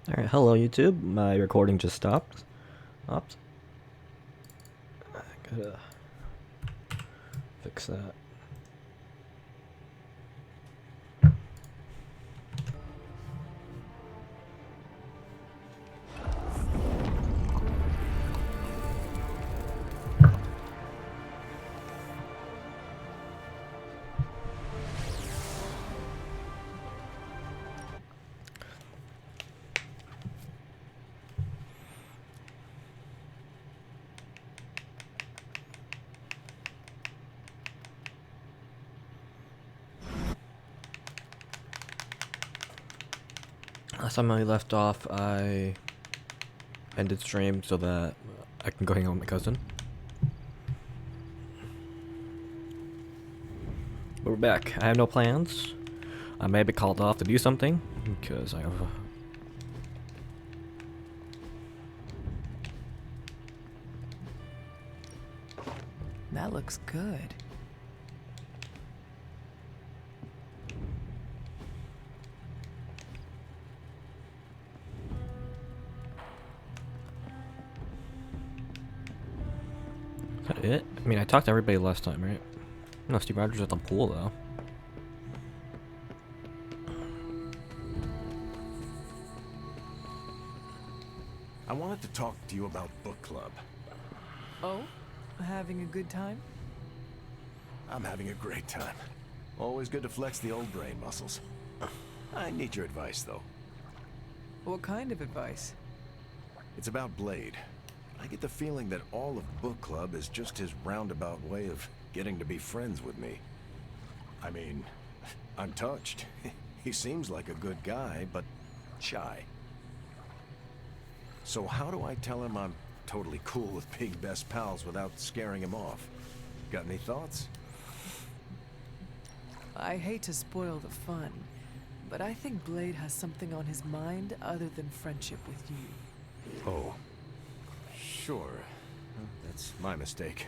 Alright, hello YouTube. My recording just stopped. Oops. I gotta fix that. Last time I left off, I ended stream so that I can go hang out with my cousin. But we're back. I have no plans. I may be called off to do something because I have. That looks good. Is that it? I mean, I talked to everybody last time, right? No, Steve Rogers at the pool though. I wanted to talk to you about book club. Oh? Having a good time? I'm having a great time. Always good to flex the old brain muscles. I need your advice, though. What kind of advice? It's about Blade. I get the feeling that all of book club is just his roundabout way of getting to be friends with me. I mean, I'm touched. He seems like a good guy, but shy. So how do I tell him I'm totally cool with being best pals without scaring him off? Got any thoughts? I hate to spoil the fun, but I think Blade has something on his mind other than friendship with you. Oh. Sure. Well, that's my mistake.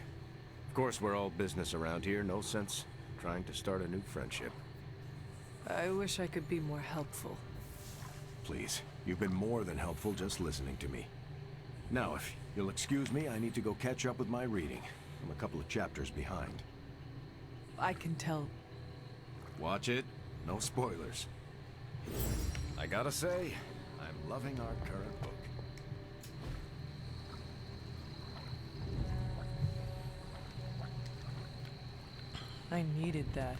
Of course, we're all business around here. No sense trying to start a new friendship. I wish I could be more helpful. Please, you've been more than helpful just listening to me. Now, if you'll excuse me, I need to go catch up with my reading. I'm a couple of chapters behind. I can tell. Watch it. No spoilers. I gotta say, I'm loving our current book. I needed that.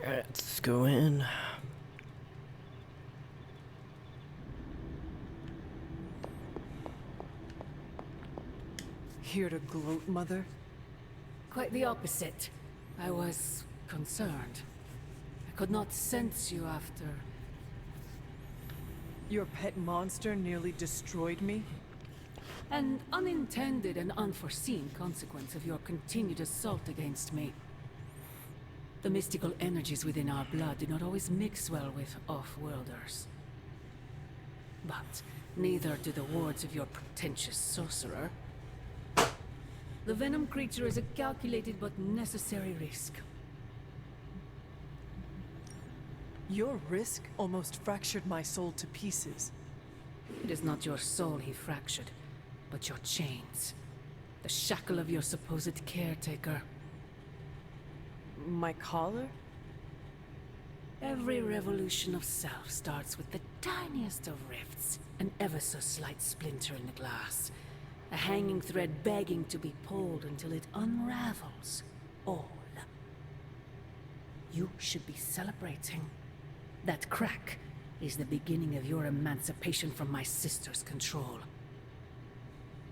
Alright, let's go in. Here to gloat, Mother? Quite the opposite. I was concerned. I could not sense you after... Your pet monster nearly destroyed me? An unintended and unforeseen consequence of your continued assault against me. The mystical energies within our blood do not always mix well with off-worlders. But neither do the wards of your pretentious sorcerer. The venom creature is a calculated but necessary risk. Your risk almost fractured my soul to pieces. It is not your soul he fractured, but your chains. The shackle of your supposed caretaker. My collar? Every revolution of self starts with the tiniest of rifts, an ever so slight splinter in the glass, a hanging thread begging to be pulled until it unravels all. You should be celebrating. That crack is the beginning of your emancipation from my sister's control.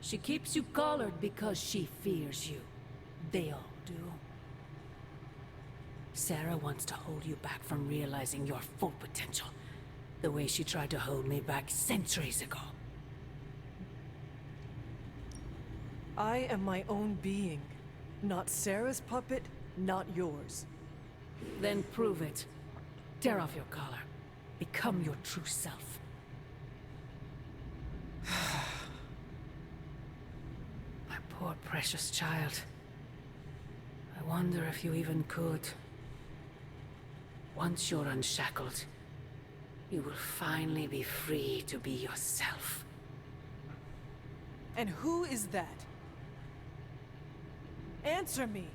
She keeps you collared because she fears you. They all do. Sarah wants to hold you back from realizing your full potential, the way she tried to hold me back centuries ago. I am my own being. Not Sarah's puppet, not yours. Then prove it. Tear off your collar. Become your true self. My poor precious child. I wonder if you even could. Once you're unshackled, you will finally be free to be yourself. And who is that? Answer me!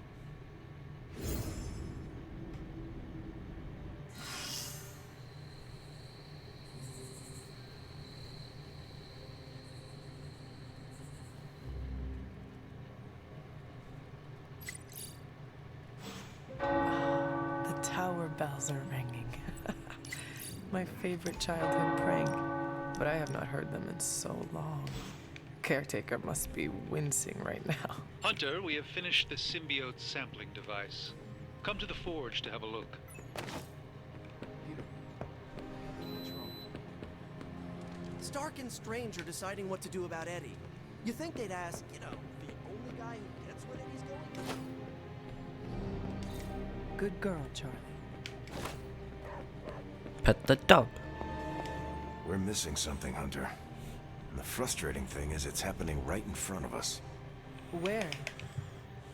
The tower bells are ringing. My favorite childhood prank, but I have not heard them in so long. Caretaker must be wincing right now. Hunter, we have finished the symbiote sampling device. Come to the forge to have a look. Peter, what's wrong? Stark and Strange are deciding what to do about Eddie. You think they'd ask, the only guy who gets what Eddie's going through? Good girl, Charlie. Pet the dog. We're missing something, Hunter. And the frustrating thing is it's happening right in front of us. Where?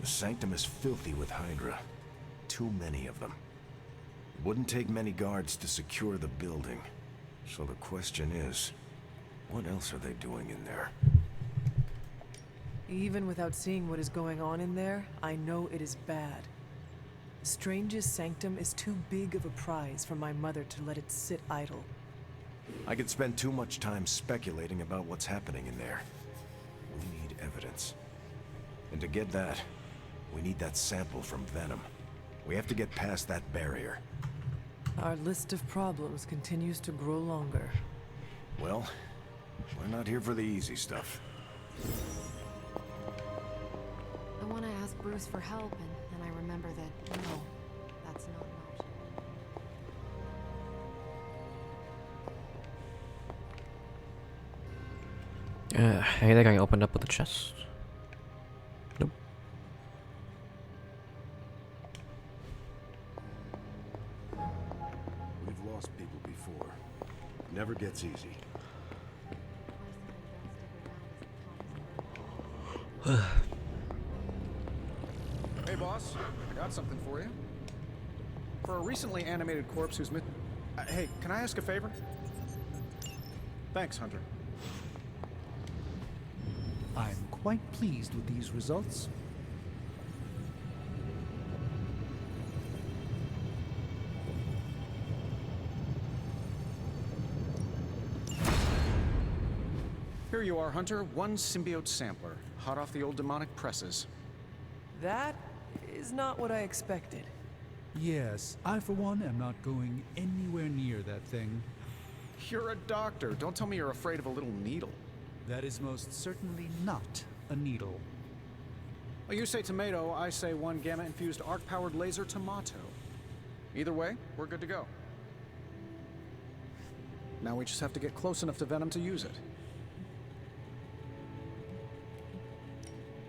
The Sanctum is filthy with Hydra. Too many of them. It wouldn't take many guards to secure the building. So the question is, what else are they doing in there? Even without seeing what is going on in there, I know it is bad. Strange's sanctum is too big of a prize for my mother to let it sit idle. I could spend too much time speculating about what's happening in there. We need evidence. And to get that, we need that sample from Venom. We have to get past that barrier. Our list of problems continues to grow longer. Well, we're not here for the easy stuff. I want to ask Bruce for help, and then I remember that, no, that's not an option. Anything I opened up with the chest? Nope. We've lost people before. Never gets easy. Hey boss, I got something for you. For a recently animated corpse who's hey, can I ask a favor? Thanks, Hunter. I'm quite pleased with these results. Here you are, Hunter. One symbiote sampler, hot off the old demonic presses. That is not what I expected. Yes, I for one am not going anywhere near that thing. You're a doctor. Don't tell me you're afraid of a little needle. That is most certainly not a needle. Well, you say tomato, I say one gamma-infused arc-powered laser tomato. Either way, we're good to go. Now we just have to get close enough to Venom to use it.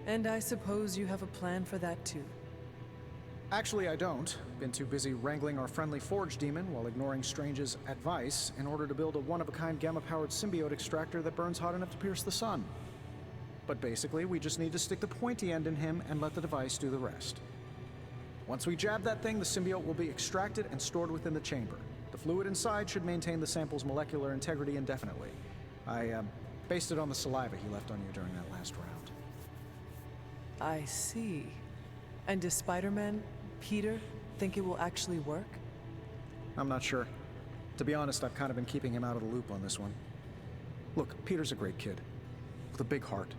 And I suppose you have a plan for that too. Actually, I don't. Been too busy wrangling our friendly Forge demon while ignoring Strange's advice in order to build a one-of-a-kind gamma-powered symbiote extractor that burns hot enough to pierce the sun. But basically, we just need to stick the pointy end in him and let the device do the rest. Once we jab that thing, the symbiote will be extracted and stored within the chamber. The fluid inside should maintain the sample's molecular integrity indefinitely. I based it on the saliva he left on you during that last round. I see. And does Spider-Man, Peter, think it will actually work? I'm not sure. To be honest, I've kind of been keeping him out of the loop on this one. Look, Peter's a great kid. With a big heart.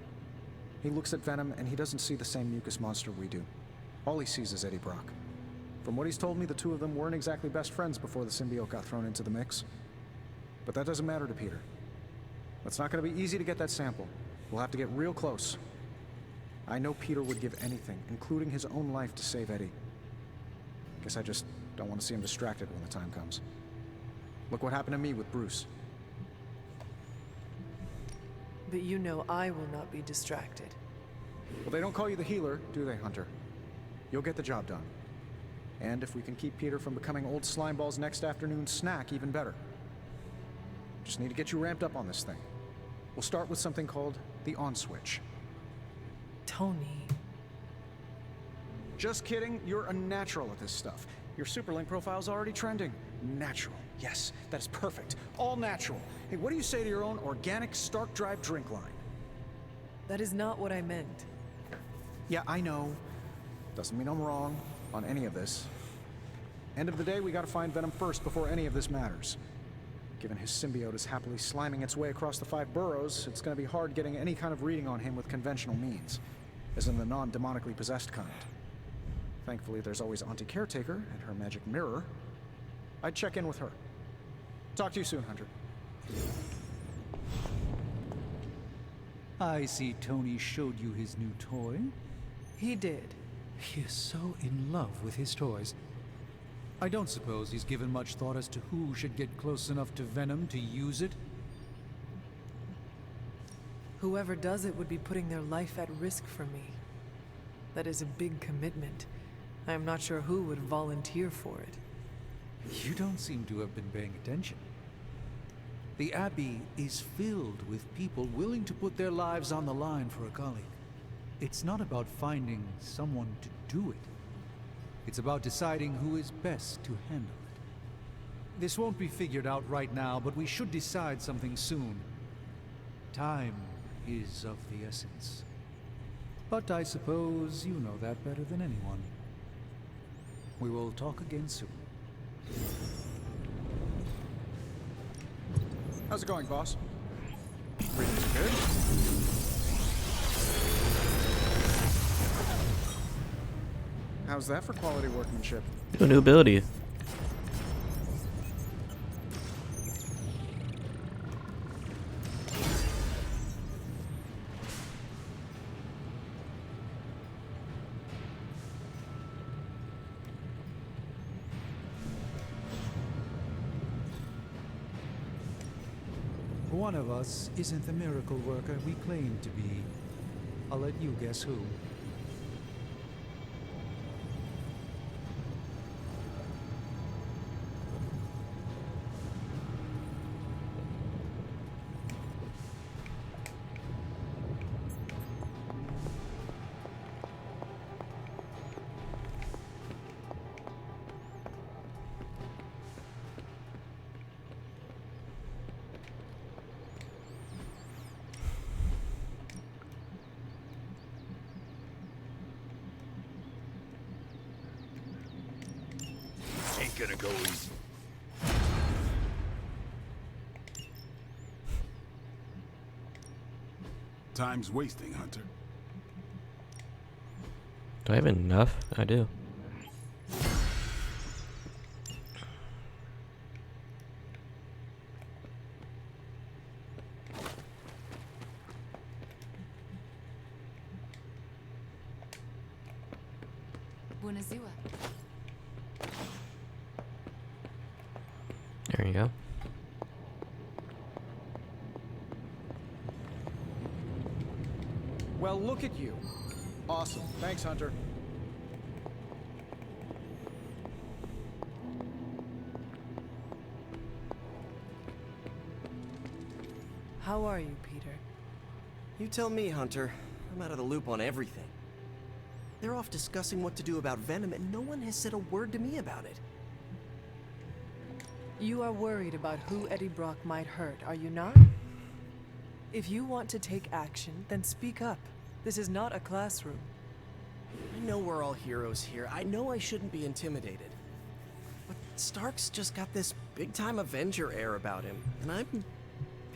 He looks at Venom and he doesn't see the same mucus monster we do. All he sees is Eddie Brock. From what he's told me, the two of them weren't exactly best friends before the symbiote got thrown into the mix. But that doesn't matter to Peter. It's not going to be easy to get that sample. We'll have to get real close. I know Peter would give anything, including his own life, to save Eddie. Guess I just don't want to see him distracted when the time comes. Look what happened to me with Bruce. But you know I will not be distracted. Well, they don't call you the healer, do they, Hunter? You'll get the job done. And if we can keep Peter from becoming old Slimeball's next afternoon's snack, even better. Just need to get you ramped up on this thing. We'll start with something called the on switch. Tony. Just kidding, you're a natural at this stuff. Your Superlink profile's already trending. Natural. Yes, that is perfect. All natural. Hey, what do you say to your own organic Stark Drive drink line? That is not what I meant. Yeah, I know. Doesn't mean I'm wrong on any of this. End of the day, we gotta find Venom first before any of this matters. Given his symbiote is happily sliming its way across the 5 boroughs, it's gonna be hard getting any kind of reading on him with conventional means, as in the non-demonically possessed kind. Thankfully, there's always Auntie Caretaker and her magic mirror. I'd check in with her. Talk to you soon, Hunter. I see Tony showed you his new toy. He did. He is so in love with his toys. I don't suppose he's given much thought as to who should get close enough to Venom to use it. Whoever does it would be putting their life at risk for me. That is a big commitment. I am not sure who would volunteer for it. You don't seem to have been paying attention. The Abbey is filled with people willing to put their lives on the line for a colleague. It's not about finding someone to do it. It's about deciding who is best to handle it. This won't be figured out right now, but we should decide something soon. Time is of the essence. But I suppose you know that better than anyone. We will talk again soon. How's it going, boss? Readings are good? How's that for quality workmanship? A new ability. One of us isn't the miracle worker we claim to be. I'll let you guess who. Ain't gonna go easy. Time's wasting, Hunter. Do I have enough? I do. Buonazua. There you go. Well, look at you. Awesome. Thanks, Hunter. How are you, Peter? You tell me, Hunter. I'm out of the loop on everything. They're off discussing what to do about Venom, and no one has said a word to me about it. You are worried about who Eddie Brock might hurt, are you not? If you want to take action, then speak up. This is not a classroom. I know we're all heroes here. I know I shouldn't be intimidated. But Stark's just got this big-time Avenger air about him, and I'm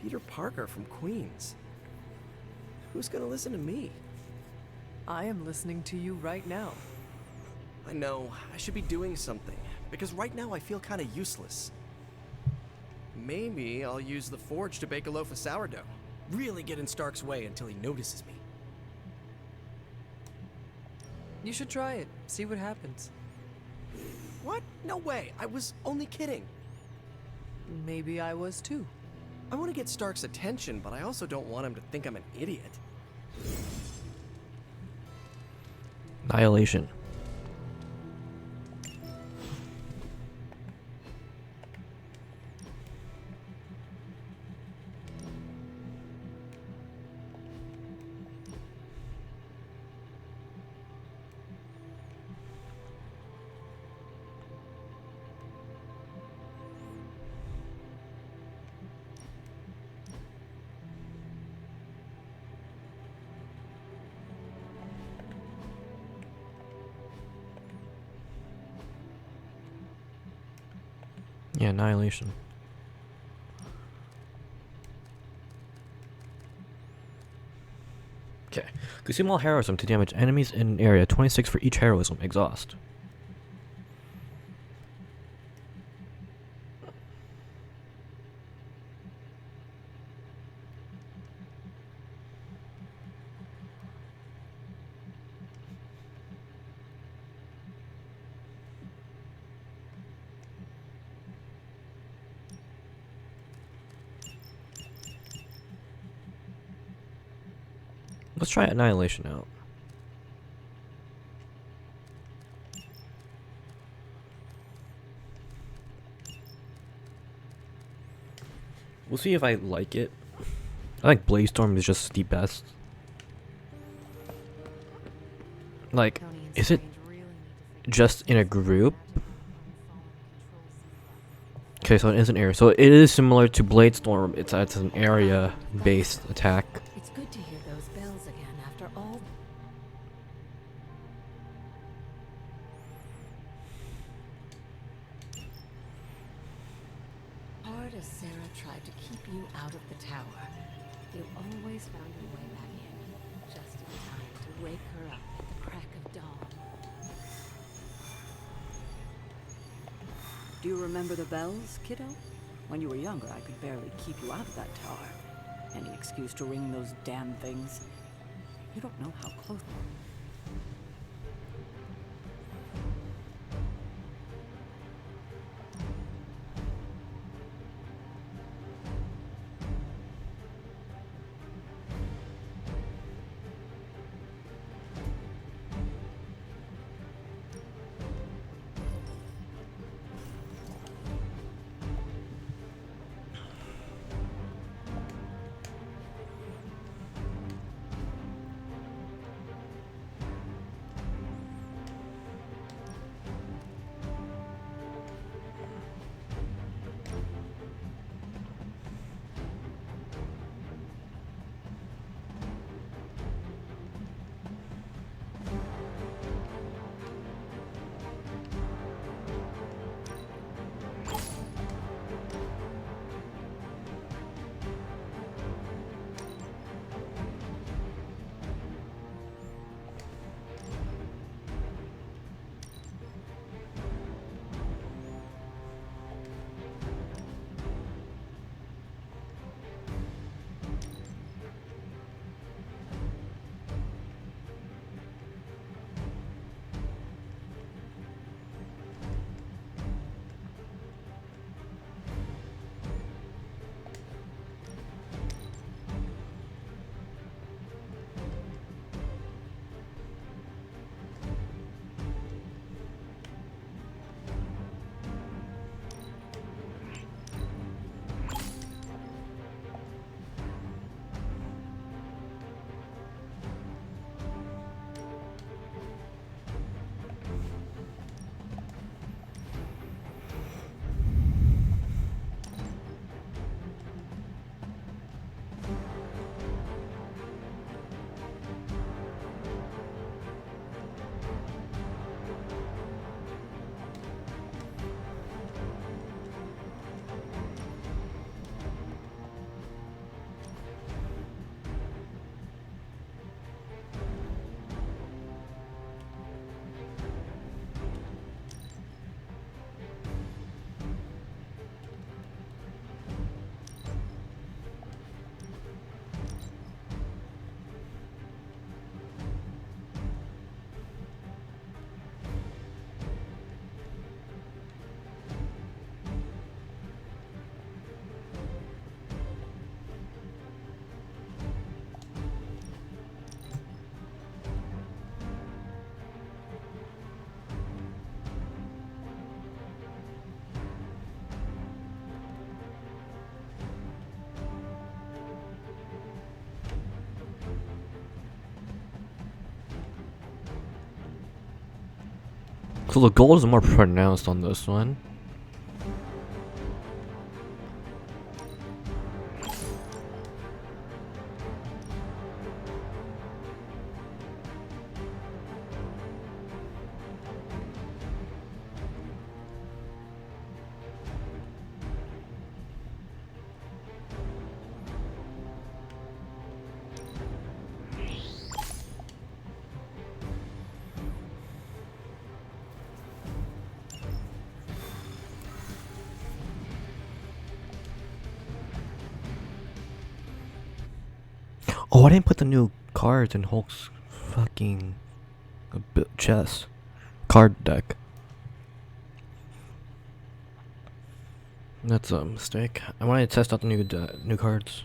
Peter Parker from Queens. Who's gonna listen to me? I am listening to you right now. I know, I should be doing something, because right now I feel kind of useless. Maybe I'll use the forge to bake a loaf of sourdough. really get in Stark's way until he notices me. You should try it. See what happens. What? No way. I was only kidding. Maybe I was too. I want to get Stark's attention, but I also don't want him to think I'm an idiot. Annihilation. Yeah, annihilation. Okay. Consume all heroism to damage enemies in an area. 26 for each heroism. Exhaust. Let's try annihilation out. We'll see if I like it. I think Blaze Storm is just the best. Like, Tony and is it Strange really need to figure just out in a this group? magic unfolding control symbiote. Okay, so it is an area. So it is similar to Blade Storm. It's an area-based attack. It's good to hear those bells again after all. Hard as Sarah tried to keep you out of the tower, you always found your way back in, just in time to wake her up at the crack of dawn. Do you remember the bells, kiddo? When you were younger, I could barely keep you out of that tower. Any excuse to ring those damn things. You don't know how close... So the gold is more pronounced on this one. Oh, I didn't put the new cards in Hulk's fucking chest card deck. That's a mistake. I wanted to test out the new cards.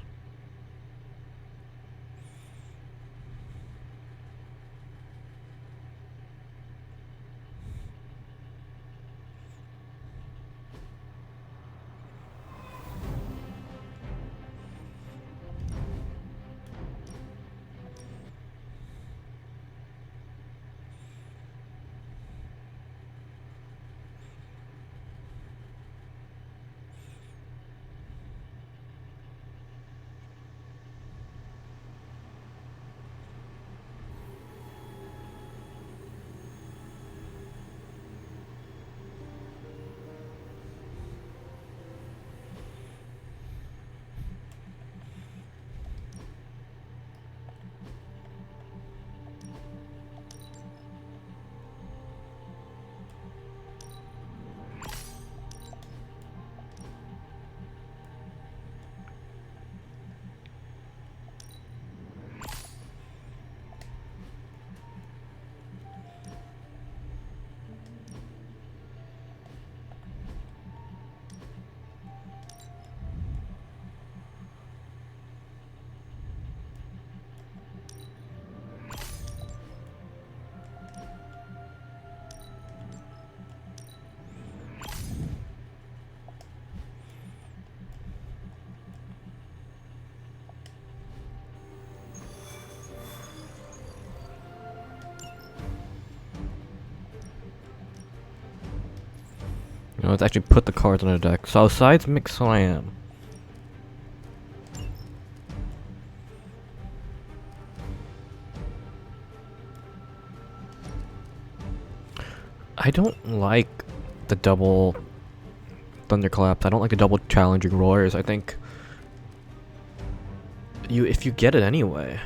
You know, let's actually put the cards on the deck. So Seismic Slam. I don't like the double Thunderclaps. I don't like the double challenging roars. I think if you get it anyway.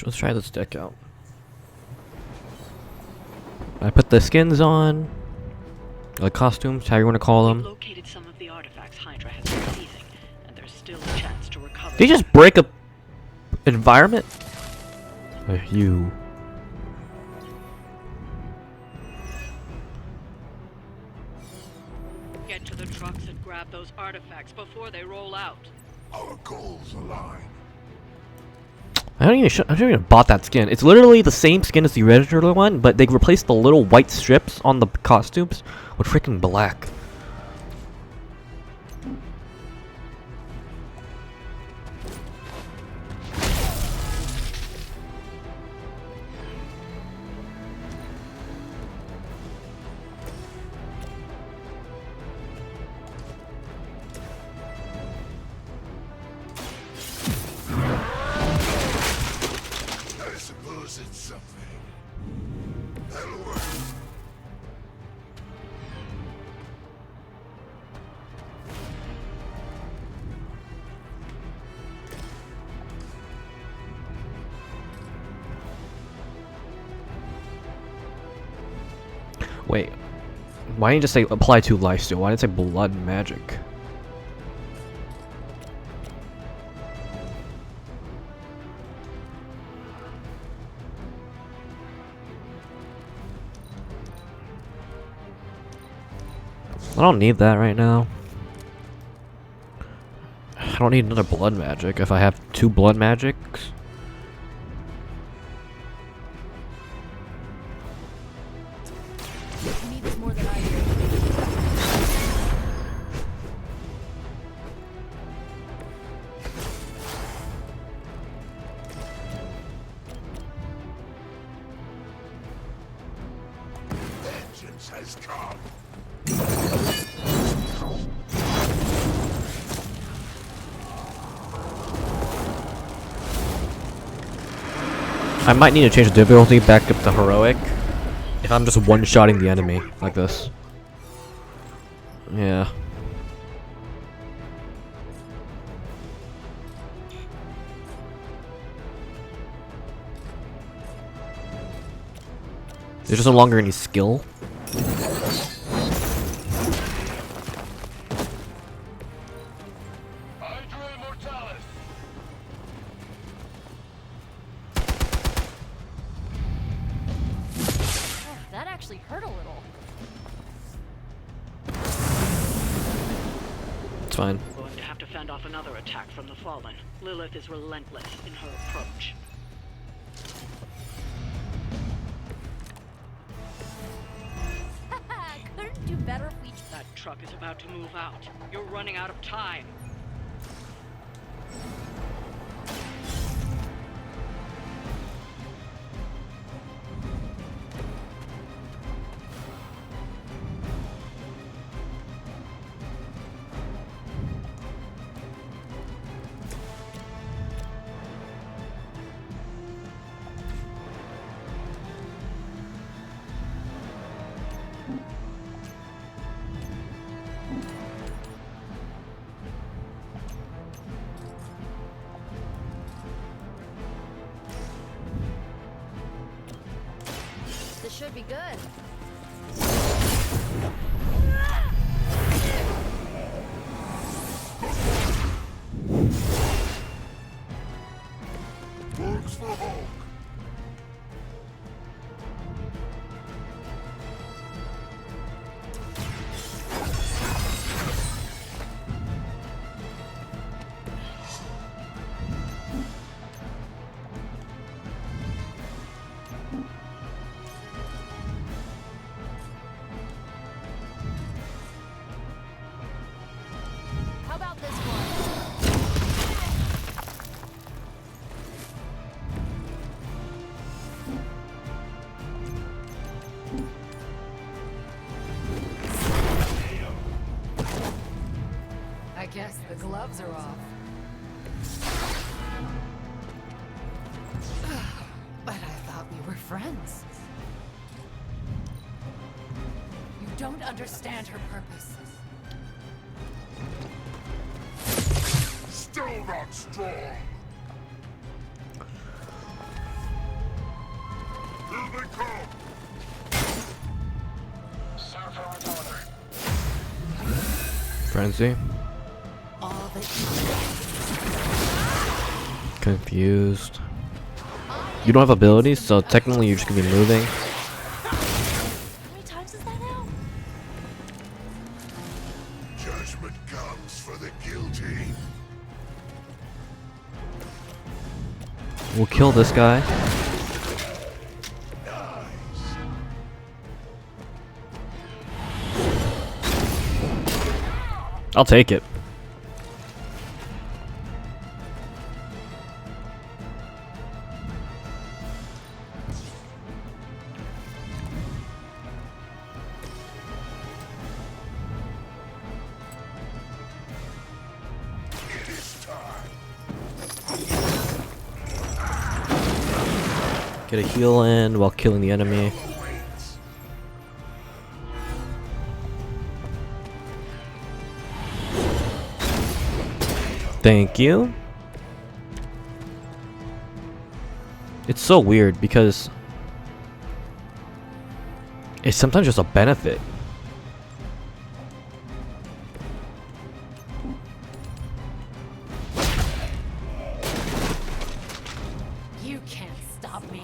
Let's try this deck out. I put the skins on, the costumes, however you want to call them. Located some of the artifacts Hydra has been seizing, and there's still a chance to recover. Did you just break a environment? You. Get to the trucks and grab those artifacts before they roll out. Our goals align. I don't even bought that skin. It's literally the same skin as the original one, but they replaced the little white strips on the costumes with freaking black. Wait, why didn't you just say apply to lifesteal? Why didn't it say blood magic? I don't need that right now. I don't need another blood magic if I have 2 blood magics. He needs more than I do. Vengeance has come. I might need to change the difficulty back up to heroic if I'm just one-shotting the enemy like this. Yeah. There's just no longer any skill. That actually hurt a little. It's fine. Going to have to fend off another attack from the Fallen. Lilith is relentless in her approach. Couldn't do better if we... That truck is about to move out. You're running out of time. This should be good. Works for Hulk. How about this one? I guess the gloves are off. But I thought we were friends. You don't understand her purpose. Still not strong. Here they come. Frenzy. All that Confused. You don't have abilities, so technically you're just gonna be moving. How many times is that now? Judgment comes for the guilty. We'll kill this guy. I'll take it. It is time. Get a heal in while killing the enemy. Awaits. Thank you. It's so weird because it's sometimes just a benefit. You can't stop me.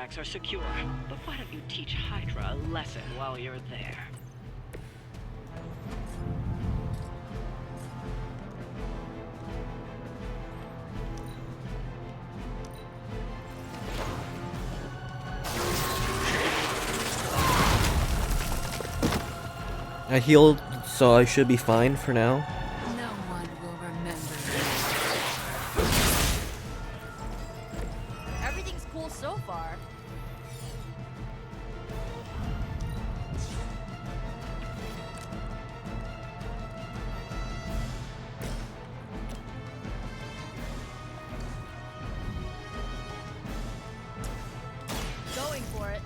artifacts are secure, but why don't you teach Hydra a lesson while you're there? I healed, so I should be fine for now. No one will remember. Everything's cool so far. Going for it.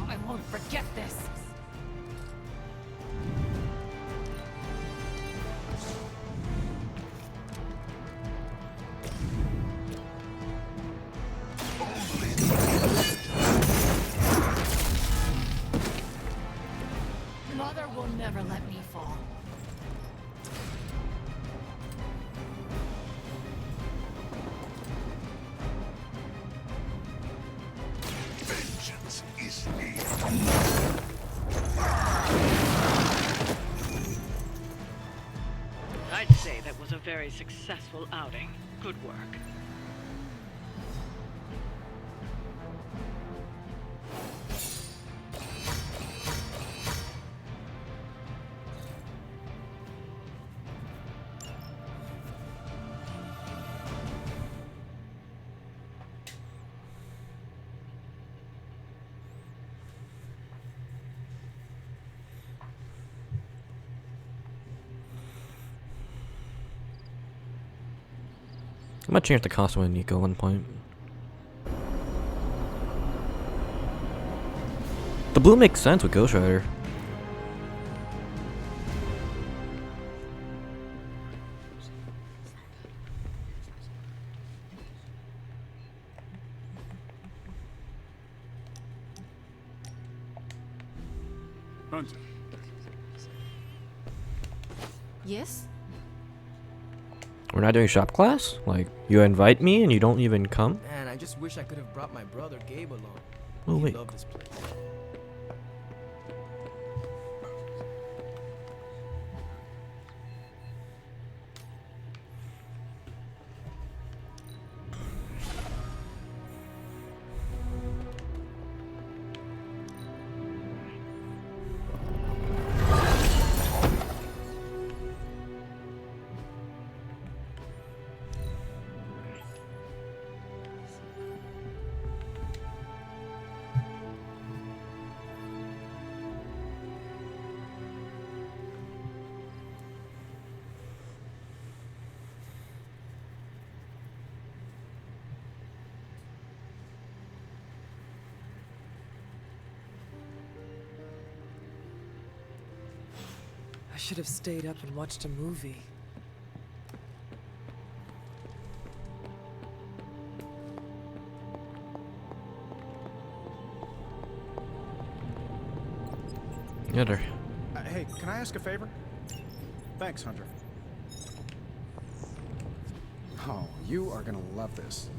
I won't forget this. Mother will never let me fall. Vengeance is near. I'd say that was a very successful outing. Good work. I might change the costume on Nico at one point. The blue makes sense with Ghost Rider. Hunter. Yes? We're not doing shop class? Like, you invite me and you don't even come? Man, I just wish I could have brought my brother Gabe along. Oh, He wait. loved this place. I should have stayed up and watched a movie. Yeah, there. Hey, can I ask a favor? Thanks, Hunter. Oh, you are gonna love this.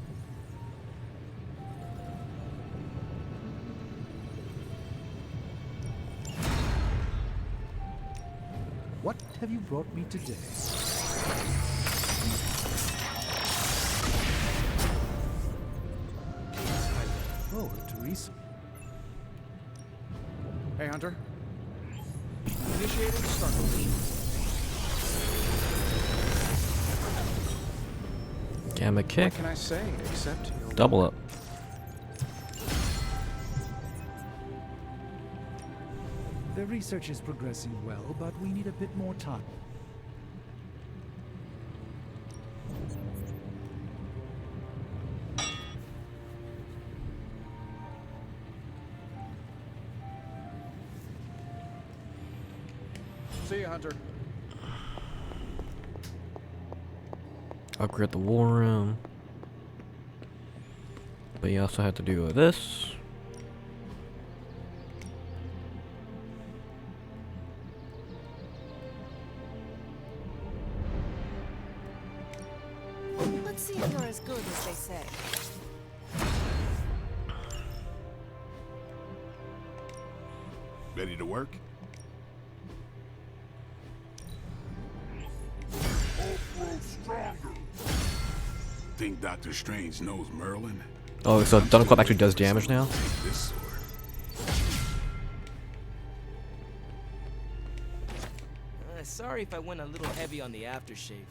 What have you brought me today? I look forward to Teresa. Hey, Hunter. Initiating start. Gamma kick. What can I say except you're Double up. The research is progressing well, but we need a bit more time. See you, Hunter. Upgrade the war room. But you also have to do this. Ready to work? Think Doctor Strange knows Merlin? Oh, so Thunder Club actually does damage now? This sword. Sorry if I went a little heavy on the aftershave,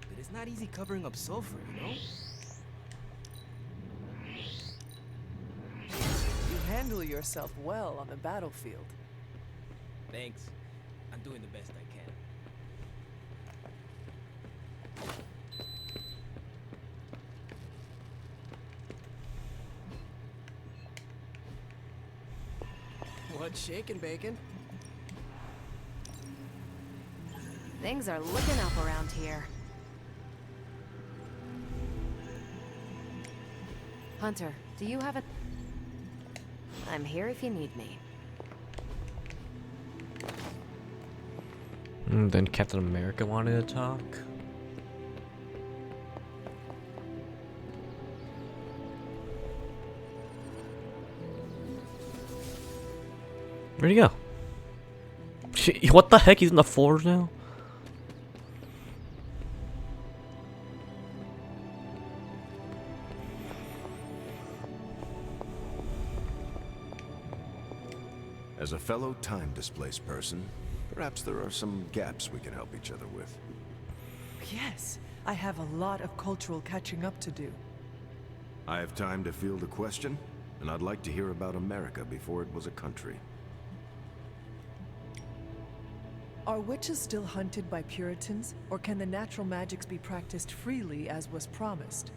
but it's not easy covering up sulfur, you know? You handle yourself well on the battlefield. Thanks. I'm doing the best I can. What's shaking, Bacon? Things are looking up around here. Hunter, do you have a... I'm here if you need me. Then Captain America wanted to talk. Where'd he go? What the heck? He's in the forge now? As a fellow time-displaced person, perhaps there are some gaps we can help each other with. Yes, I have a lot of cultural catching up to do. I have time to field a question, and I'd like to hear about America before it was a country. Are witches still hunted by Puritans, or can the natural magics be practiced freely as was promised?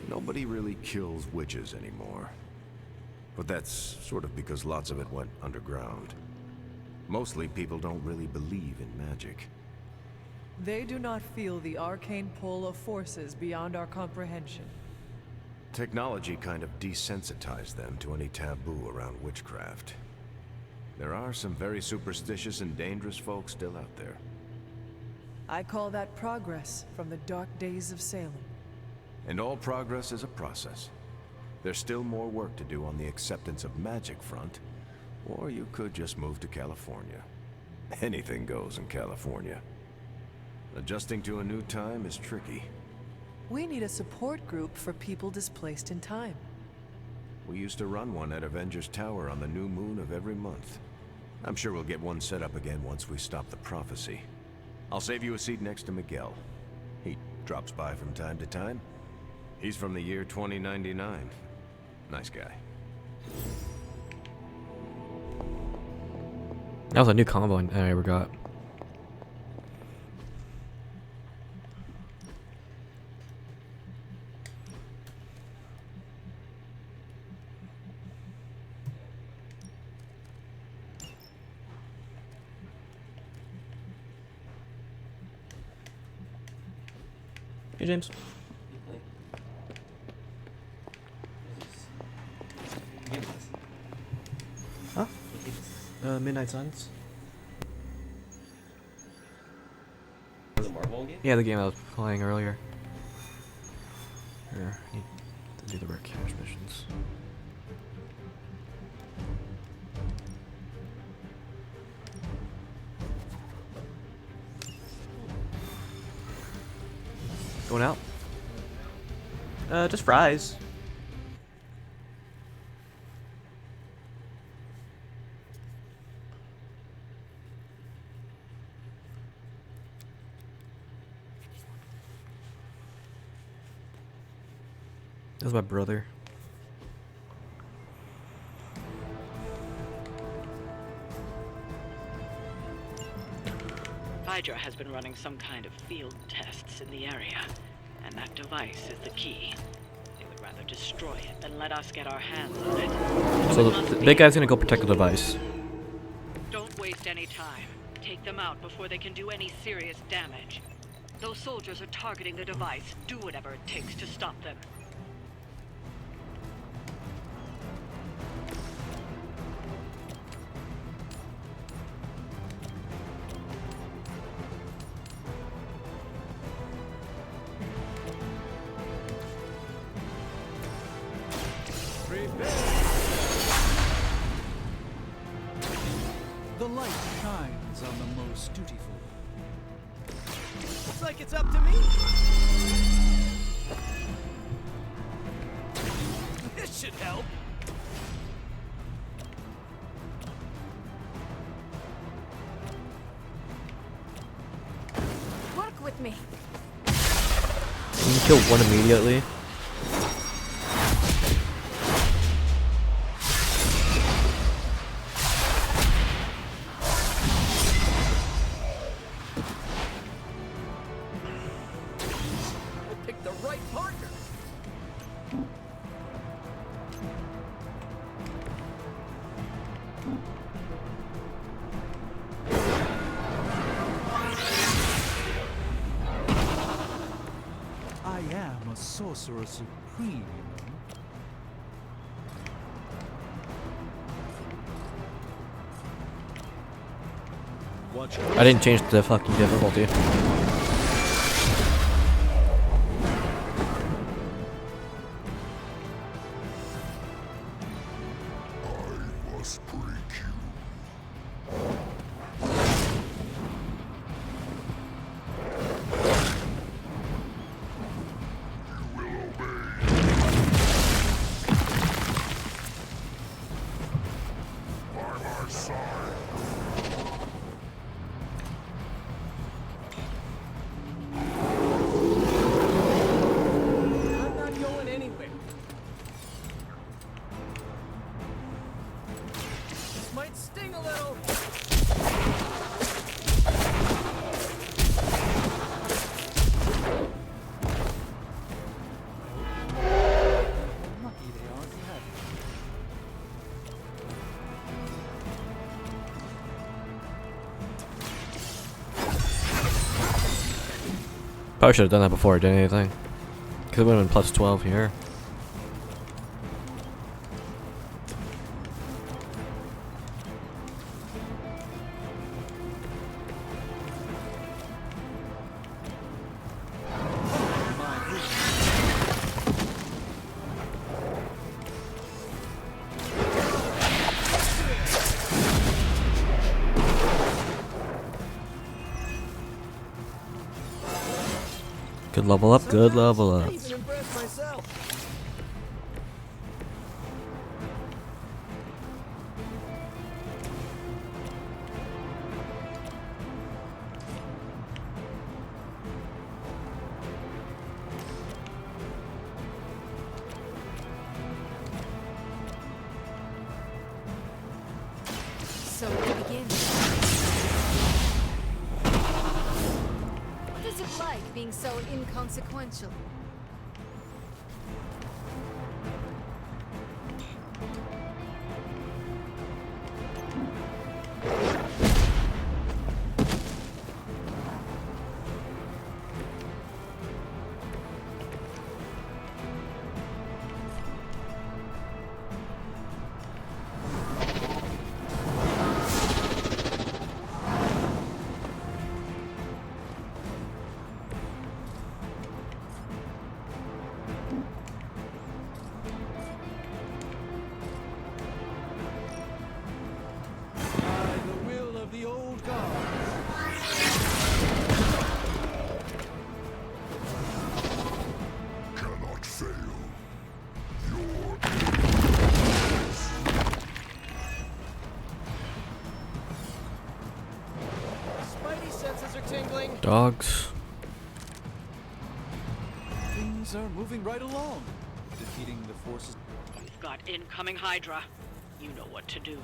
Nobody really kills witches anymore. But that's sort of because lots of it went underground. Mostly people don't really believe in magic. They do not feel the arcane pull of forces beyond our comprehension. Technology kind of desensitized them to any taboo around witchcraft. There are some very superstitious and dangerous folks still out there. I call that progress from the dark days of Salem. And all progress is a process. There's still more work to do on the acceptance of magic front, or you could just move to California. Anything goes in California. Adjusting to a new time is tricky. We need a support group for people displaced in time. We used to run one at Avengers Tower on the new moon of every month. I'm sure we'll get one set up again once we stop the prophecy. I'll save you a seat next to Miguel. He drops by from time to time. He's from the year 2099. Nice guy. That was a new combo I ever got. Hey, James. Huh? Midnight Suns. The Marvel game? Yeah, the game I was playing earlier. Here, I need to do the rare cash missions. Going out? Just fries. That was my brother. Hydra has been running some kind of field tests in the area, and that device is the key. They would rather destroy it than let us get our hands on it. So the big guy's gonna go protect the device. Don't waste any time. Take them out before they can do any serious damage. Those soldiers are targeting the device. Do whatever it takes to stop them. The light shines on the most dutiful. Looks like it's up to me. This should help. Work with me. Can you kill one immediately? I picked the right partner. I am a sorcerer supreme, you know. I didn't change the fucking difficulty. I'm not going anywhere. This might sting a little. Lucky they aren't happy. Probably should have done that before I did anything. Because it would have been plus 12 here. Good level up, good level up. I even impressed myself. So we begin. What is it like being so inconsequential? By the will of the old gods. Cannot fail. Your Spidey senses are tingling. Dogs. Things are moving right along. Defeating the forces. You've got incoming Hydra. You know what to do.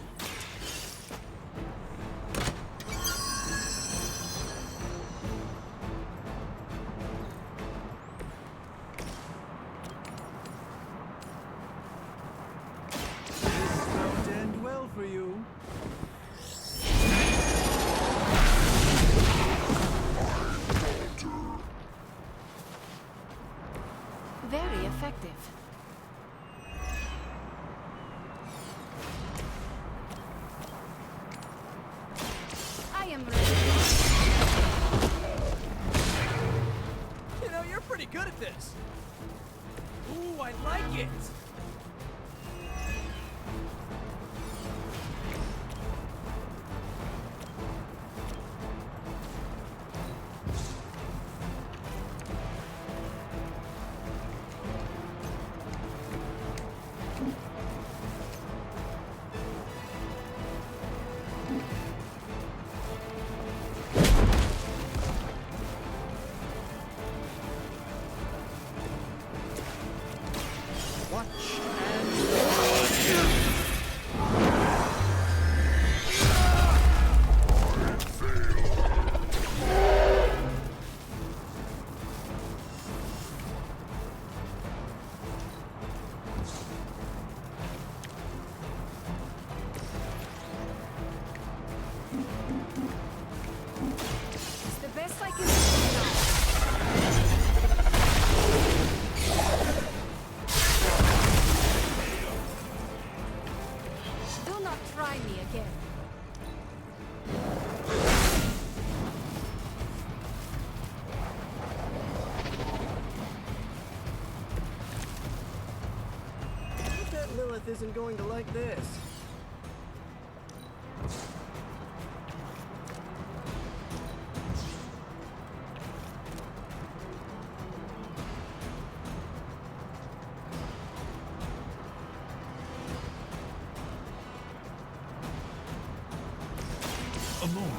This won't end well for you. Very effective. I am ready. You know, you're pretty good at this. Ooh, I like it. Watch and It's the best I can do now. Do not try me again. I bet Lilith isn't going to like this. a moment.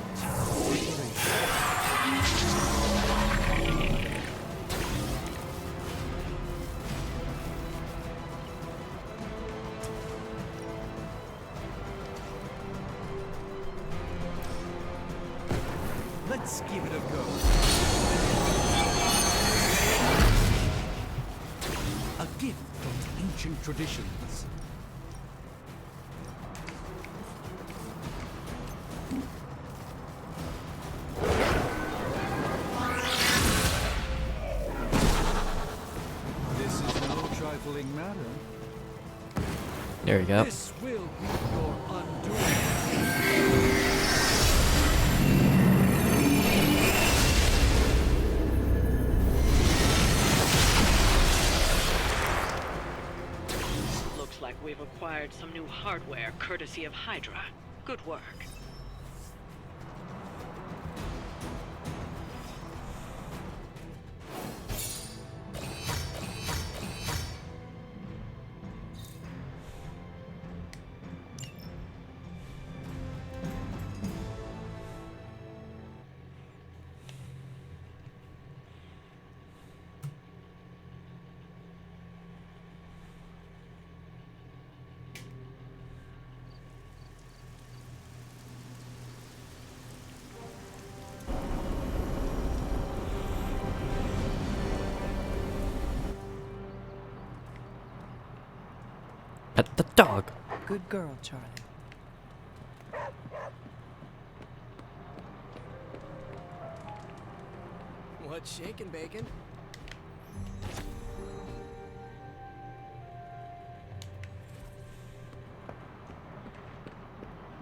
Let's give it a go. A gift from ancient traditions. This is no trifling matter. There you go. This will be your undoing. Looks like we've acquired some new hardware courtesy of Hydra. Good work. At the dog. Good girl, Charlie. What's shaking, Bacon?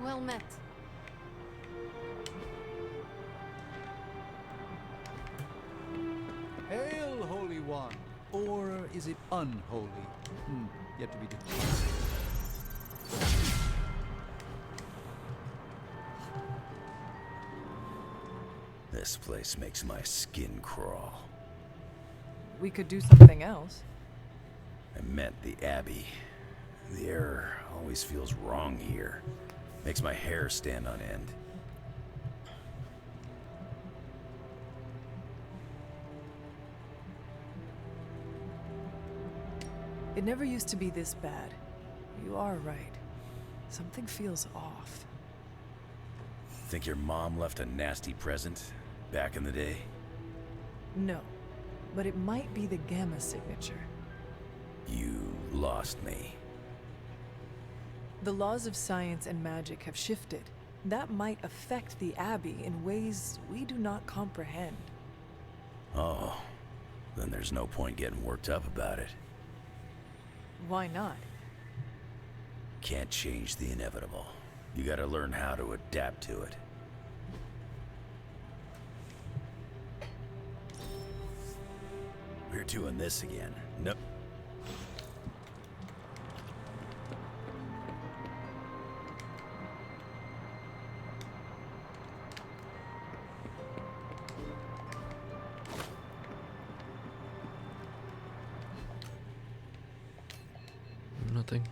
Well met. Hail, Holy One! Or is it unholy? Yet to be determined. This place makes my skin crawl. We could do something else. I meant the Abbey. The air always feels wrong here. Makes my hair stand on end. It never used to be this bad. You are right. Something feels off. Think your mom left a nasty present back in the day? No, but it might be the Gamma signature. You lost me. The laws of science and magic have shifted. That might affect the Abbey in ways we do not comprehend. Oh, then there's no point getting worked up about it. Why not? Can't change the inevitable. You gotta learn how to adapt to it. We're doing this again. Nope. Nothing.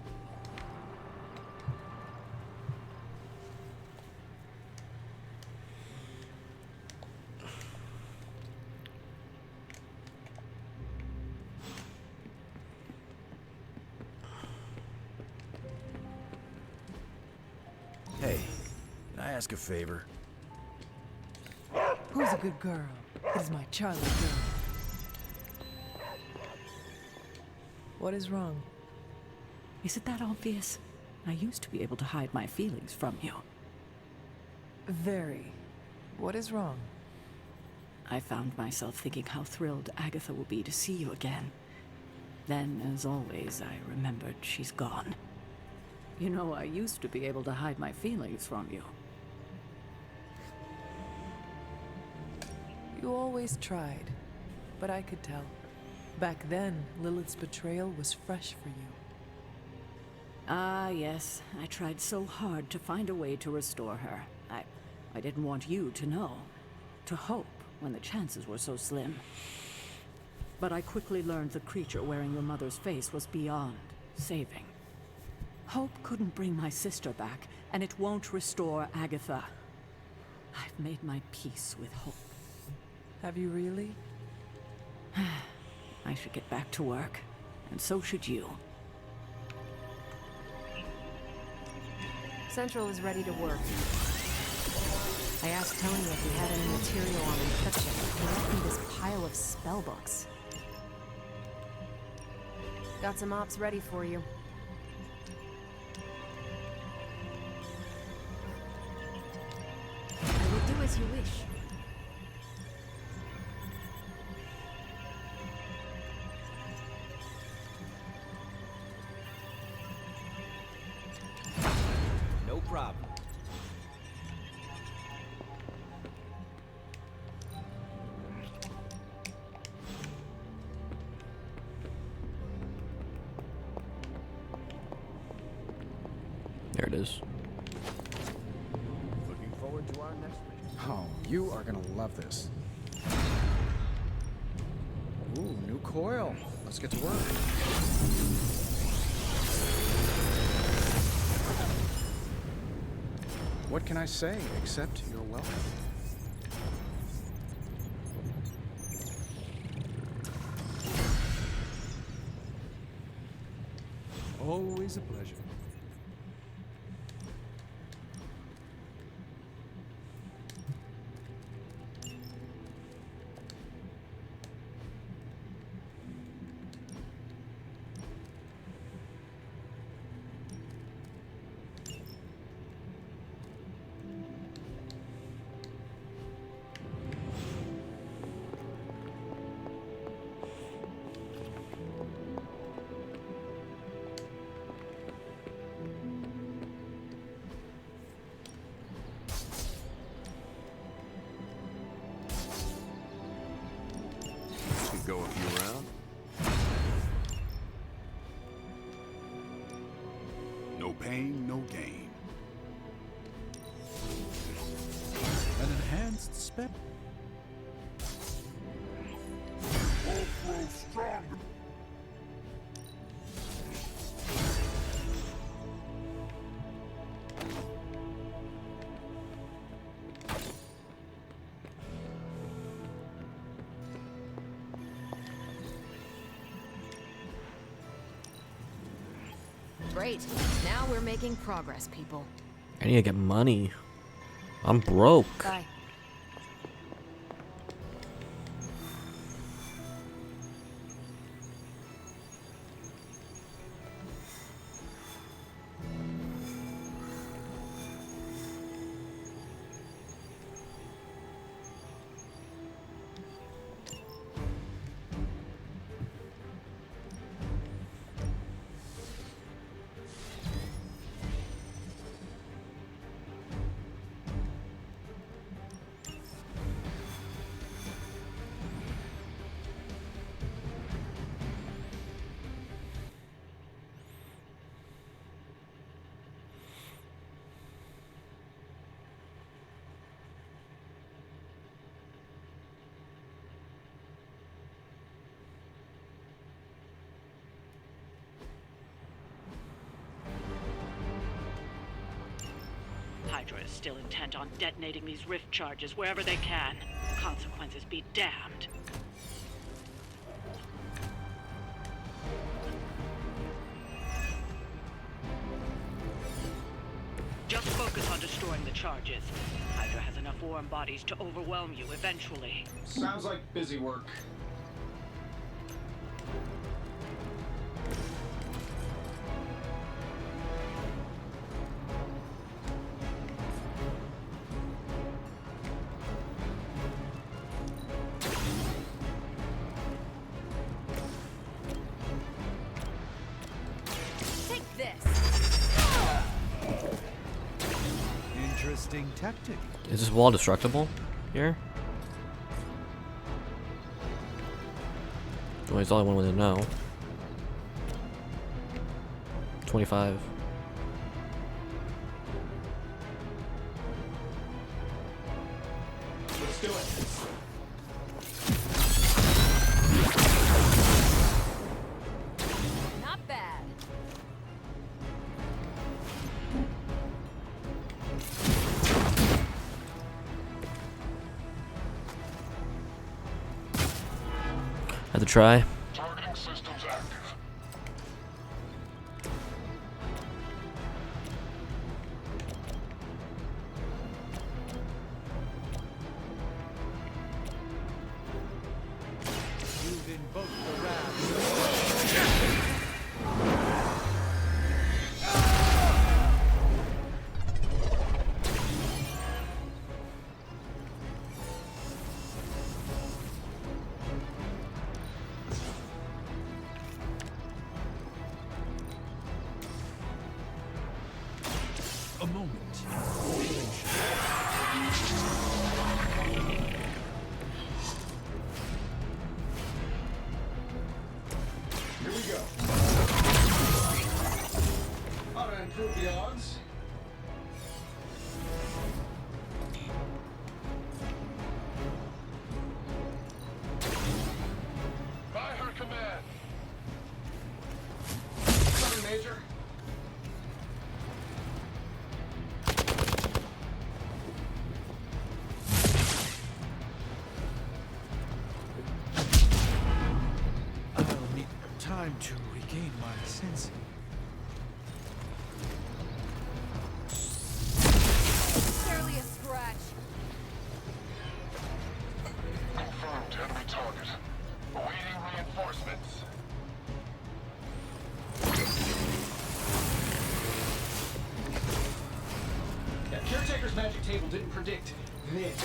ask a favor? Who's a good girl? It is my Charlie girl. What is wrong? Is it that obvious? I used to be able to hide my feelings from you. Very. What is wrong? I found myself thinking how thrilled Agatha will be to see you again. Then, as always, I remembered she's gone. You know, I used to be able to hide my feelings from you. You always tried, but I could tell. Back then, Lilith's betrayal was fresh for you. Ah, yes. I tried so hard to find a way to restore her. I didn't want you to know, to hope when the chances were so slim. But I quickly learned the creature wearing your mother's face was beyond saving. Hope couldn't bring my sister back, and it won't restore Agatha. I've made my peace with hope. Have you really? I should get back to work, and so should you. Central is ready to work. I asked Tony if he had any material on encryption. He left me this pile of spellbooks. Got some ops ready for you. I will do as you wish. No problem. There it is. Looking forward to our next meeting. Oh, you are gonna love this. Ooh, new coil. Let's get to work. What can I say except you're welcome? Always a pleasure. Go a few rounds. No pain, no gain. An enhanced spell. Great. Now we're making progress, people. I need to get money. I'm broke. Bye. Hydra is still intent on detonating these rift charges wherever they can. Consequences be damned. Just focus on destroying destroying the charges. Hydra has enough warm bodies to overwhelm you eventually. Sounds like busy work. Take this. Interesting tactic. Is this wall destructible here? Well, that's all I wanted to know. 25. Let's do it. Not bad. Had to try. Targeting systems active. You've invoked the wrath. A moment. Here we go. How to improve the odds? By her command. Sorry, Major. I'll need time to regain my senses. Barely a scratch. Confirmed enemy target. Awaiting reinforcements. Yeah, Caretaker's magic table didn't predict this.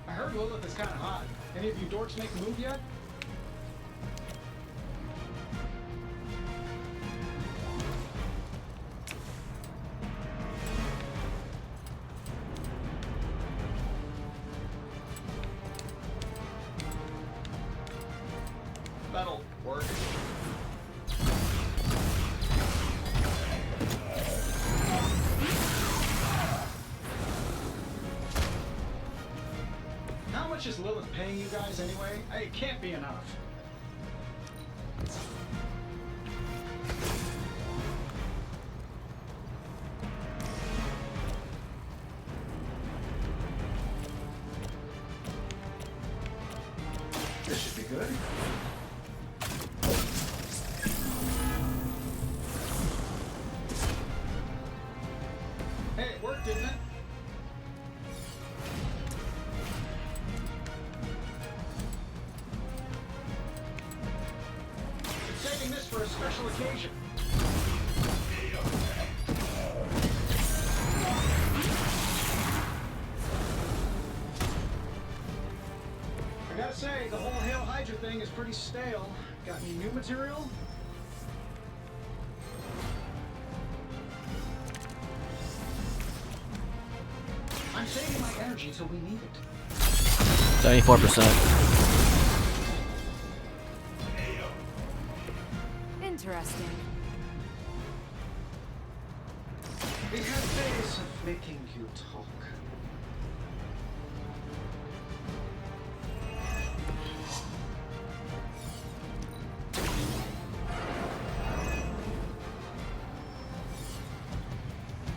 I heard Lilith is kind of hot. Any of you dorks make the move yet? That'll work. How much is Lilith paying you guys anyway? It can't be enough. This should be good. Hey, it worked, didn't it? Saving this for a special occasion. I gotta say, the whole Hail Hydra thing is pretty stale. Got any new material? I'm saving my energy till we need it. 74%. Interesting. It has ways of making you talk.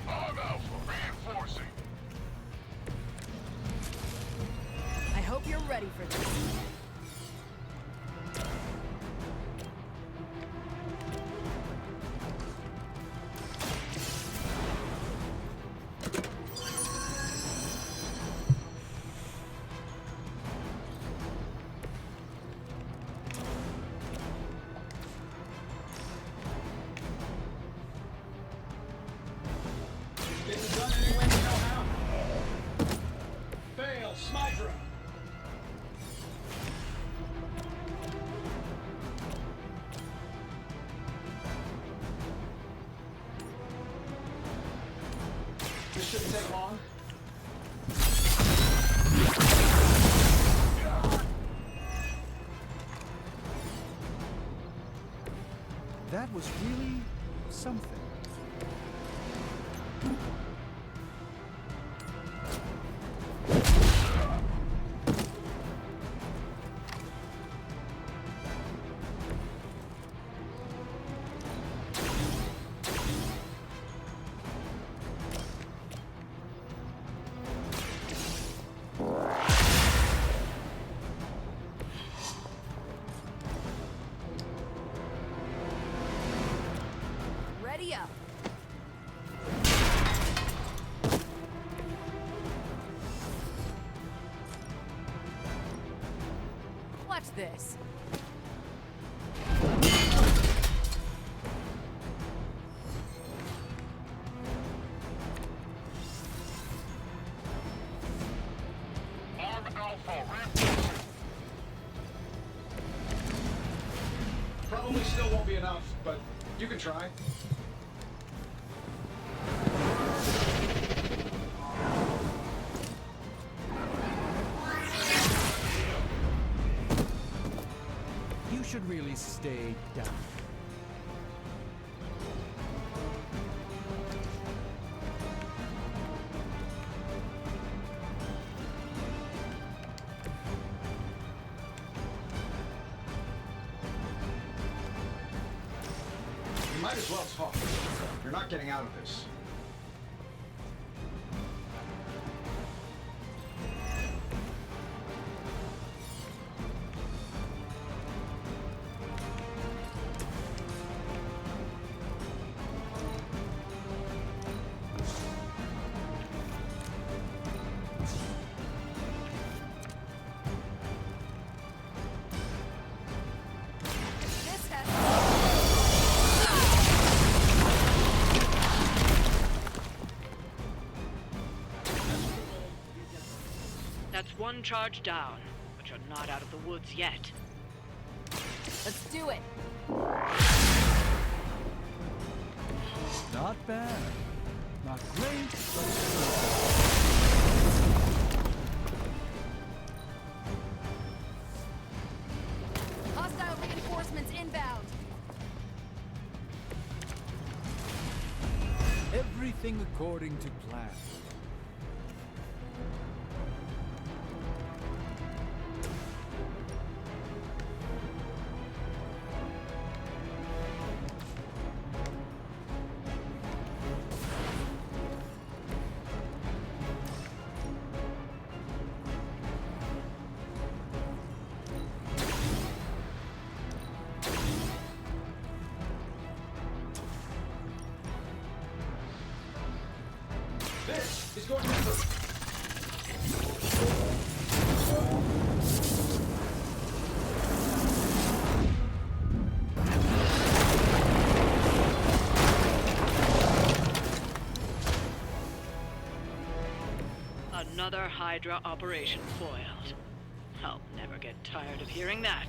I'm out for reinforcing. Get it done any way you know how. Fail, Smydra. This shouldn't take long. That was really something. Ready up. Watch this. Arm Alpha, reinforcing. Probably still won't be enough, but you can try. You should really stay down. You might as well talk. You're not getting out of this. This has That's one charge down, but you're not out of the woods yet. Let's do it. Not bad. Not great, but Hostile reinforcements inbound. everything according to plan. This is going to hurt. Another Hydra operation foiled. I'll never get tired of hearing that.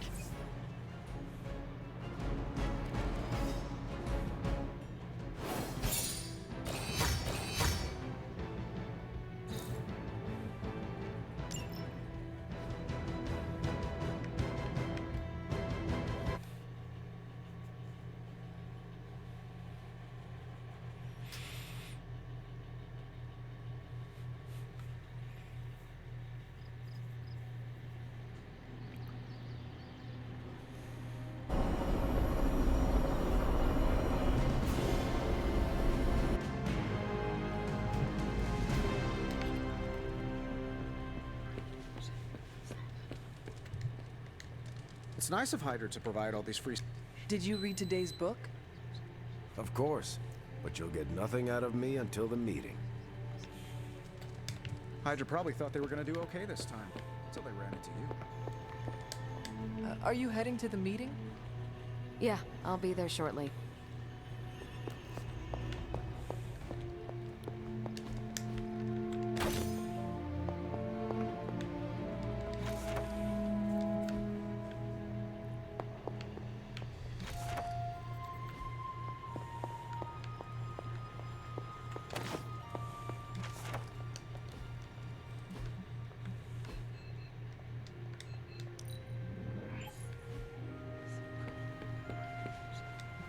It's nice of Hydra to provide all these free... Did you read today's book? Of course, but you'll get nothing out of me until the meeting. Hydra probably thought they were going to do okay this time, until they ran into you. Are you heading to the meeting? Yeah, I'll be there shortly.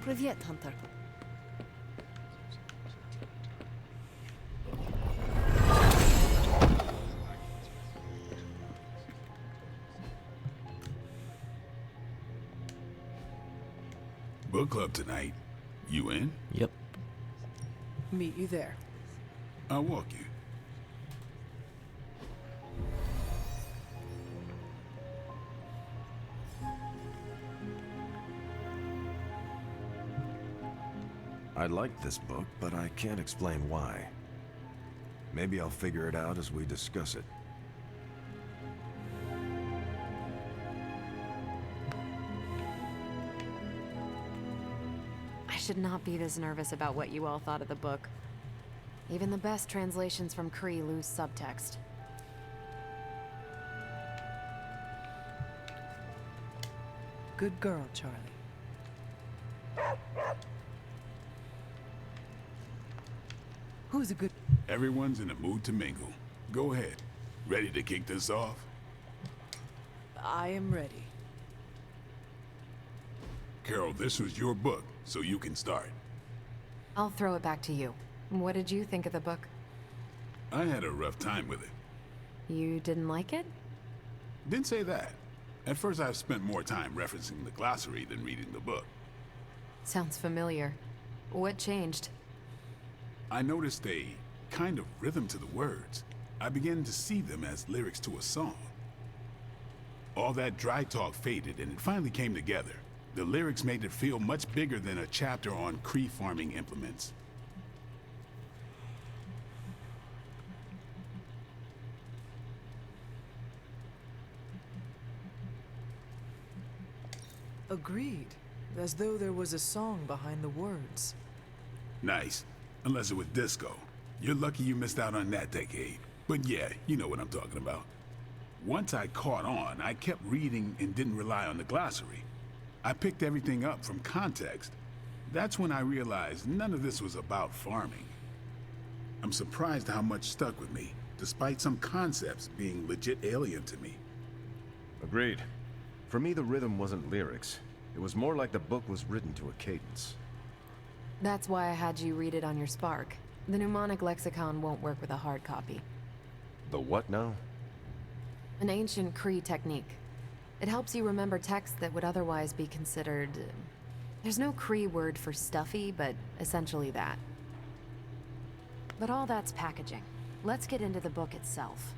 Привет, Hunter. Book club tonight. You in? Yep. Meet you there. I'll walk you. I like this book, but I can't explain why. Maybe I'll figure it out as we discuss it. I should not be this nervous about what you all thought of the book. Even the best translations from Kree lose subtext. Good girl, Charlie. Who's a good... Everyone's in the mood to mingle. Go ahead. Ready to kick this off? I am ready. Carol, this was your book, so you can start. I'll throw it back to you. What did you think of the book? I had a rough time with it. You didn't like it? Didn't say that. At first, I spent more time referencing the glossary than reading the book. Sounds familiar. What changed? I noticed a kind of rhythm to the words. I began to see them as lyrics to a song. All that dry talk faded and it finally came together. The lyrics made it feel much bigger than a chapter on Kree farming implements. Agreed. As though there was a song behind the words. Nice. Unless it was disco. You're lucky you missed out on that decade. But yeah, you know what I'm talking about. Once I caught on, I kept reading and didn't rely on the glossary. I picked everything up from context. That's when I realized none of this was about farming. I'm surprised how much stuck with me, despite some concepts being legit alien to me. Agreed. For me, the rhythm wasn't lyrics. It was more like the book was written to a cadence. That's why I had you read it on your Spark. The mnemonic lexicon won't work with a hard copy. The what now? An ancient Kree technique. It helps you remember texts that would otherwise be considered... There's no Kree word for stuffy, but essentially that. But all that's packaging. Let's get into the book itself.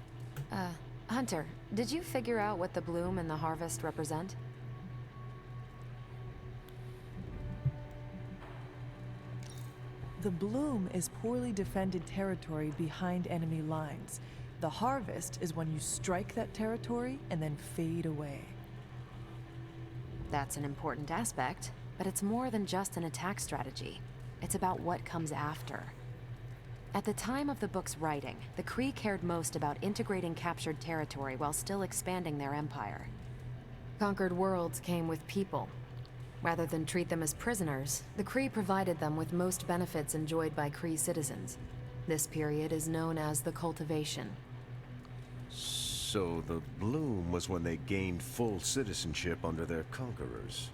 Hunter, did you figure out what the bloom and the harvest represent? The bloom is poorly defended territory behind enemy lines. The harvest is when you strike that territory and then fade away. That's an important aspect, but it's more than just an attack strategy. It's about what comes after. At the time of the book's writing, the Kree cared most about integrating captured territory while still expanding their empire. Conquered worlds came with people. Rather than treat them as prisoners, the Kree provided them with most benefits enjoyed by Kree citizens. This period is known as the cultivation. So the bloom was when they gained full citizenship under their conquerors.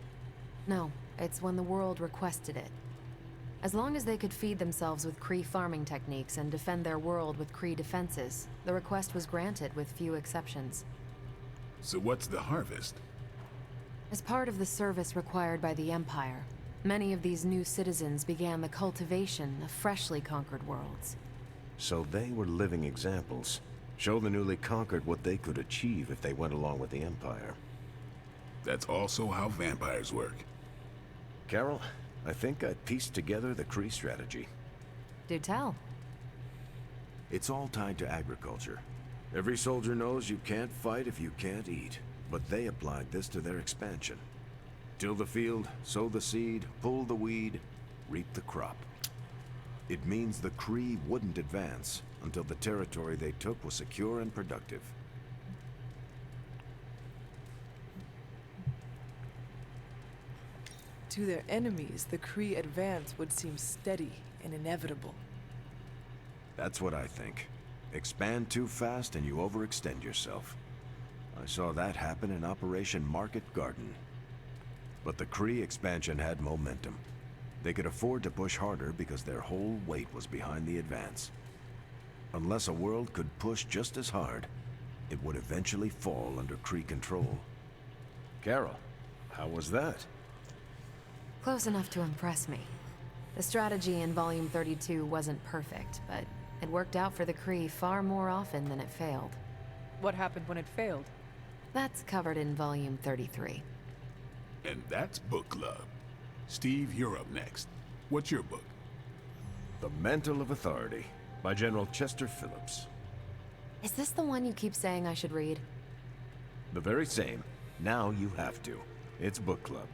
No, it's when the world requested it. As long as they could feed themselves with Kree farming techniques and defend their world with Kree defenses, the request was granted with few exceptions. So what's the harvest? As part of the service required by the Empire, many of these new citizens began the cultivation of freshly conquered worlds. So they were living examples. Show the newly conquered what they could achieve if they went along with the Empire. That's also how vampires work. Carol, I think I pieced together the Kree strategy. Do tell. It's all tied to agriculture. Every soldier knows you can't fight if you can't eat. But they applied this to their expansion. Till the field, sow the seed, pull the weed, reap the crop. It means the Kree wouldn't advance until the territory they took was secure and productive. To their enemies, the Kree advance would seem steady and inevitable. That's what I think. Expand too fast and you overextend yourself. I saw that happen in Operation Market Garden. But the Kree expansion had momentum. They could afford to push harder because their whole weight was behind the advance. Unless a world could push just as hard, it would eventually fall under Kree control. Carol, how was that? Close enough to impress me. The strategy in Volume 32 wasn't perfect, but it worked out for the Kree far more often than it failed. What happened when it failed? That's covered in Volume 33. And that's book club. Steve, you're up next. What's your book? The Mantle of Authority by General Chester Phillips. Is this the one you keep saying I should read? The very same. Now you have to. It's book club.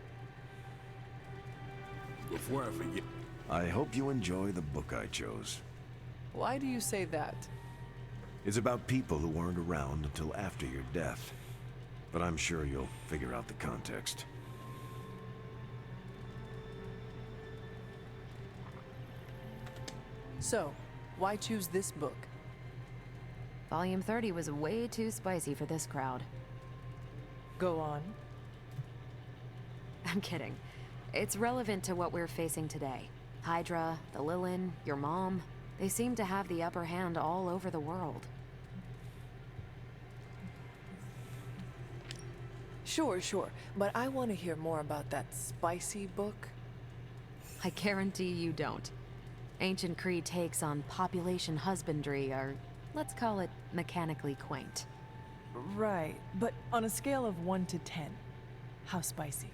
Before I forget, I hope you enjoy the book I chose. Why do you say that? It's about people who weren't around until after your death. But I'm sure you'll figure out the context. So, why choose this book? Volume 30 was way too spicy for this crowd. Go on. I'm kidding. It's relevant to what we're facing today. Hydra, the Lilin, your mom, they seem to have the upper hand all over the world. Sure, but I want to hear more about that spicy book. I guarantee you don't. Ancient Kree takes on population husbandry are, let's call it, mechanically quaint. Right, but on a scale of 1 to 10, how spicy?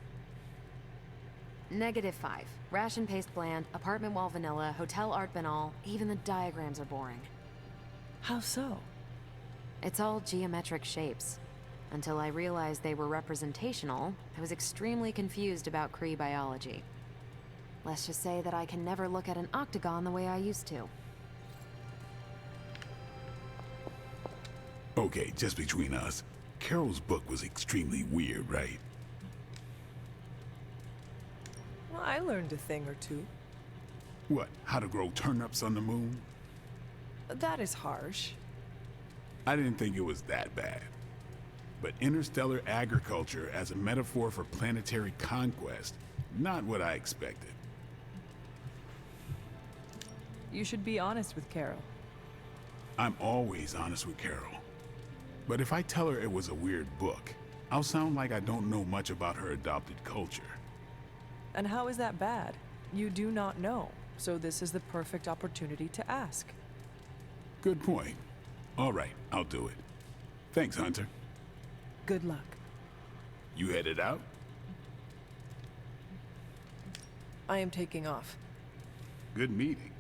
-5. Ration paste bland, apartment wall vanilla, hotel art banal, even the diagrams are boring. How so? It's all geometric shapes. Until I realized they were representational, I was extremely confused about Kree biology. Let's just say that I can never look at an octagon the way I used to. okay, just between us, Carol's book was extremely weird, right? Well, I learned a thing or two. What, how to grow turnips on the moon? That is harsh. I didn't think it was that bad. But interstellar agriculture as a metaphor for planetary conquest, not what I expected. You should be honest with Carol. I'm always honest with Carol. But if I tell her it was a weird book, I'll sound like I don't know much about her adopted culture. And how is that bad? You do not know, so this is the perfect opportunity to ask. Good point. All right, I'll do it. Thanks, Hunter. Good luck. You headed out? I am taking off. Good meeting.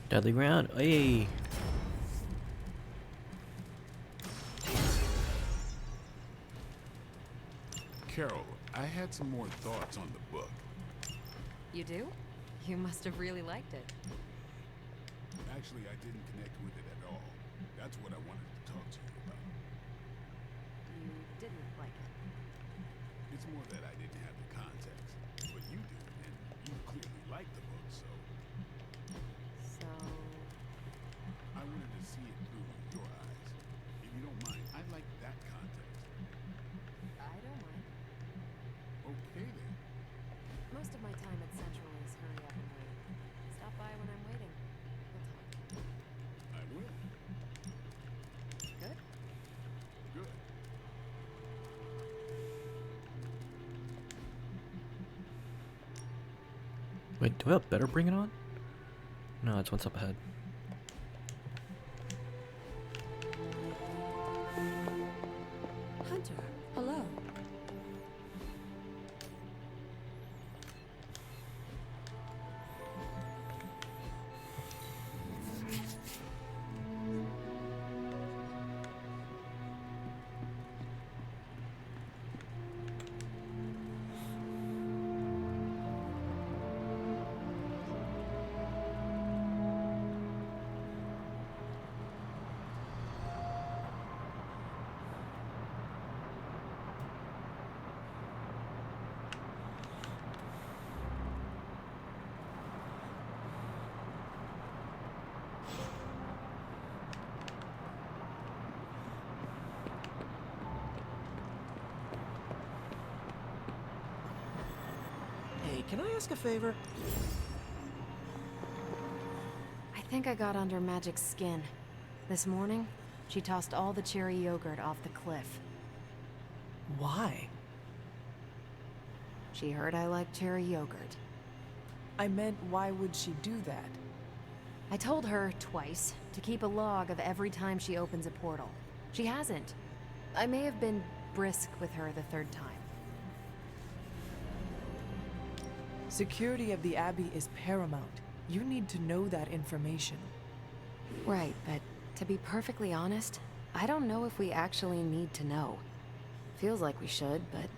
Deadly ground. Hey. Carol, I had some more thoughts on the book. You do? You must have really liked it. Actually, I didn't connect with it at all. That's what I wanted to talk to you about. You didn't like it. It's more that I didn't have the context. But you do, and you clearly like the book, so So... I wanted to see it through your eyes. If you don't mind, I'd like that context. I don't mind. Okay then. Most of my time at Central is hurry up and wait. Stop by when I'm waiting. We'll talk. I will. Good? Good. Wait, do we have better bring it on? No, it's one step ahead. Hunter, hello. can I ask a favor? I think I got under Magic's skin. This morning, she tossed all the cherry yogurt off the cliff. Why? She heard I like cherry yogurt. I meant, why would she do that? I told her twice to keep a log of every time she opens a portal. She hasn't. I may have been brisk with her the third time. Security of the Abbey is paramount. You need to know that information. Right, but to be perfectly honest, I don't know if we actually need to know. Feels like we should, but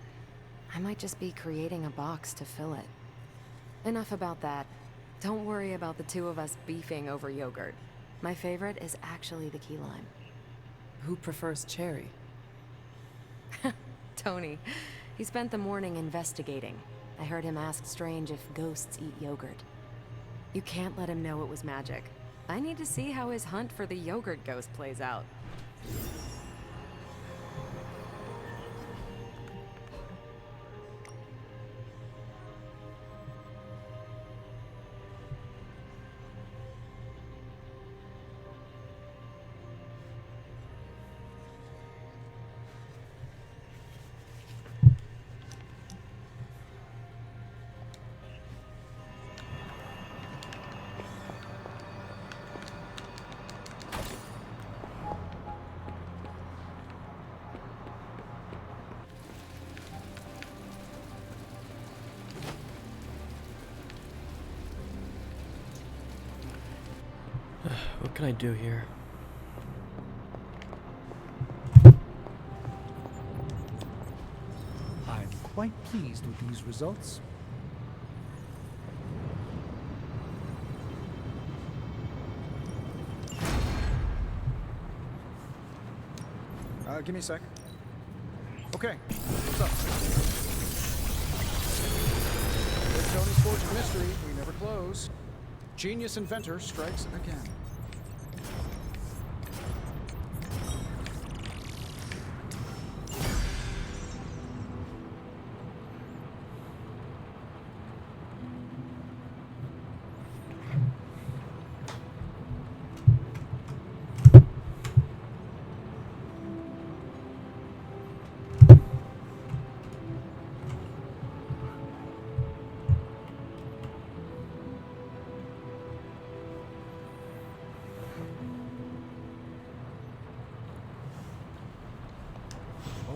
I might just be creating a box to fill it. Enough about that. Don't worry about the two of us beefing over yogurt. My favorite is actually the key lime. Who prefers cherry? Tony. He spent the morning investigating. I heard him ask Strange if ghosts eat yogurt. You can't let him know it was magic. I need to see how his hunt for the yogurt ghost plays out. What can I do here? I'm quite pleased with these results. Give me a sec. Okay, what's up? With Tony's Forge of Mystery, we never close. Genius inventor strikes again.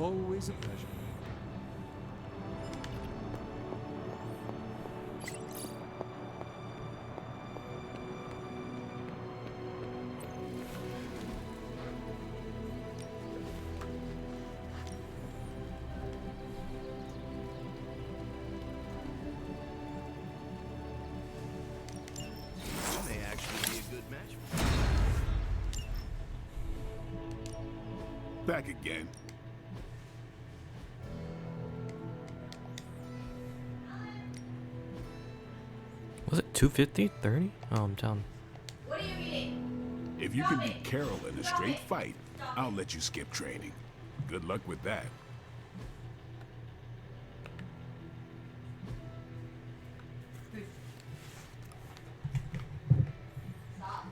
Always a pleasure. You may actually be a good match. Back again. Was it 250? 30? Oh, I'm down. What are you eating? If you can beat Carol in a straight fight, I'll let you skip training. Good luck with that. Stop.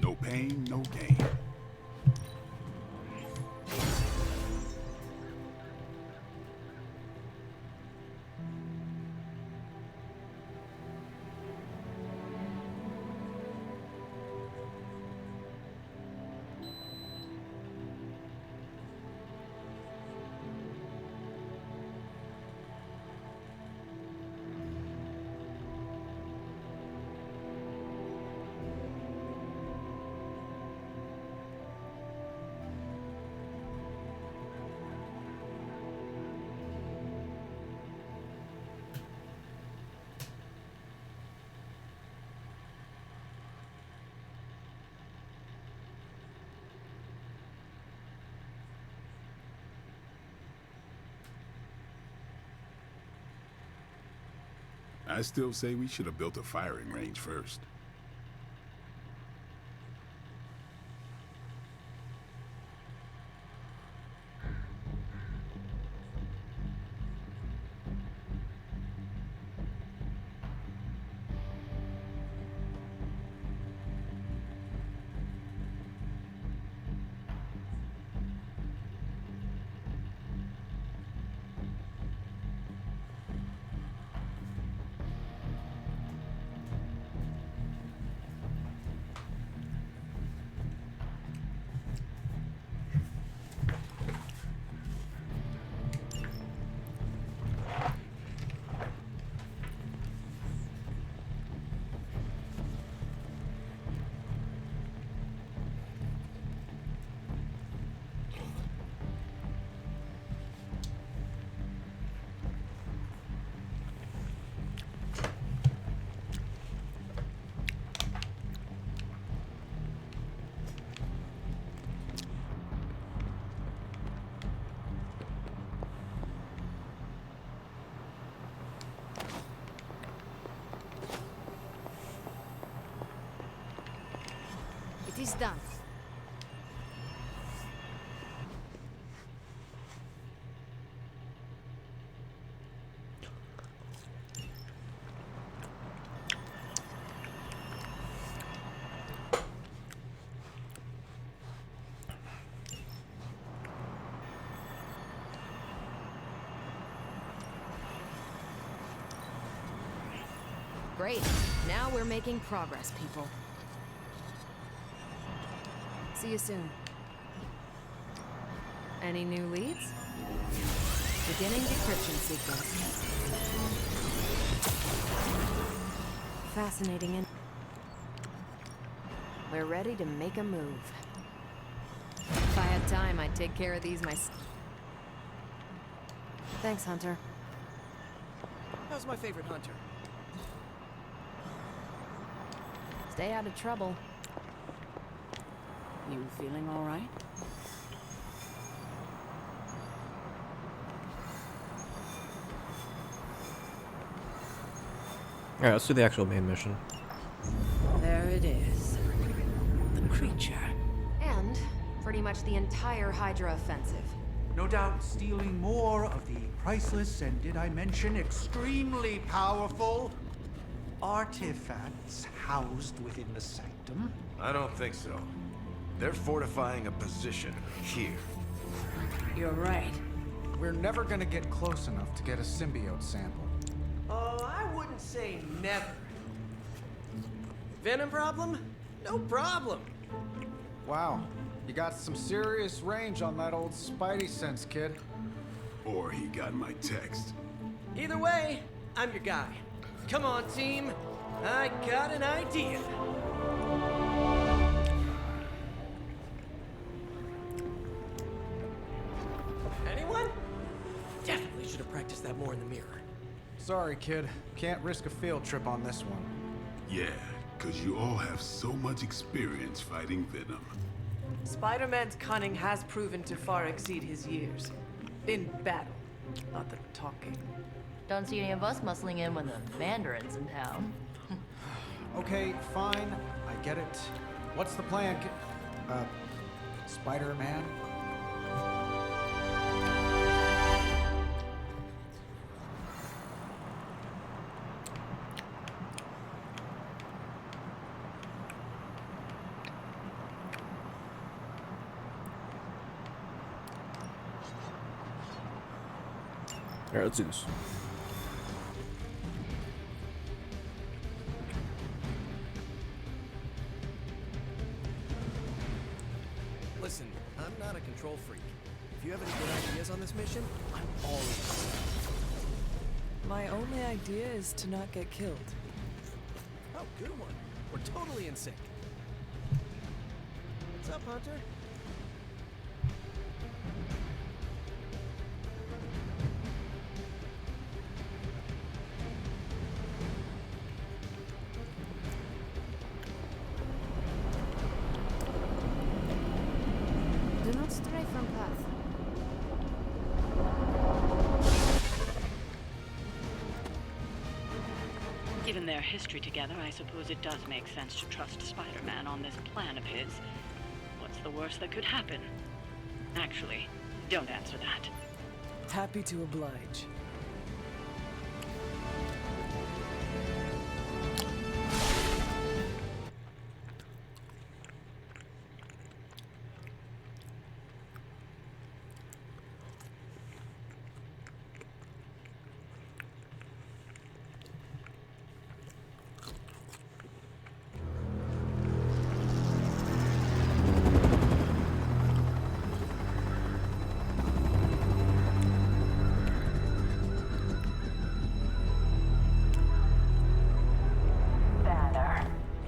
No pain, no gain. I still say we should have built a firing range first. Work's done. Great. Now we're making progress, people. See you soon. Any new leads? Beginning decryption sequence. Fascinating and we're ready to make a move. If I had time, I'd take care of these myself. Thanks, Hunter. How's my favorite hunter? Stay out of trouble. You feeling all right? Alright, let's do the actual main mission. There it is. The creature. And pretty much the entire Hydra offensive. No doubt stealing more of the priceless and, did I mention, extremely powerful artifacts housed within the sanctum. I don't think so. They're fortifying a position here. You're right. We're never gonna get close enough to get a symbiote sample. Oh, I wouldn't say never. Venom problem? No problem. Wow, you got some serious range on that old Spidey sense, kid. Or he got my text. Either way, I'm your guy. Come on, team. I got an idea. Anyone? Definitely should have practiced that more in the mirror. Sorry, kid. Can't risk a field trip on this one. Yeah, because you all have so much experience fighting Venom. Spider-Man's cunning has proven to far exceed his years. In battle, not the talking. Don't see any of us muscling in when the Mandarin's in town. Okay, fine. I get it. What's the plan, Spider-Man? Alright, let's do this. Listen, I'm not a control freak. If you have any good ideas on this mission, I'm all in. My only idea is to not get killed. Oh, good one. We're totally in sync. What's up, Hunter? Do not stray from path. Given their history together, I suppose it does make sense to trust Spider-Man on this plan of his. What's the worst that could happen? Actually, don't answer that. Happy to oblige.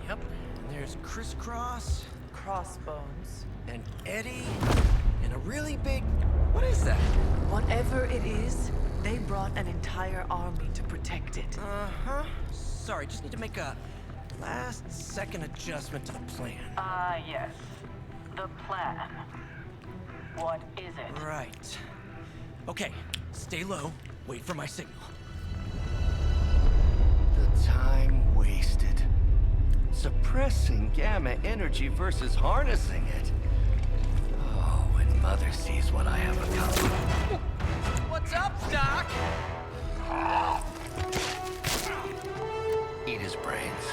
Yep. And there's Crisscross, Crossbones. and Eddie, and a really big... What is that? Whatever it is, they brought an entire army to protect it. Uh-huh. Sorry, just need to make a last-second adjustment to the plan. Ah, yes. The plan. What is it? Right. Okay, stay low. Wait for my signal. The time wasted. Suppressing gamma energy versus harnessing it. Oh, when Mother sees what I have accomplished. What's up, Doc? Eat his brains.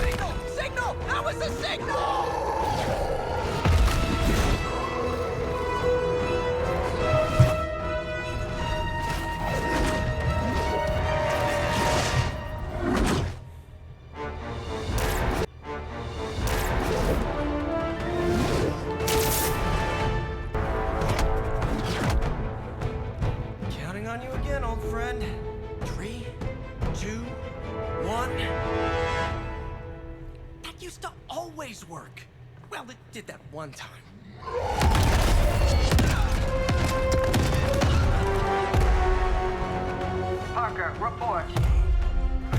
Signal! Signal! That was the signal! Counting on you again, old friend. 3, 2, 1. That used to always work. Well, it did that one time. Parker, report.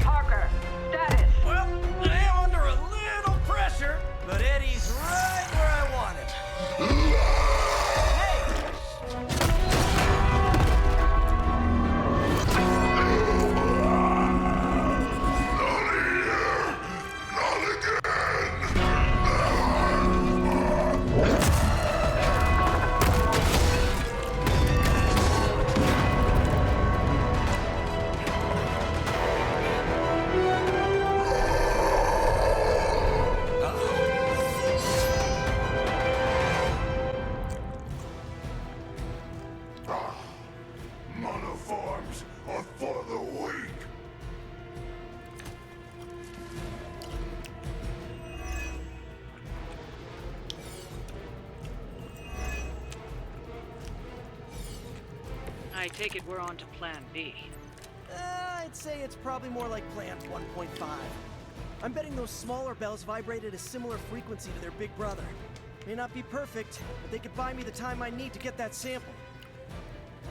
Parker, status. Well, I am under a little pressure, but Eddie's right where I want him. Monoforms are for the weak. I take it we're on to Plan B. I'd say it's probably more like Plan 1.5. I'm betting those smaller bells vibrate at a similar frequency to their big brother. May not be perfect, but they could buy me the time I need to get that sample.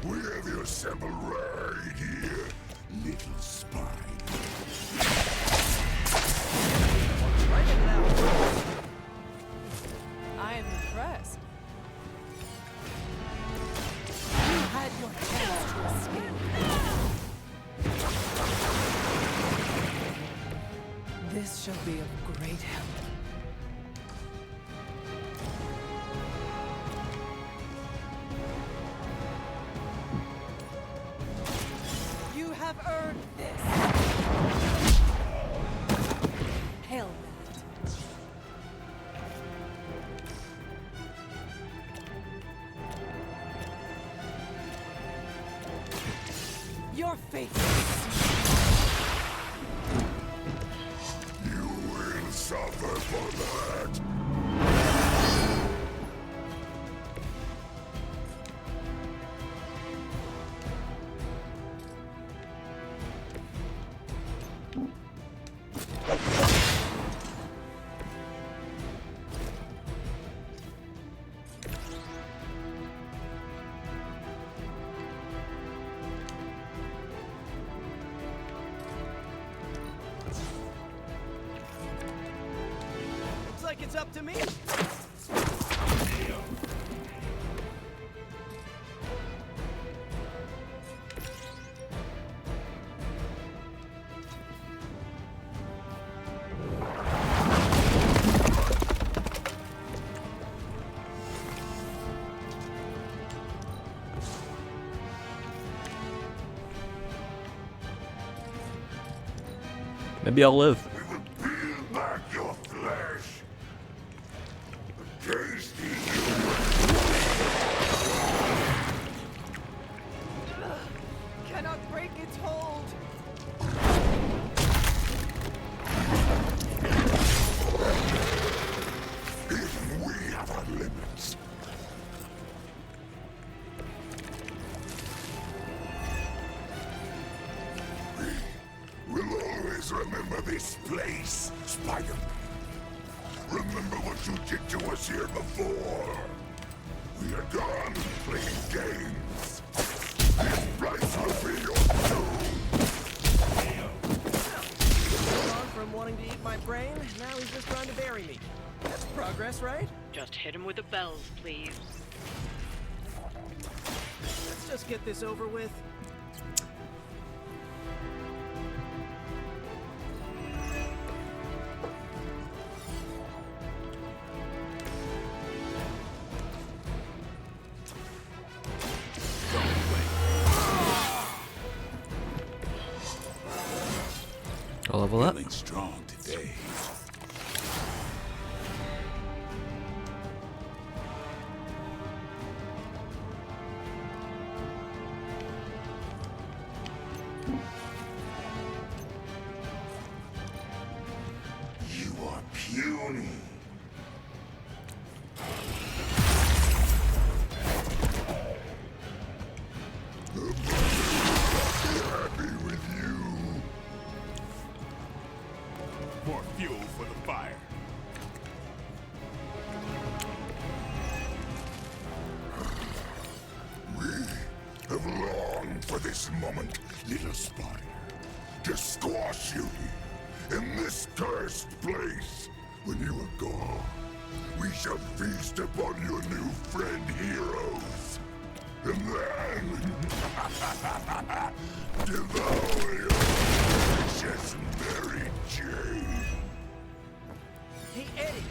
We have your sample right here, little spy. Right into that one. I am impressed. You had your chance to escape. This shall be of great help. You have earned this. Hail that. Your fate is You will suffer for that. Looks like it's up to me. Maybe I'll live. Peel back your flesh. Tasty. cannot break its hold. Even we have our limits. We'll always remember this place, Spider-Man. Remember what you did to us here before. We are done playing games. This place will be your doom. Gone from wanting to eat my brain, now he's just trying to bury me. That's progress, right? Just hit him with the bells, please. Let's just get this over with. Level up. Feeling strong today. You are puny. Happy with you. More fuel for the fire. We have longed for this moment, little spider, to squash you in this cursed place. When you are gone, we shall feast upon your new friend heroes. And then devour your precious Mary Jane. Hey, Eddie,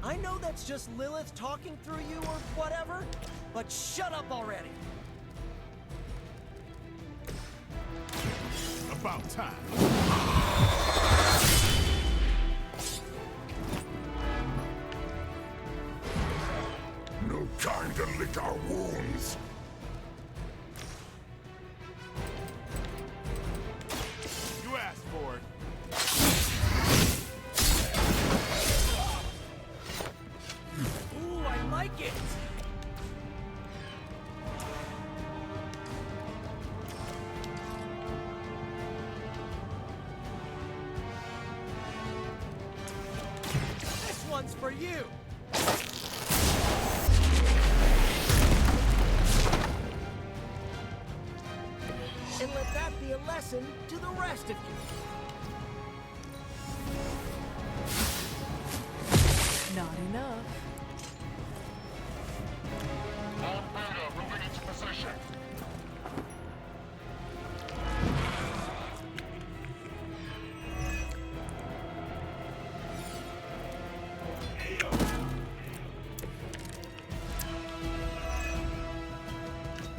I know that's just Lilith talking through you or whatever, but shut up already. About time. No time to lick our wounds. You asked for it. Ooh, I like it. This one's for you. And let that be a lesson to the rest of you. Not enough. Moving into position.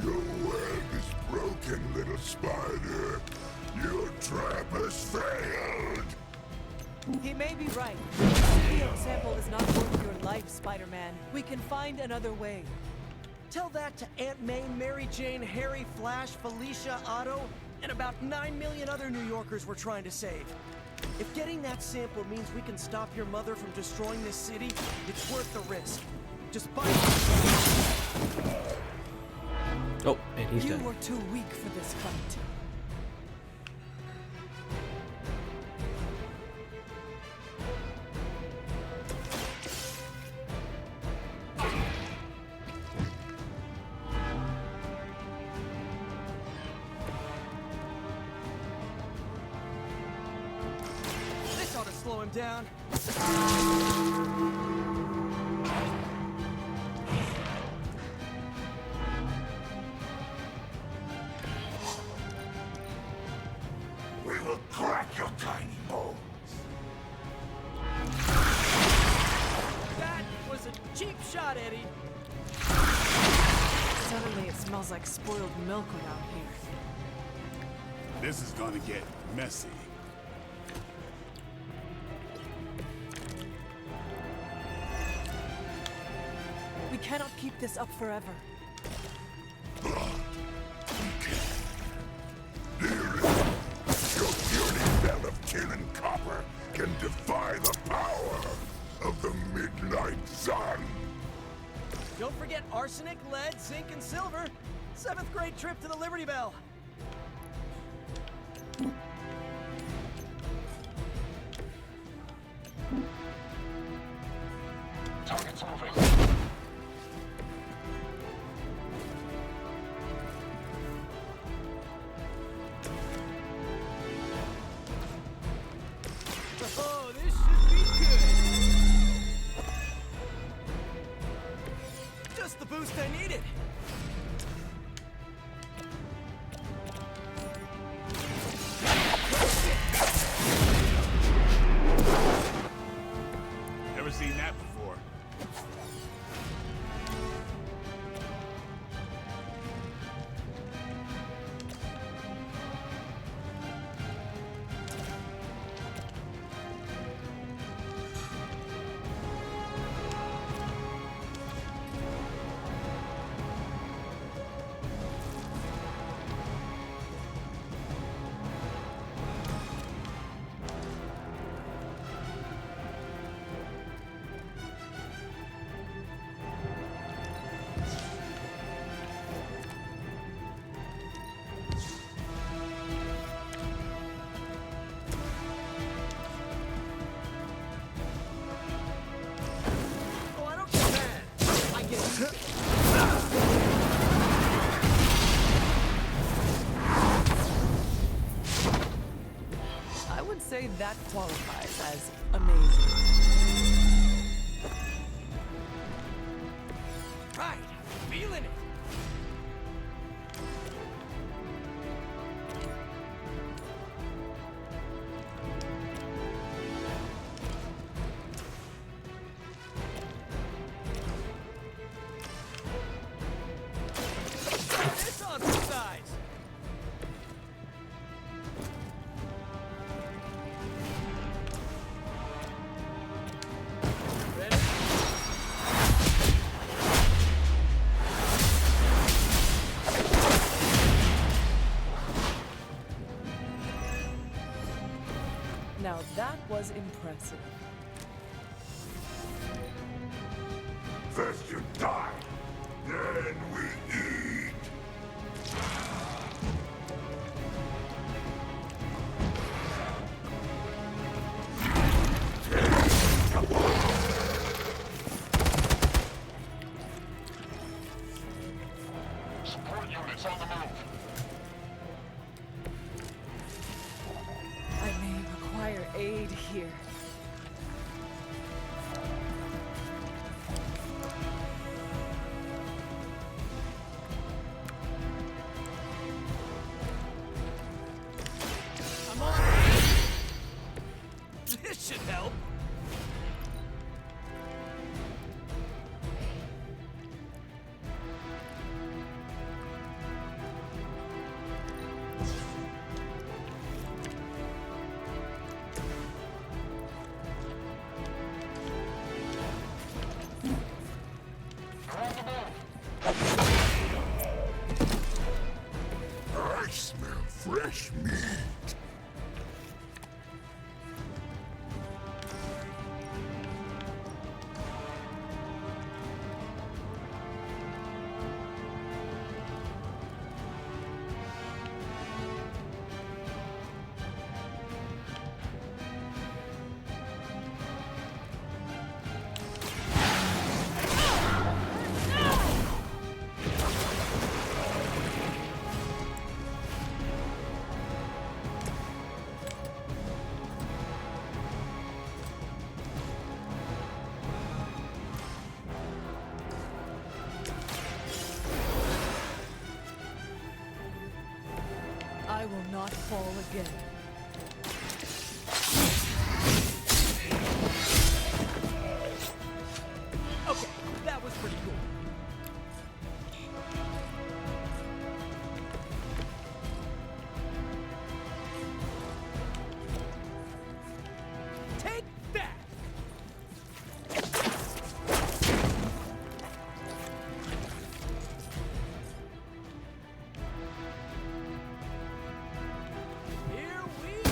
Your web is broken, little spider. Your trap has failed. He may be right. The symbiote sample is not worth your life, Spider-Man. We can find another way. Tell that to Aunt May, Mary Jane, Harry, Flash, Felicia, Otto, and about 9 million other New Yorkers we're trying to save. If getting that sample means we can stop your mother from destroying this city, it's worth the risk. Just buy it. Oh, and he's You dead. were too weak for this fight. This ought to slow him down. We will crack your tiny bones. That was a cheap shot, Eddie. Suddenly it smells like spoiled milk around here. This is gonna get messy. We cannot keep this up forever. Your puny belt of tin and copper can defy the power of the midnight sun. Don't forget arsenic, lead, zinc, and silver. 7th grade trip to the Liberty Bell. Target's moving. Oh, this should be good. Just the boost I needed. Never seen that before. That qualifies as amazing. Right, feeling it. It's on the sides. Ready? Now that was impressive. First you die, then we eat. Support units on the move. I may require aid here. I'm on. This should help. I smell fresh meat. I will not fall again. Okay, that was pretty cool. Take that! Here we go!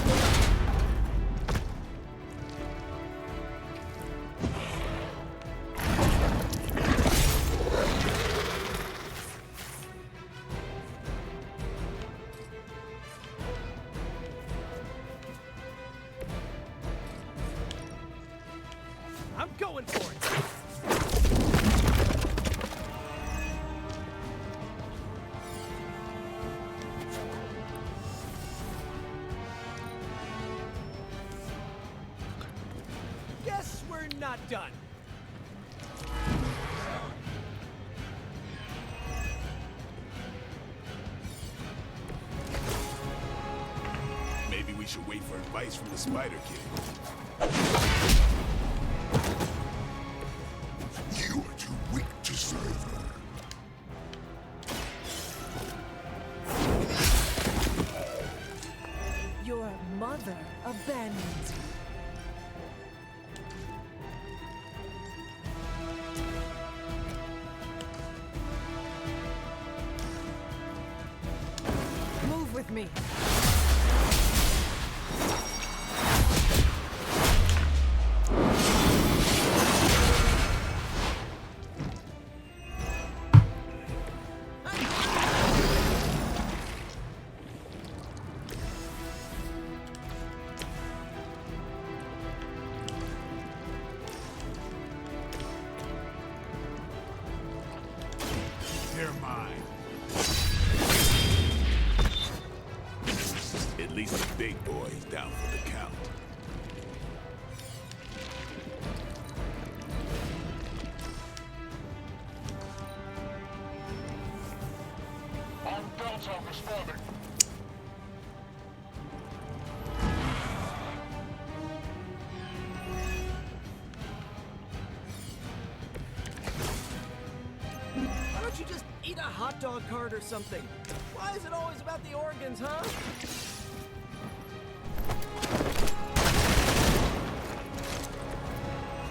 I'm going for it! Guess we're not done. Maybe we should wait for advice from the Spider Kid. You are too weak to serve her. Your mother abandons you. Move with me. They're mine. At least the big boy is down for the count. Why don't you just eat a hot dog cart or something? Why is it always about the organs, huh?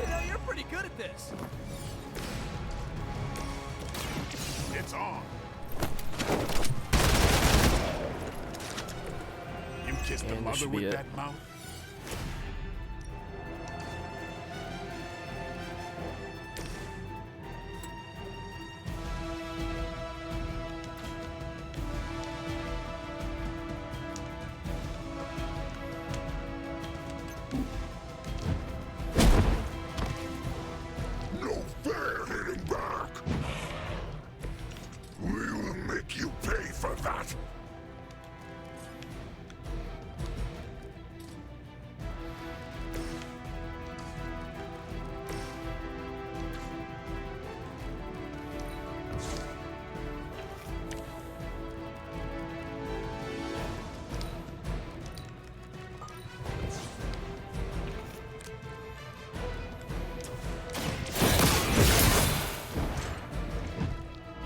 You know, you're pretty good at this. It's on. You kissed the And this mother should be with it. that mouth? No fair hitting back! We will make you pay for that!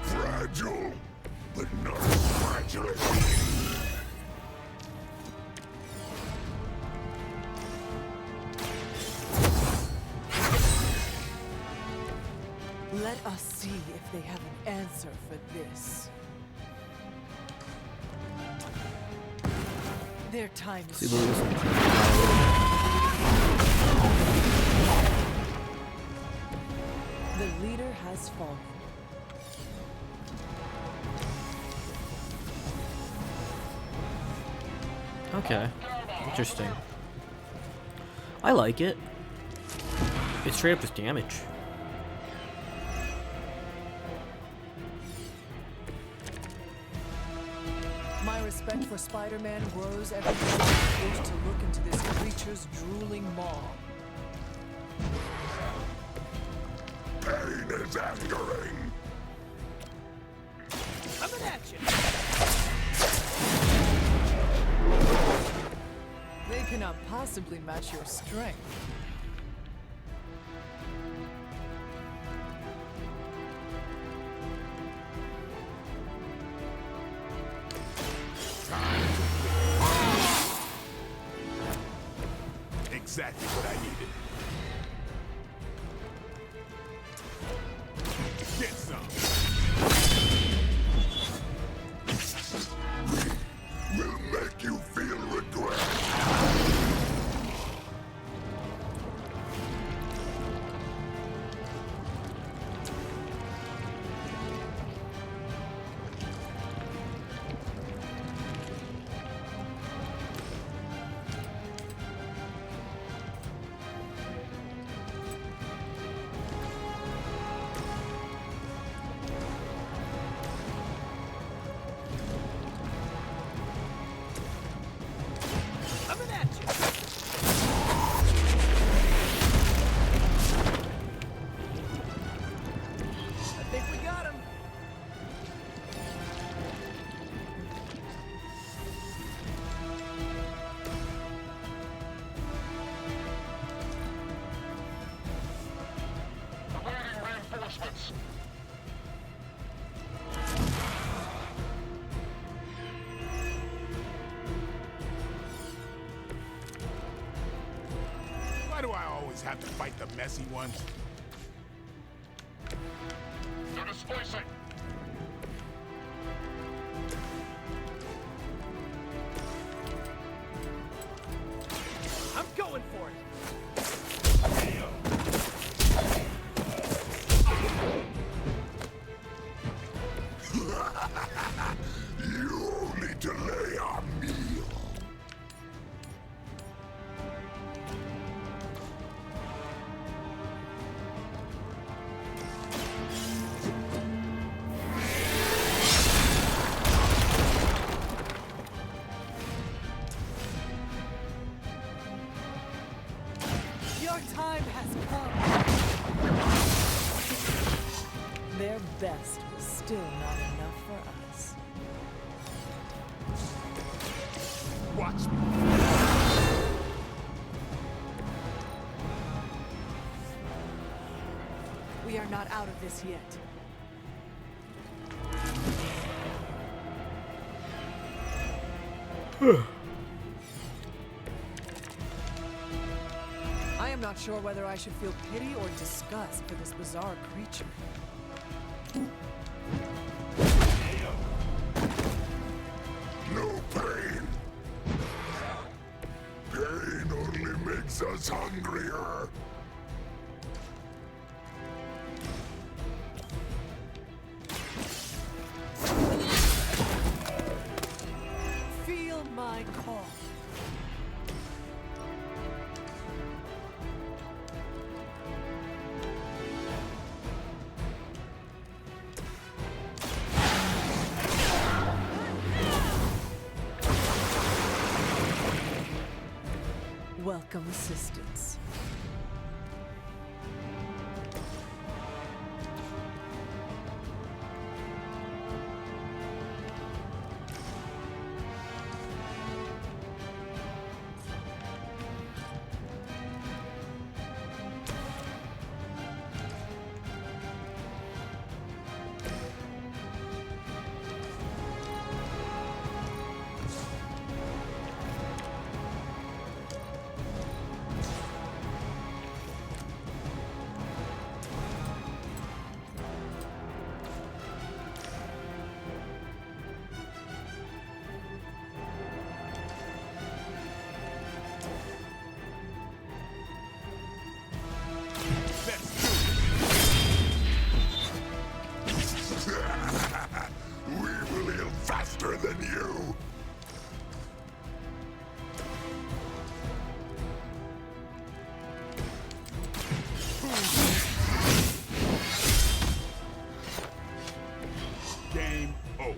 Fragile, but not as fragile as me. Let us see if they have an answer for this. Their time is See, short. look at this. The leader has fallen. Okay, interesting. I like it. It's straight up just damage. My respect for Spider-Man grows every time I wish to look into this creature's drooling maw. Pain is angering. Coming at you. They cannot possibly match your strength. Exactly what I needed. Get some. We'll make you feel regret. Coming at you. I think we got him. Awaiting reinforcements. Why do I always have to fight the messy ones? They're displacing. I'm going for it. You only delay our meal. Your time has come. Their best was still not enough for us. Watch me. We are not out of this yet. I am not sure whether I should feel pity or disgust for this bizarre creature. No pain. Pain only makes us hungrier. Feel my call. Welcome assistance. We will heal faster than you. Game over.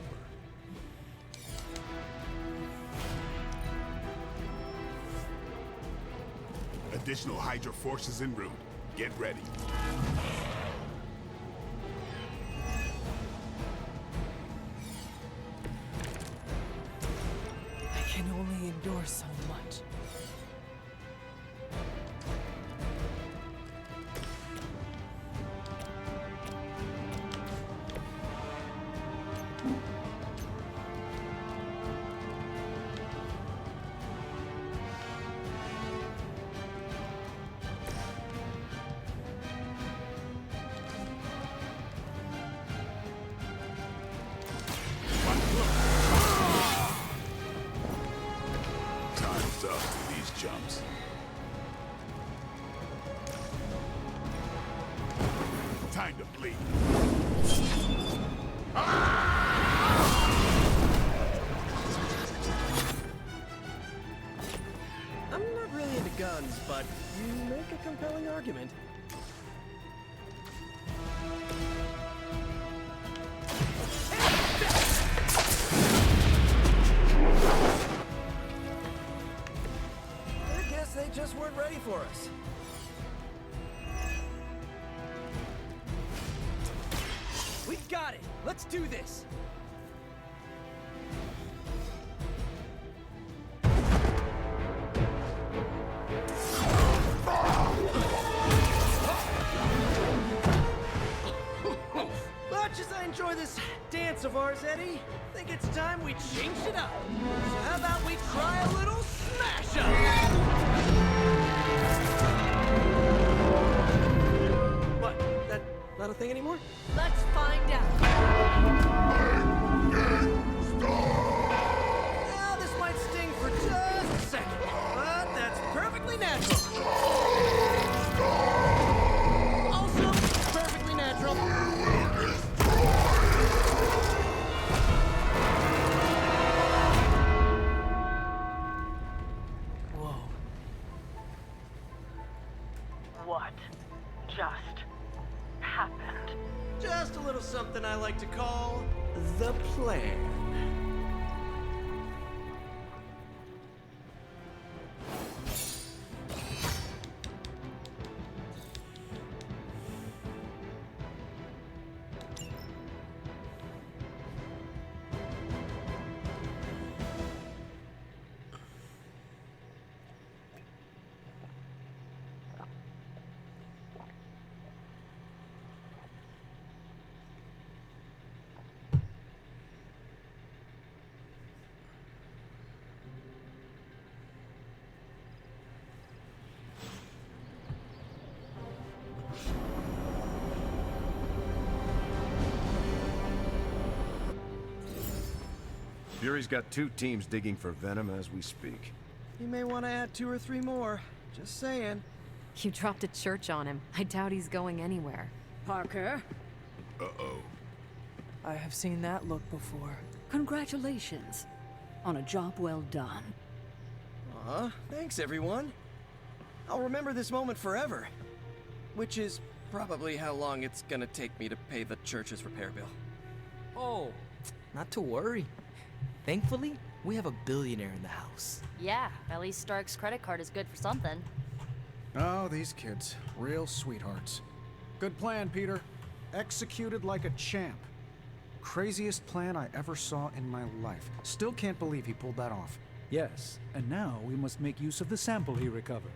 Additional Hydra forces en route. Get ready. I can only endure so much. Time's up for these jumps. Time to bleed. I'm not really into guns, but you make a compelling argument. I guess they just weren't ready for us. We got it! Let's do this! Much as I enjoy this dance of ours, Eddie, I think it's time we changed it up. So how about we try a little smash up? What? That not a thing anymore? Let's find out. Now, this might sting for just a second, but that's perfectly natural. Also, perfectly natural. Whoa. What just happened? Just a little something I like to call the plan. Fury's got 2 teams digging for venom as we speak. You may want to add 2 or 3 more. Just saying. You dropped a church on him. I doubt he's going anywhere. Parker, Uh-oh. I have seen that look before. congratulations on a job well done. Aw, thanks everyone. I'll remember this moment forever. Which is probably how long it's gonna take me to pay the church's repair bill. Oh, not to worry. Thankfully, we have a billionaire in the house. Yeah, at least Stark's credit card is good for something. Oh, these kids. Real sweethearts. Good plan, Peter. Executed like a champ. Craziest plan I ever saw in my life. Still can't believe he pulled that off. Yes, and now we must make use of the sample he recovered.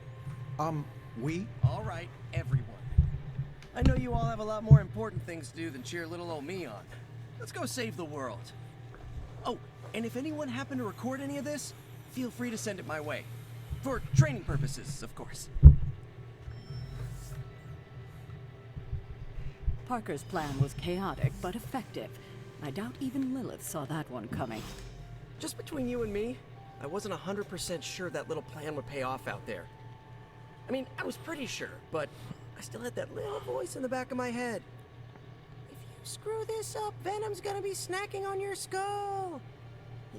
We? Alright, everyone. I know you all have a lot more important things to do than cheer little old me on. Let's go save the world. Oh, and if anyone happened to record any of this, feel free to send it my way. For training purposes, of course. Parker's plan was chaotic but effective. I doubt even Lilith saw that one coming. Just between you and me, I wasn't 100% sure that little plan would pay off out there. I mean, I was pretty sure, but I still had that little voice in the back of my head. If you screw this up, Venom's gonna be snacking on your skull.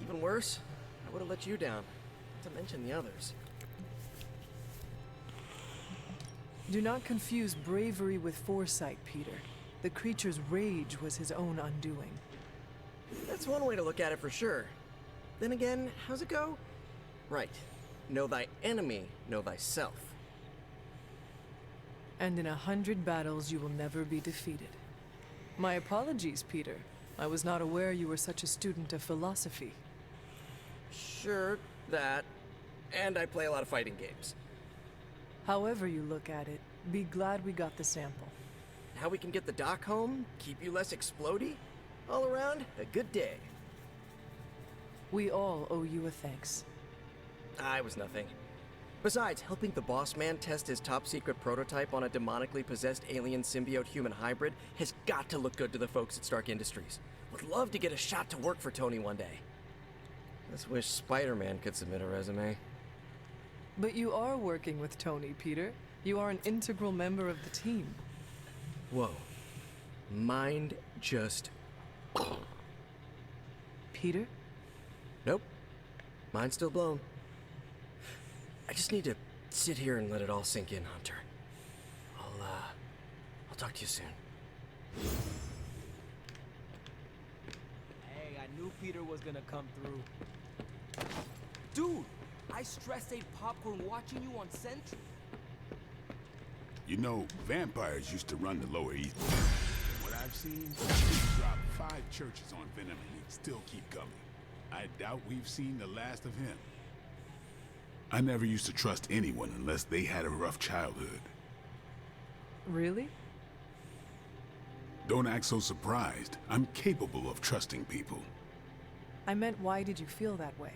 Even worse, I would have let you down, not to mention the others. Do not confuse bravery with foresight, Peter. The creature's rage was his own undoing. That's one way to look at it for sure. Then again, how's it go? Right. Know thy enemy, know thyself. And in 100 battles, you will never be defeated. My apologies, Peter. I was not aware you were such a student of philosophy. Sure, that. And I play a lot of fighting games. However you look at it, be glad we got the sample. How we can get the doc home, keep you less explodey? All around, a good day. We all owe you a thanks. I was nothing. Besides, helping the boss man test his top secret prototype on a demonically possessed alien symbiote human hybrid has got to look good to the folks at Stark Industries. Would love to get a shot to work for Tony one day. Just wish Spider-Man could submit a resume. But you are working with Tony, Peter. You are an integral member of the team. Whoa. Mind just... Peter? Nope. Mind's still blown. I just need to sit here and let it all sink in, Hunter. I'll talk to you soon. Hey, I knew Peter was gonna come through. Dude, I stress-ate popcorn watching you on Sentry. You know, vampires used to run the Lower East. From what I've seen, he's dropped 5 churches on Venom and he'd still keep coming. I doubt we've seen the last of him. I never used to trust anyone unless they had a rough childhood. Really? Don't act so surprised. I'm capable of trusting people. I meant, why did you feel that way?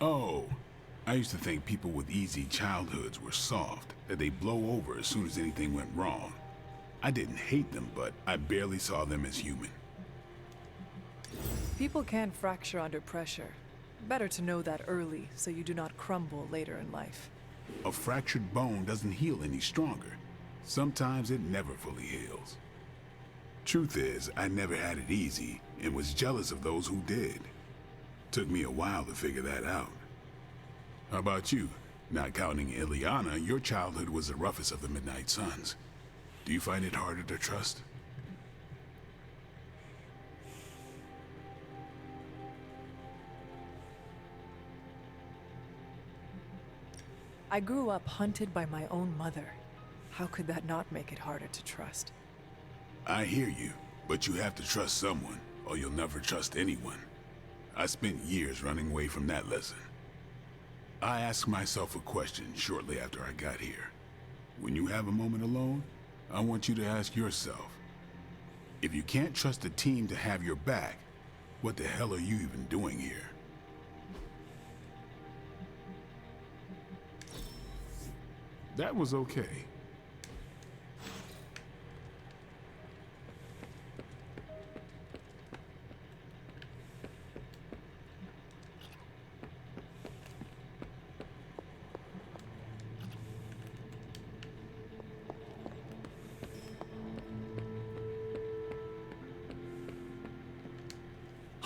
Oh, I used to think people with easy childhoods were soft, that they blow over as soon as anything went wrong. I didn't hate them, but I barely saw them as human. People can fracture under pressure. Better to know that early, so you do not crumble later in life. A fractured bone doesn't heal any stronger. Sometimes it never fully heals. Truth is, I never had it easy, and was jealous of those who did. Took me a while to figure that out. How about you? Not counting Ileana, your childhood was the roughest of the Midnight Suns. Do you find it harder to trust? I grew up hunted by my own mother. How could that not make it harder to trust? I hear you, but you have to trust someone, or you'll never trust anyone. I spent years running away from that lesson. I asked myself a question shortly after I got here. When you have a moment alone, I want you to ask yourself, if you can't trust a team to have your back, what the hell are you even doing here? That was okay.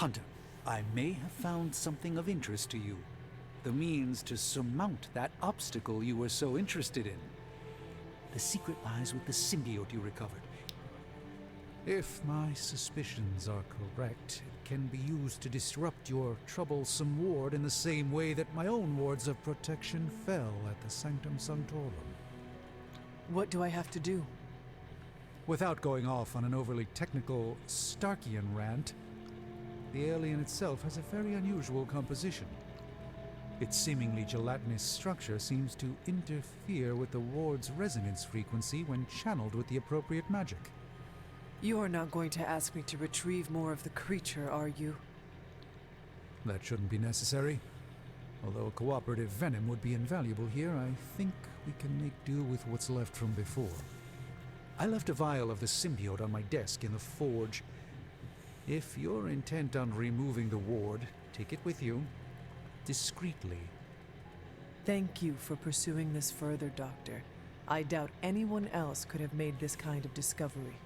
Hunter, I may have found something of interest to you. The means to surmount that obstacle you were so interested in. The secret lies with the symbiote you recovered. If my suspicions are correct, it can be used to disrupt your troublesome ward in the same way that my own wards of protection fell at the Sanctum Sanctorum. What do I have to do? Without going off on an overly technical Starkian rant, the alien itself has a very unusual composition. Its seemingly gelatinous structure seems to interfere with the ward's resonance frequency when channeled with the appropriate magic. You are not going to ask me to retrieve more of the creature, are you? That shouldn't be necessary. Although a cooperative venom would be invaluable here, I think we can make do with what's left from before. I left a vial of the symbiote on my desk in the forge. If you're intent on removing the ward, take it with you, discreetly. Thank you for pursuing this further, Doctor. I doubt anyone else could have made this kind of discovery.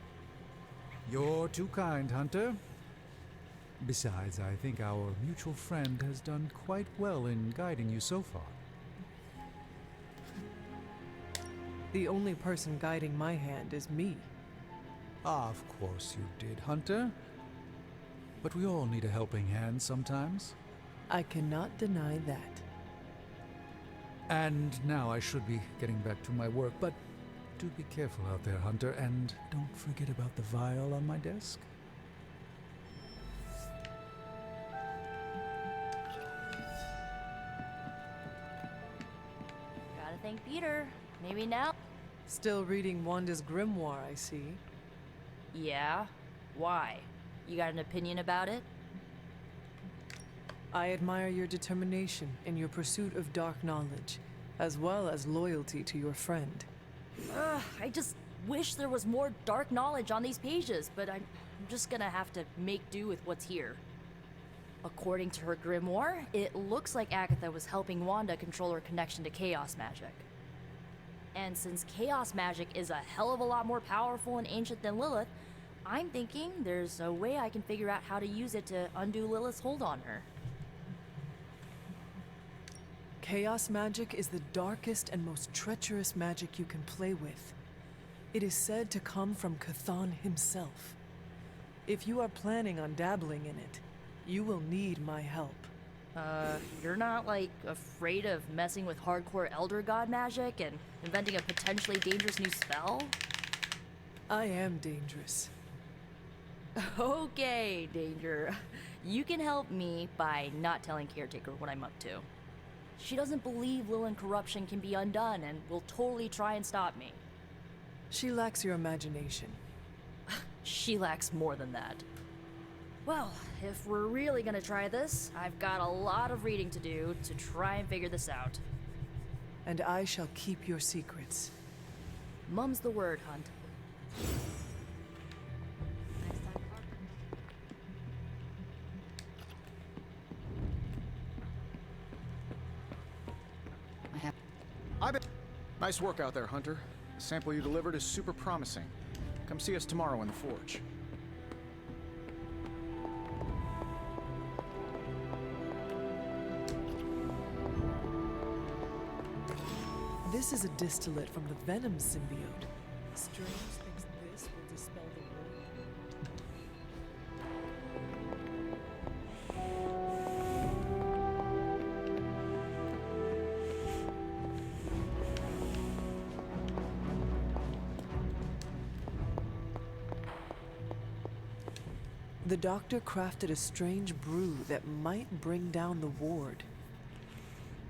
You're too kind, Hunter. Besides, I think our mutual friend has done quite well in guiding you so far. The only person guiding my hand is me. Of course you did, Hunter. But we all need a helping hand sometimes. I cannot deny that. And now I should be getting back to my work, but do be careful out there, Hunter, and don't forget about the vial on my desk. Gotta thank Peter. Maybe now. Still reading Wanda's grimoire, I see. Yeah? Why? You got an opinion about it? I admire your determination in your pursuit of dark knowledge, as well as loyalty to your friend. I just wish there was more dark knowledge on these pages, but I'm just gonna have to make do with what's here. According to her grimoire, it looks like Agatha was helping Wanda control her connection to chaos magic. And since chaos magic is a hell of a lot more powerful and ancient than Lilith, I'm thinking there's a way I can figure out how to use it to undo Lilith's hold on her. Chaos magic is the darkest and most treacherous magic you can play with. It is said to come from Cthon himself. If you are planning on dabbling in it, you will need my help. You're not, like, afraid of messing with hardcore Elder God magic and inventing a potentially dangerous new spell? I am dangerous. Okay, Danger. You can help me by not telling Caretaker what I'm up to. She doesn't believe Lilith corruption can be undone and will totally try and stop me. She lacks your imagination. She lacks more than that. Well, if we're really gonna try this, I've got a lot of reading to do to try and figure this out. And I shall keep your secrets. Mum's the word, Hunt. Nice work out there, Hunter. The sample you delivered is super promising. Come see us tomorrow in the forge. This is a distillate from the venom symbiote. Strange thinks this will dispel the wound. The doctor crafted a strange brew that might bring down the ward.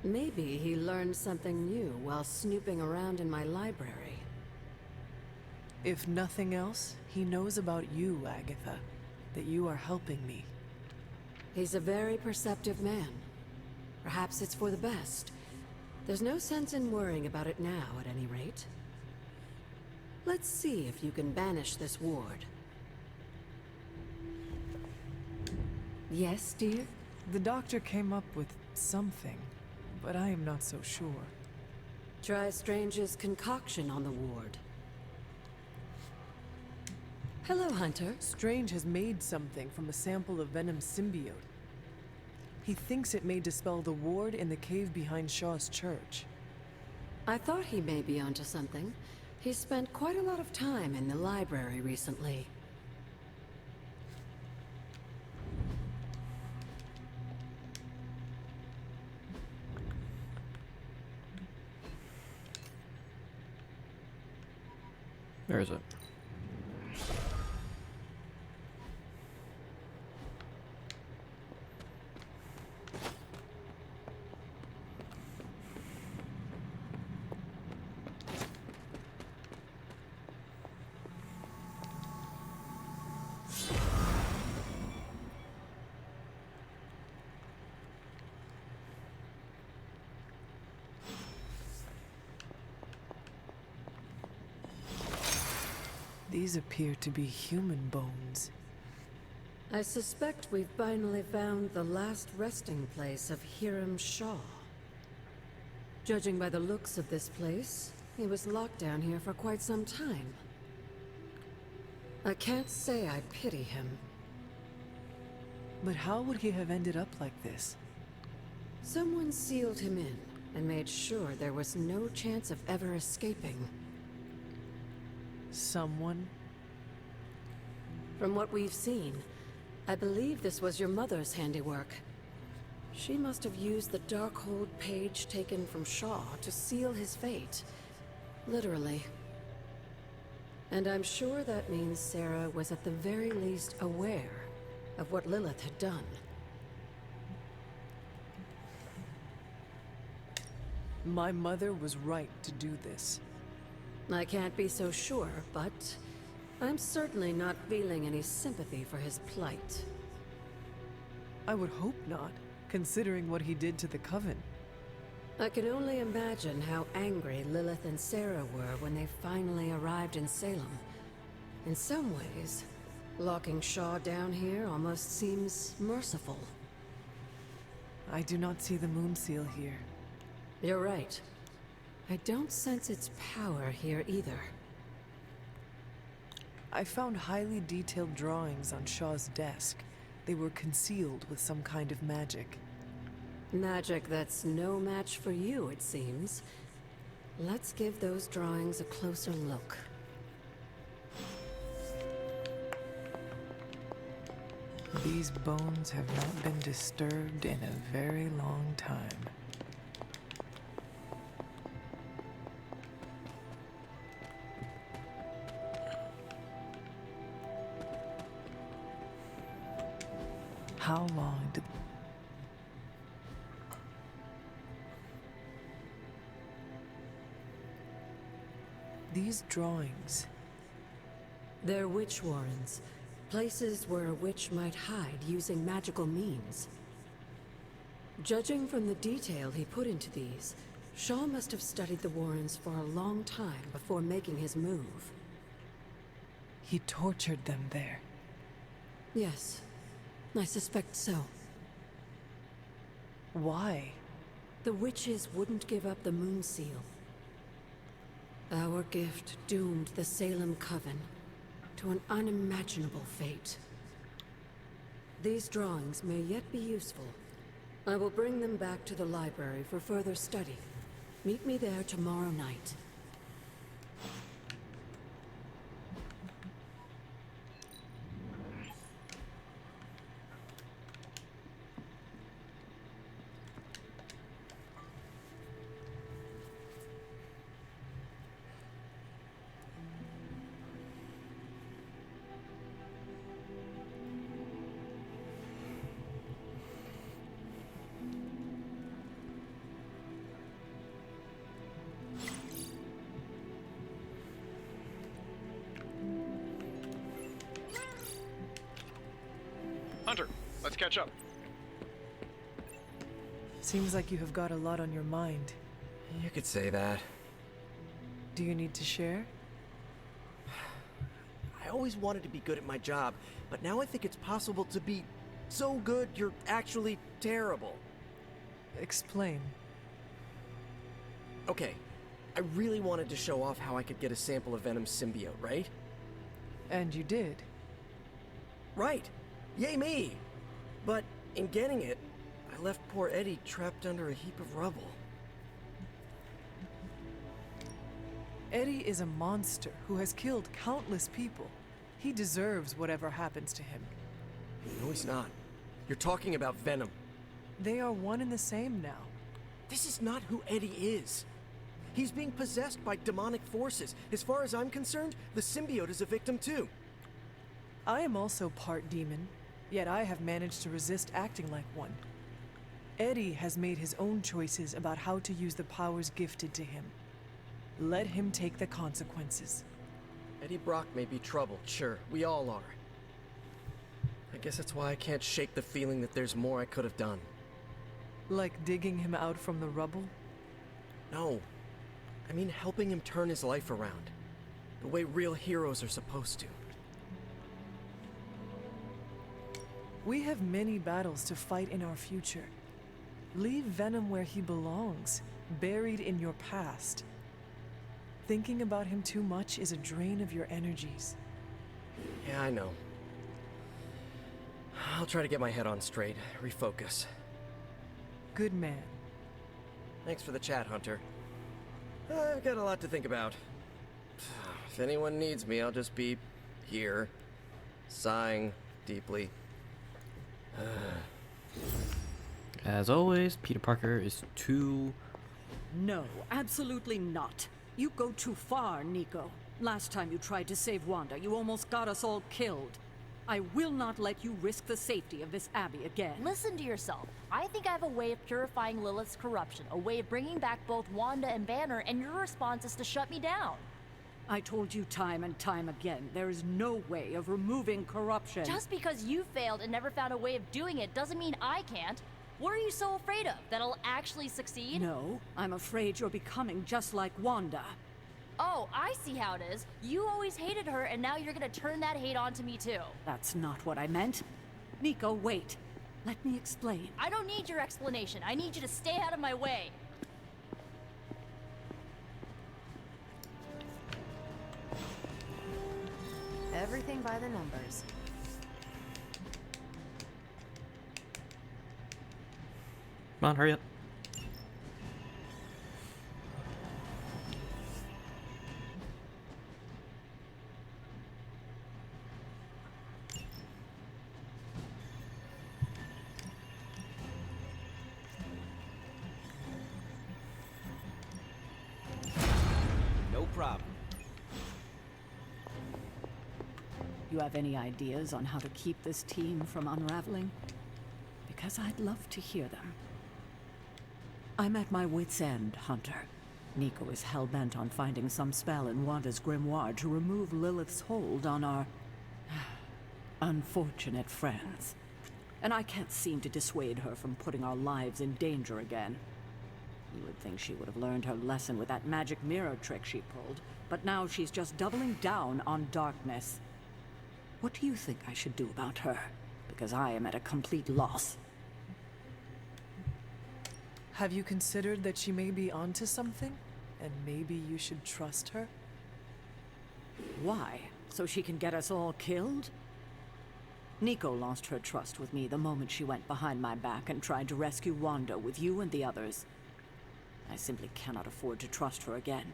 Maybe he learned something new while snooping around in my library. If nothing else, he knows about you, Agatha. That you are helping me. He's a very perceptive man. Perhaps it's for the best. There's no sense in worrying about it now, at any rate. Let's see if you can banish this ward. Yes, dear? The doctor came up with something, but I am not so sure. Try Strange's concoction on the ward. Hello, Hunter. Strange has made something from a sample of Venom's symbiote. He thinks it may dispel the ward in the cave behind Shaw's church. I thought he may be onto something. He's spent quite a lot of time in the library recently. Where is it? These appear to be human bones. I suspect we've finally found the last resting place of Hiram Shaw. Judging by the looks of this place, he was locked down here for quite some time. I can't say I pity him. But how would he have ended up like this? Someone sealed him in and made sure there was no chance of ever escaping. Someone? From what we've seen, I believe this was your mother's handiwork. She must have used the Darkhold page taken from Shaw to seal his fate. Literally. And I'm sure that means Sarah was at the very least aware of what Lilith had done. My mother was right to do this. I can't be so sure, but I'm certainly not feeling any sympathy for his plight. I would hope not, considering what he did to the Coven. I can only imagine how angry Lilith and Sarah were when they finally arrived in Salem. In some ways, locking Shaw down here almost seems merciful. I do not see the moon seal here. You're right. I don't sense its power here either. I found highly detailed drawings on Shaw's desk. They were concealed with some kind of magic. Magic that's no match for you, it seems. Let's give those drawings a closer look. These bones have not been disturbed in a very long time. How long did... These drawings... They're witch warrens. Places where a witch might hide using magical means. Judging from the detail he put into these, Shaw must have studied the warrens for a long time before making his move. He tortured them there. Yes. I suspect so. Why? The witches wouldn't give up the moon seal. Our gift doomed the Salem Coven to an unimaginable fate. These drawings may yet be useful. I will bring them back to the library for further study. Meet me there tomorrow night. Hunter, let's catch up. Seems like you have got a lot on your mind. You could say that. Do you need to share? I always wanted to be good at my job, but now I think it's possible to be so good you're actually terrible. Explain. Okay, I really wanted to show off how I could get a sample of Venom's symbiote, right? And you did. Right. Yay me! But in getting it, I left poor Eddie trapped under a heap of rubble. Eddie is a monster who has killed countless people. He deserves whatever happens to him. No, he's not. You're talking about Venom. They are one and the same now. This is not who Eddie is. He's being possessed by demonic forces. As far as I'm concerned, the symbiote is a victim too. I am also part demon, yet I have managed to resist acting like one. Eddie has made his own choices about how to use the powers gifted to him. Let him take the consequences. Eddie Brock may be troubled, sure. We all are. I guess that's why I can't shake the feeling that there's more I could have done. Like digging him out from the rubble? No. I mean helping him turn his life around. The way real heroes are supposed to. We have many battles to fight in our future. Leave Venom where he belongs, buried in your past. Thinking about him too much is a drain of your energies. Yeah, I know. I'll try to get my head on straight, refocus. Good man. Thanks for the chat, Hunter. I've got a lot to think about. If anyone needs me, I'll just be here, sighing deeply. As always, Peter Parker is too... No, absolutely not. You go too far, Nico. Last time you tried to save Wanda, you almost got us all killed. I will not let you risk the safety of this Abbey again. Listen to yourself. I think I have a way of purifying Lilith's corruption, a way of bringing back both Wanda and Banner, and your response is to shut me down. I told you time and time again, there is no way of removing corruption. Just because you failed and never found a way of doing it doesn't mean I can't. What are you so afraid of? That I'll actually succeed? No, I'm afraid you're becoming just like Wanda. Oh, I see how it is. You always hated her, and now you're gonna turn that hate onto me too. That's not what I meant. Nico, wait. Let me explain. I don't need your explanation. I need you to stay out of my way. Everything by the numbers. Come on, hurry up. No problem. You have any ideas on how to keep this team from unraveling? Because I'd love to hear them. I'm at my wit's end, Hunter. Nico is hell-bent on finding some spell in Wanda's grimoire to remove Lilith's hold on our... unfortunate friends. And I can't seem to dissuade her from putting our lives in danger again. You would think she would have learned her lesson with that magic mirror trick she pulled, but now she's just doubling down on darkness. What do you think I should do about her? Because I am at a complete loss. Have you considered that she may be onto something? And maybe you should trust her? Why? So she can get us all killed? Nico lost her trust with me the moment she went behind my back and tried to rescue Wanda with you and the others. I simply cannot afford to trust her again.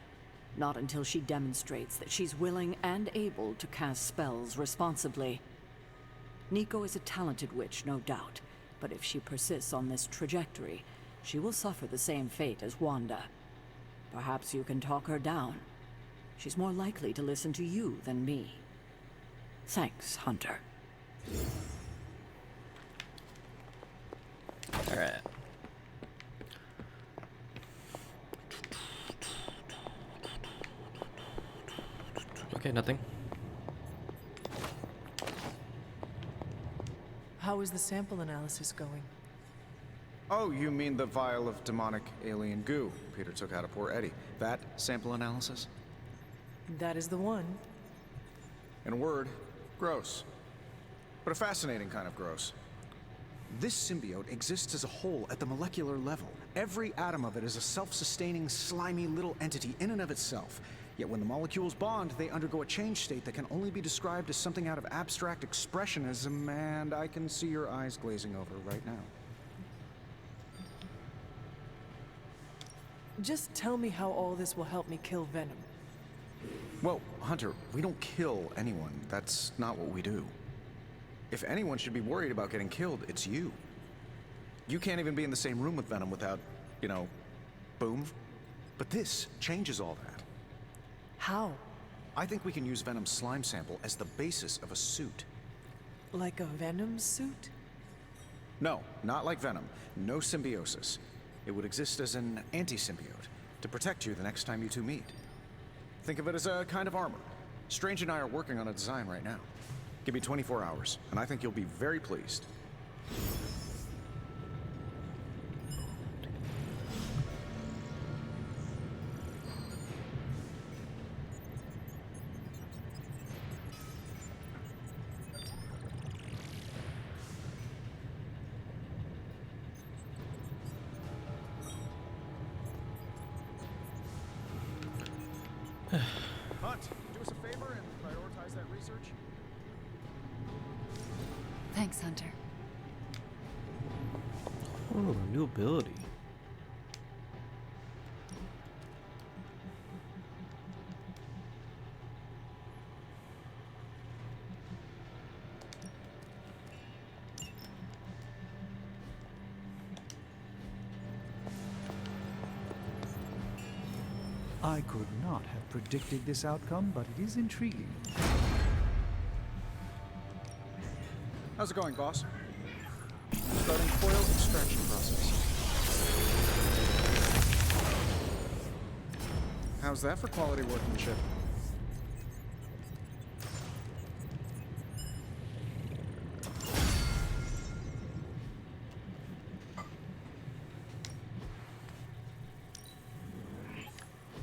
Not until she demonstrates that she's willing and able to cast spells responsibly. Nico is a talented witch, no doubt, but if she persists on this trajectory, she will suffer the same fate as Wanda. Perhaps you can talk her down. She's more likely to listen to you than me. Thanks, Hunter. Alright. Okay, nothing. How is the sample analysis going? Oh, you mean the vial of demonic alien goo Peter took out of poor Eddie. That sample analysis? That is the one. In a word, gross. But a fascinating kind of gross. This symbiote exists as a whole at the molecular level. Every atom of it is a self-sustaining, slimy little entity in and of itself. Yet when the molecules bond, they undergo a change state that can only be described as something out of abstract expressionism, and I can see your eyes glazing over right now. Just tell me how all this will help me kill Venom. Well, Hunter, we don't kill anyone. That's not what we do. If anyone should be worried about getting killed, it's you. You can't even be in the same room with Venom without, you know, boom. But this changes all that. How? I think we can use Venom's slime sample as the basis of a suit. Like a Venom suit? No, not like Venom. No symbiosis. It would exist as an anti-symbiote to protect you the next time you two meet. Think of it as a kind of armor. Strange and I are working on a design right now. Give me 24 hours, and I think you'll be very pleased. Hunt, do us a favor and prioritize that research. Thanks, Hunter. Oh, new ability. I could not have predicted this outcome, but it is intriguing. How's it going, boss? Starting coil extraction process. How's that for quality workmanship?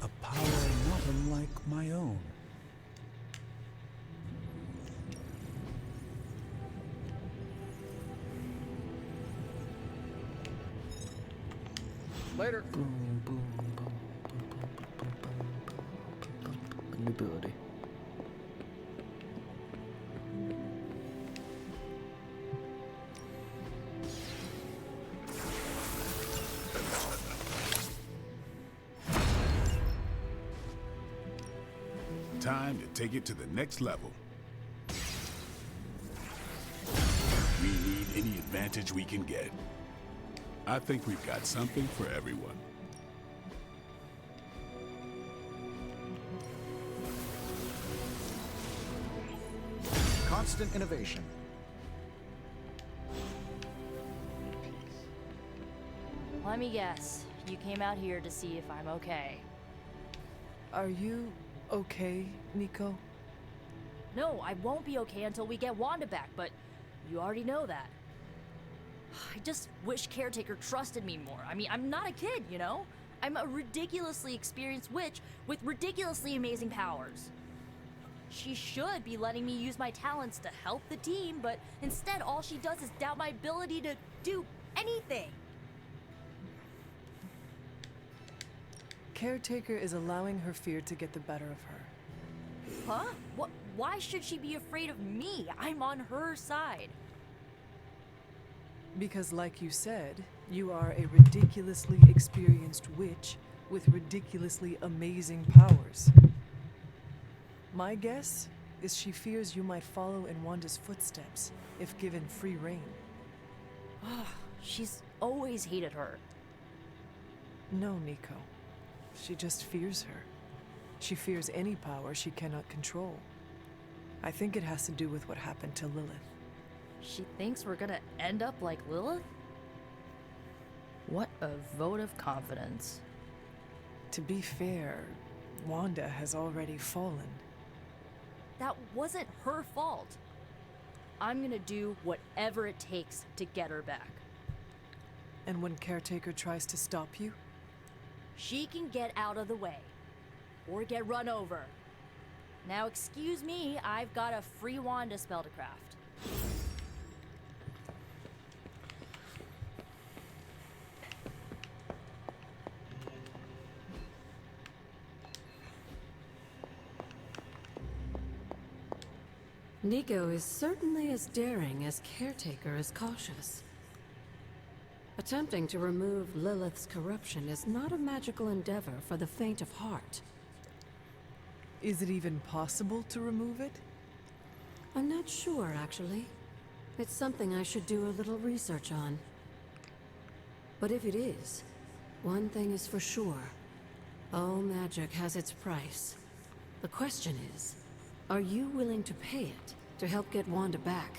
A power not unlike my own. Later. Boom, boom, boom, boom, new ability. Time to take it to the next level. We need any advantage we can get. I think we've got something for everyone. Constant innovation. Let me guess. You came out here to see if I'm okay. Are you okay, Nico? No, I won't be okay until we get Wanda back, but you already know that. I just wish Caretaker trusted me more. I mean, I'm not a kid, you know? I'm a ridiculously experienced witch with ridiculously amazing powers. She should be letting me use my talents to help the team, but instead all she does is doubt my ability to do anything. Caretaker is allowing her fear to get the better of her. Huh? What? Why should she be afraid of me? I'm on her side. Because like you said, you are a ridiculously experienced witch with ridiculously amazing powers. My guess is she fears you might follow in Wanda's footsteps if given free rein. She's always hated her. No, Nico. She just fears her. She fears any power she cannot control. I think it has to do with what happened to Lilith. She thinks we're gonna end up like Lilith? What a vote of confidence. To be fair, Wanda has already fallen. That wasn't her fault. I'm gonna do whatever it takes to get her back. And when Caretaker tries to stop you? She can get out of the way. Or get run over. Now excuse me, I've got a free Wanda spell to craft. Nico is certainly as daring as Caretaker is cautious. Attempting to remove Lilith's corruption is not a magical endeavor for the faint of heart. Is it even possible to remove it? I'm not sure, actually. It's something I should do a little research on. But if it is, one thing is for sure. All magic has its price. The question is, are you willing to pay it to help get Wanda back?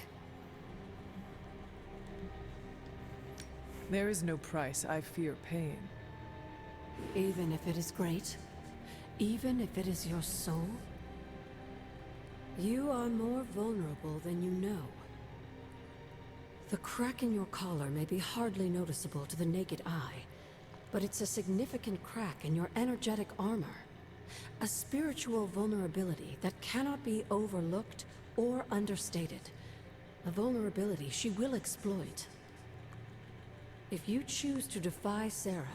There is no price I fear paying. Even if it is great? Even if it is your soul? You are more vulnerable than you know. The crack in your collar may be hardly noticeable to the naked eye, but it's a significant crack in your energetic armor. A spiritual vulnerability that cannot be overlooked or understated. A vulnerability she will exploit. If you choose to defy Sarah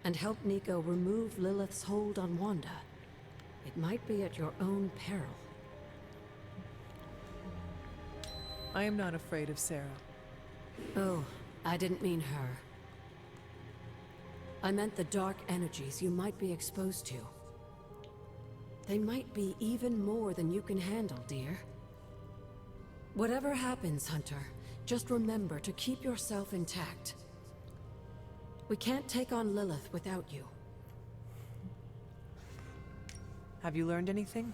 and help Nico remove Lilith's hold on Wanda, it might be at your own peril. I am not afraid of Sarah. Oh, I didn't mean her. I meant the dark energies you might be exposed to. They might be even more than you can handle, dear. Whatever happens, Hunter, just remember to keep yourself intact. We can't take on Lilith without you. Have you learned anything?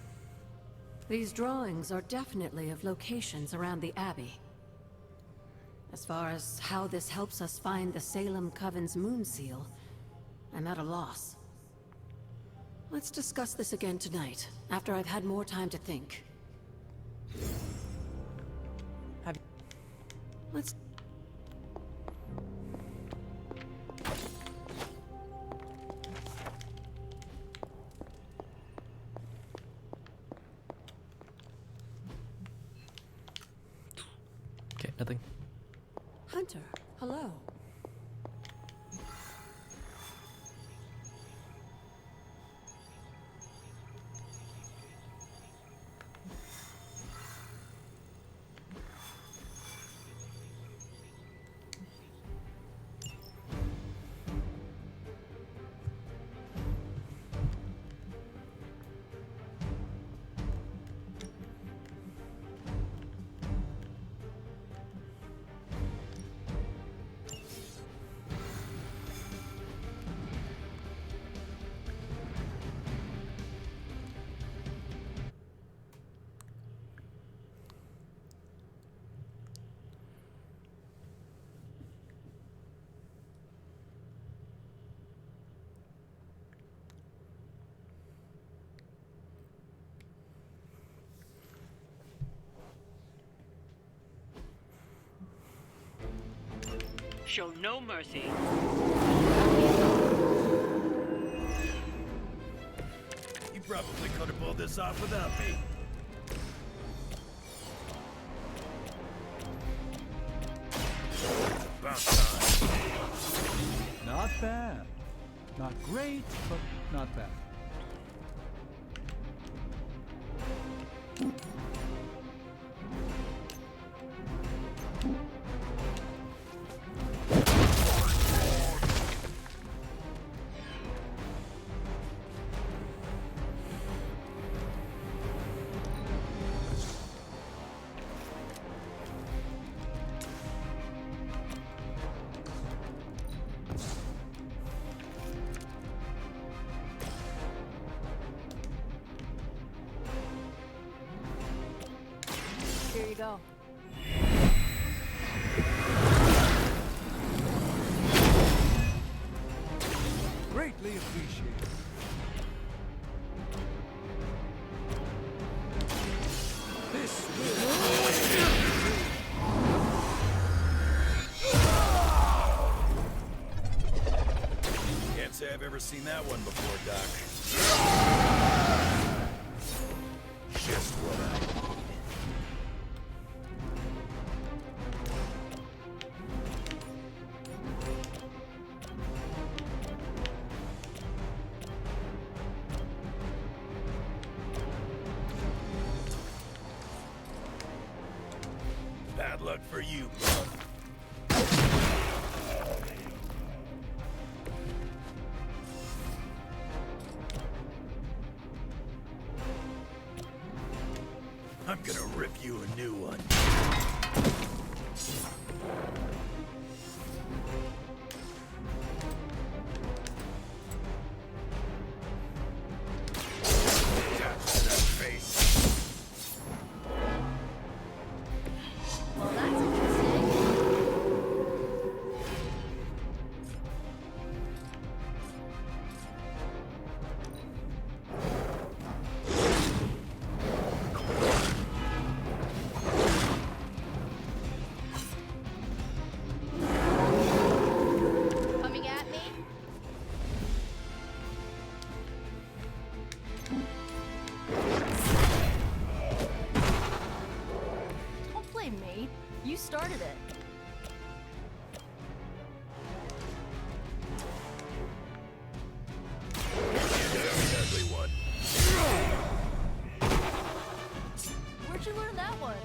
These drawings are definitely of locations around the Abbey. As far as how this helps us find the Salem Coven's moon seal, I'm at a loss. Let's discuss this again tonight, after I've had more time to think. Let's... Okay, nothing. Hunter, hello. Show no mercy. You probably could have pulled this off without me. About time. Not bad. Not great, but not bad. Here you go. Greatly appreciated. This Can't say I've ever seen that one before, Doc. Just what I need. you a new one. Attached to that face. Well, that's interesting. Coming at me? Don't blame me. You started it. Ugly one. Where'd you learn that one?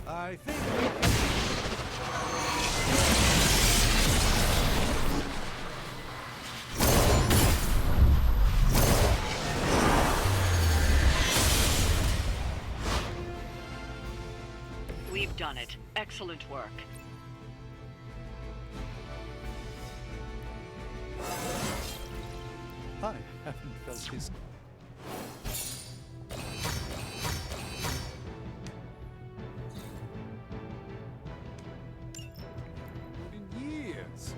I think. We've done it. Excellent work. I haven't felt this. In years.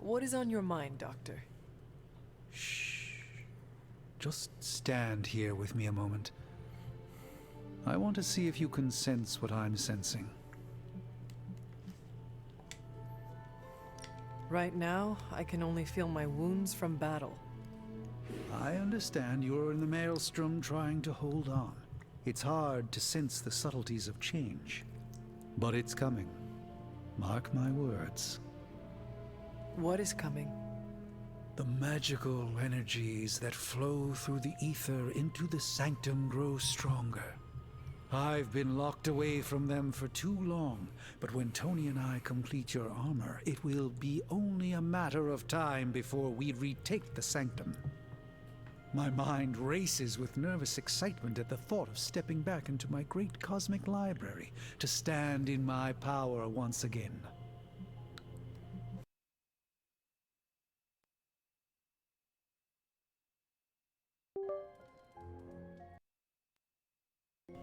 What is on your mind, Doctor? Just stand here with me a moment. I want to see if you can sense what I'm sensing. Right now, I can only feel my wounds from battle. I understand you're in the maelstrom trying to hold on. It's hard to sense the subtleties of change. But it's coming. Mark my words. What is coming? The magical energies that flow through the ether into the sanctum grow stronger. I've been locked away from them for too long, but when Tony and I complete your armor, it will be only a matter of time before we retake the sanctum. My mind races with nervous excitement at the thought of stepping back into my great cosmic library to stand in my power once again.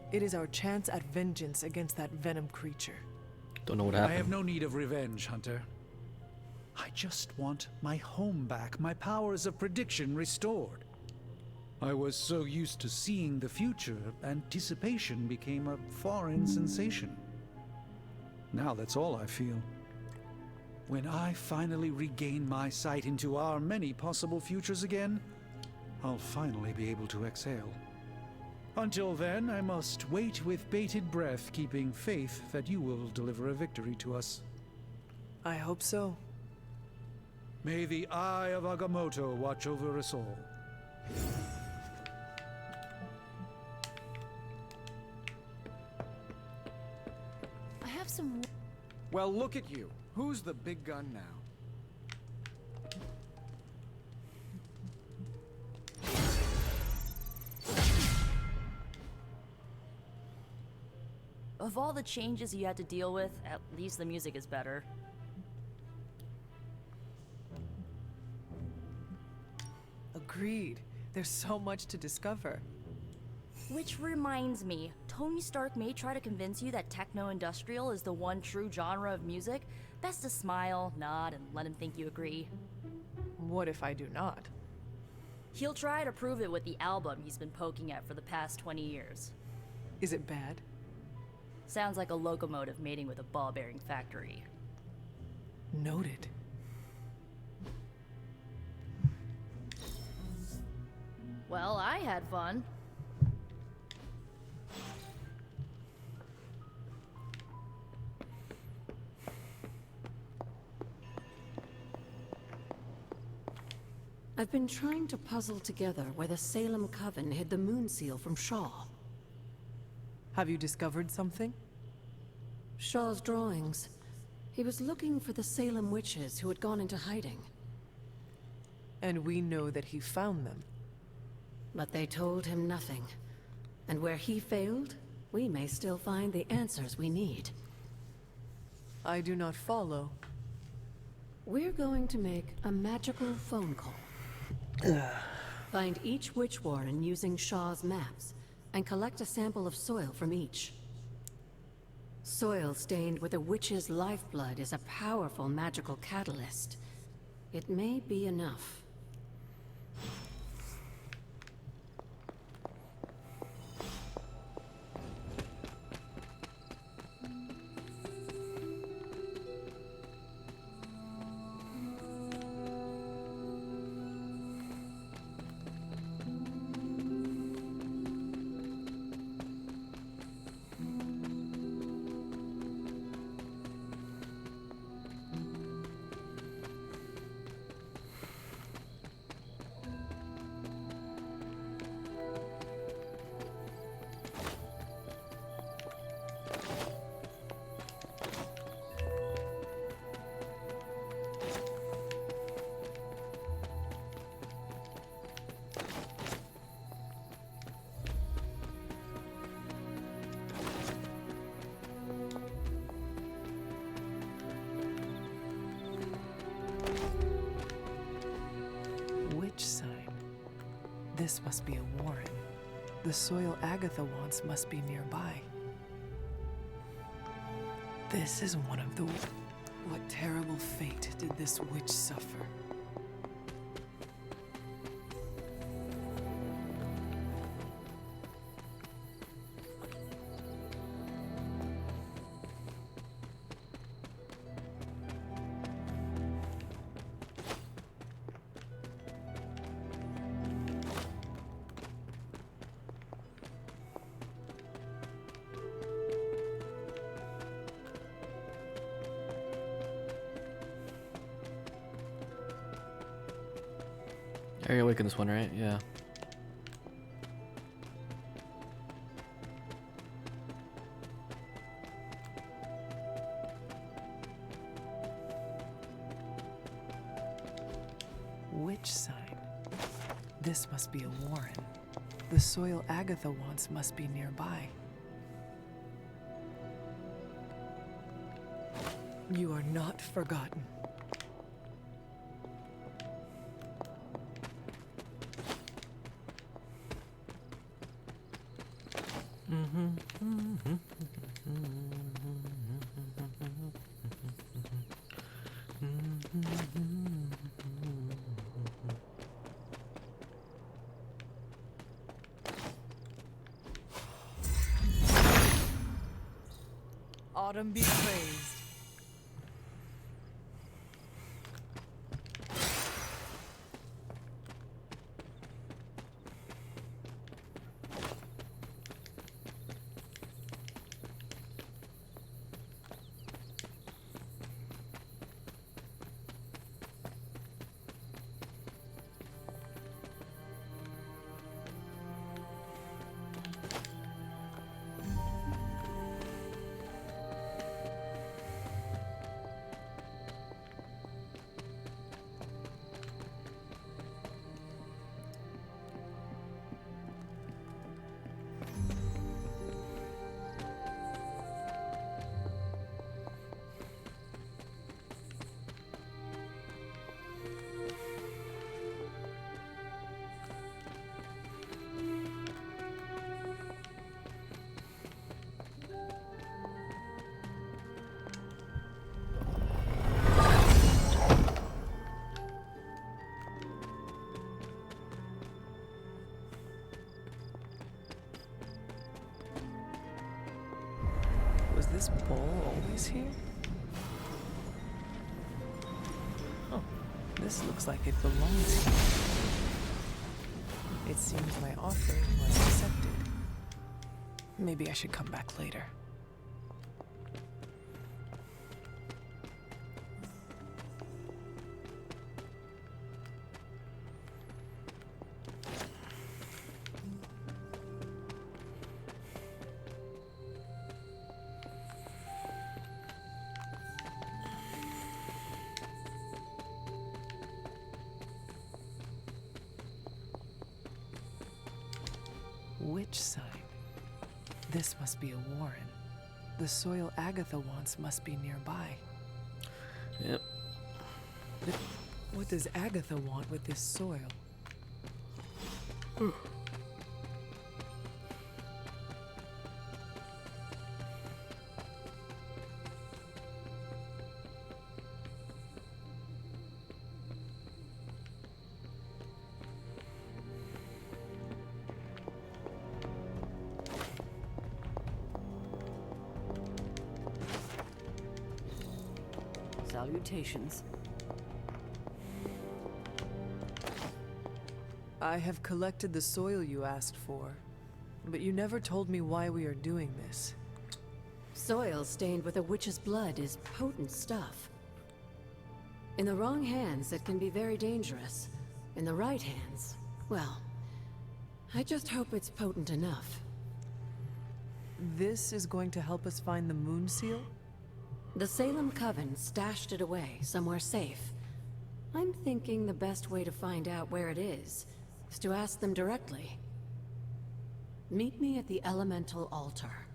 It is our chance at vengeance against that venom creature. Don't know what I happened. have no need of revenge, Hunter. I just want my home back, my powers of prediction restored. I was so used to seeing the future, anticipation became a foreign sensation. Now that's all I feel. When I finally regain my sight into our many possible futures again, I'll finally be able to exhale. Until then, I must wait with bated breath, keeping faith that you will deliver a victory to us. I hope so. May the Eye of Agamotto watch over us all. I have some. Well, look at you. Who's the big gun now? Of all the changes you had to deal with, at least the music is better. Agreed. There's so much to discover. Which reminds me, Tony Stark may try to convince you that techno-industrial is the one true genre of music, best to smile, nod, and let him think you agree. What if I do not? He'll try to prove it with the album he's been poking at for the past 20 years. Is it bad? Sounds like a locomotive mating with a ball bearing factory. Noted. Well, I had fun. I've been trying to puzzle together where the Salem Coven hid the moon seal from Shaw. Have you discovered something? Shaw's drawings. He was looking for the Salem witches who had gone into hiding. And we know that he found them. But they told him nothing. And where he failed, we may still find the answers we need. I do not follow. We're going to make a magical phone call. Find each witch warren using Shaw's maps, and collect a sample of soil from each. Soil stained with a witch's lifeblood is a powerful magical catalyst. It may be enough. Witch sign. This must be a warren. The soil Agatha wants must be nearby. This is one of the... What terrible fate did this witch suffer? Area awake in this one, right? Yeah. Witch sign. This must be a warren. The soil Agatha wants must be nearby. You are not forgotten. Autumn be praised. this bowl always here? Oh, this looks like it belongs here. It seems my offering was accepted. Maybe I should come back later. Witch sign. This must be a warren. The soil Agatha wants must be nearby. Yep. But what does Agatha want with this soil? Salutations. I have collected the soil you asked for, but you never told me why we are doing this. Soil stained with a witch's blood is potent stuff. In the wrong hands, it can be very dangerous. In the right hands, well, I just hope it's potent enough. This is going to help us find the moon seal? The Salem Coven stashed it away, somewhere safe. I'm thinking the best way to find out where it is to ask them directly. Meet me at the Elemental Altar.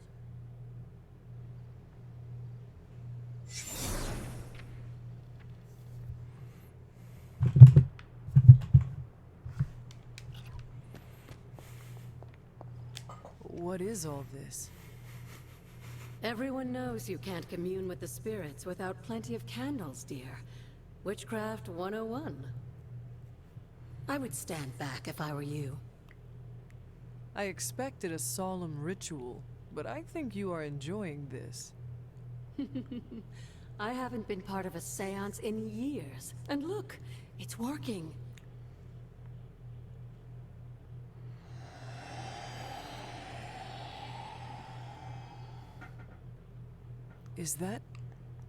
What is all this? Everyone knows you can't commune with the spirits without plenty of candles, dear. Witchcraft 101. I would stand back if I were you. I expected a solemn ritual, but I think you are enjoying this. I haven't been part of a seance in years. And look, it's working. Is that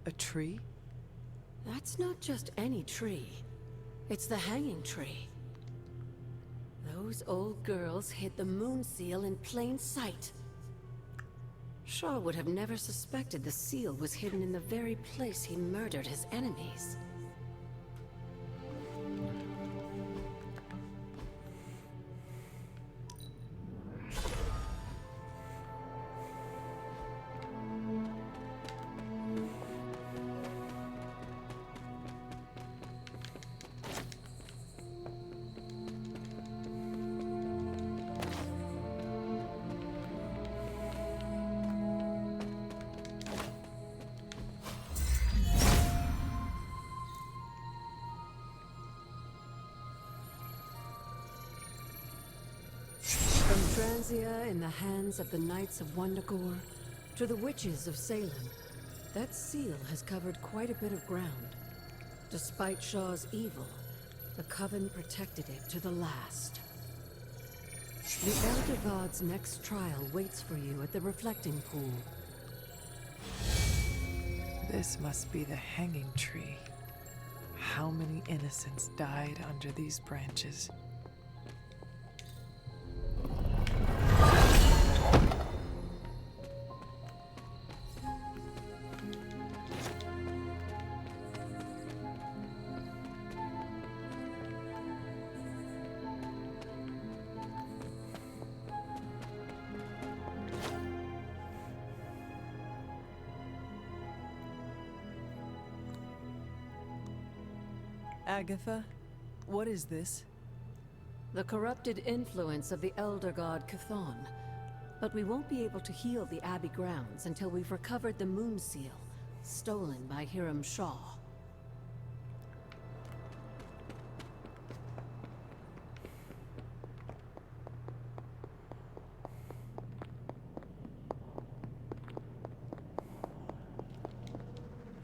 a tree? That's not just any tree. It's the hanging tree. Those old girls hid the moon seal in plain sight. Shaw would have never suspected the seal was hidden in the very place he murdered his enemies. From Transia in the hands of the Knights of Wundagore to the witches of Salem, that seal has covered quite a bit of ground. Despite Shaw's evil, the Coven protected it to the last. The Elder God's next trial waits for you at the Reflecting Pool. This must be the hanging tree. How many innocents died under these branches? Agatha, what is this? The corrupted influence of the Elder God Chthon. But we won't be able to heal the Abbey grounds until we've recovered the Moon Seal, stolen by Hiram Shaw.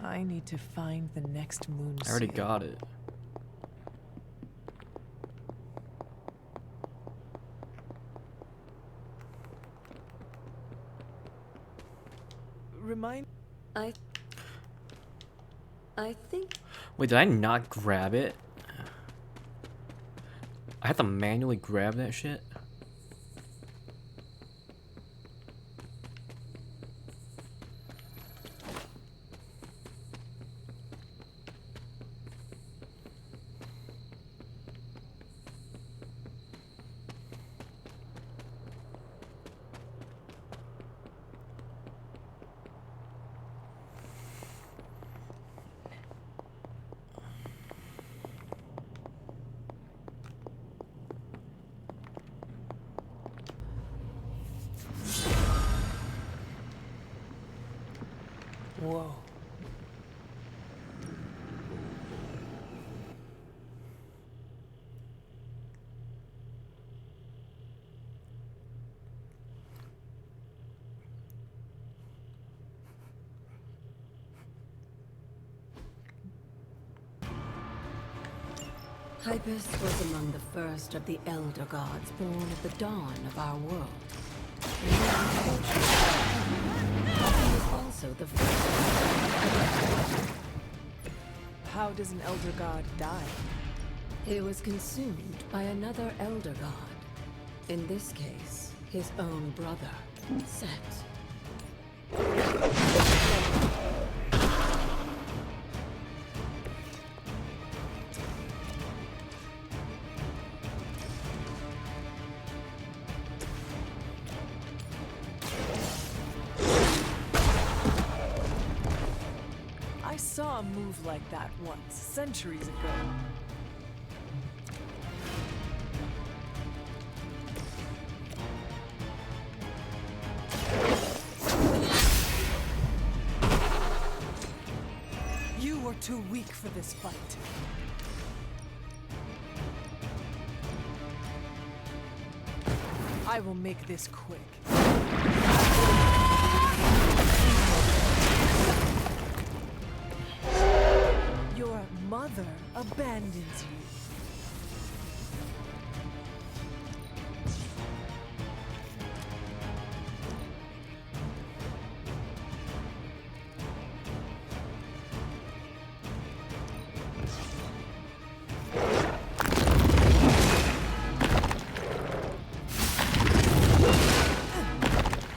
I need to find the next moon I already seal. got it. Remind. I think. Wait, did I not grab it? I have to manually grab that shit? Whoa. Hypus was among the first of the Elder Gods born at the dawn of our world. And he was also the first. How does an Elder God die? He was consumed by another Elder God. In this case, his own brother, Set. I saw a move like that once, centuries ago. You were too weak for this fight. I will make this quick. Your mother abandons you.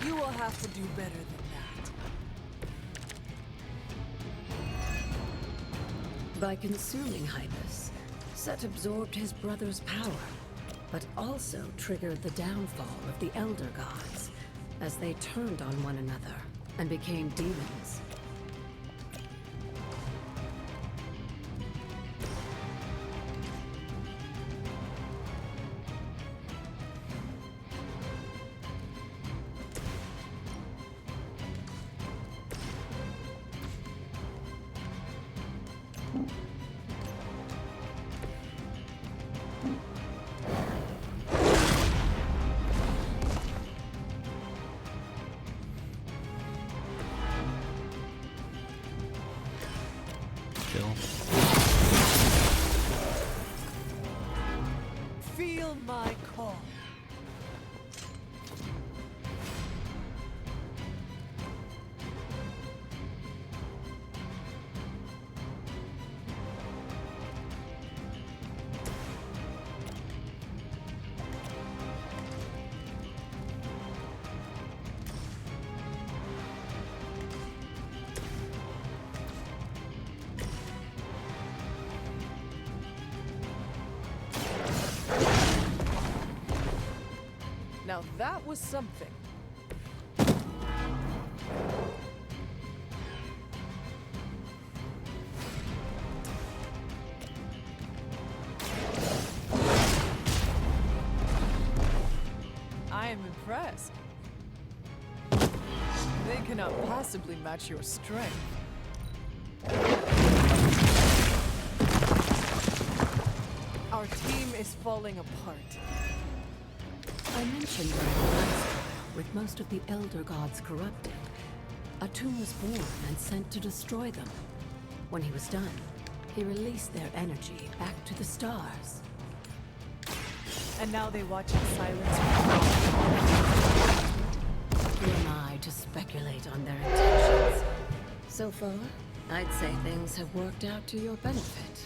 You will have to do better than that. By consuming Hypus, Set absorbed his brother's power, but also triggered the downfall of the Elder Gods, as they turned on one another and became demons. Feel my call. Now that was something. I am impressed. They cannot possibly match your strength. Our team is falling apart. I mentioned during the last trial, with most of the Elder Gods corrupted, a tomb was born and sent to destroy them. When he was done, he released their energy back to the stars. And now they watch in silence. Who am I to speculate on their intentions? So far, I'd say things have worked out to your benefit.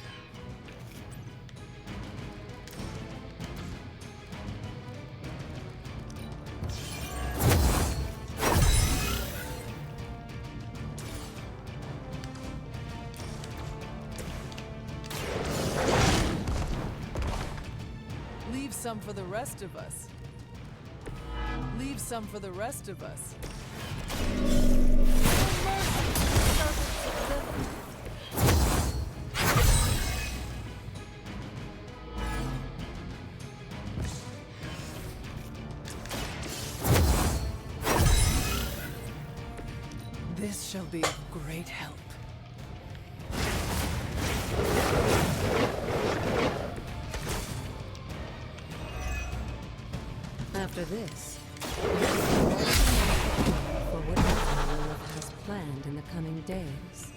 Leave some for the rest of us. Leave some for the rest of us. This shall be of great help. After this, for whatever Lilith has planned in the coming days.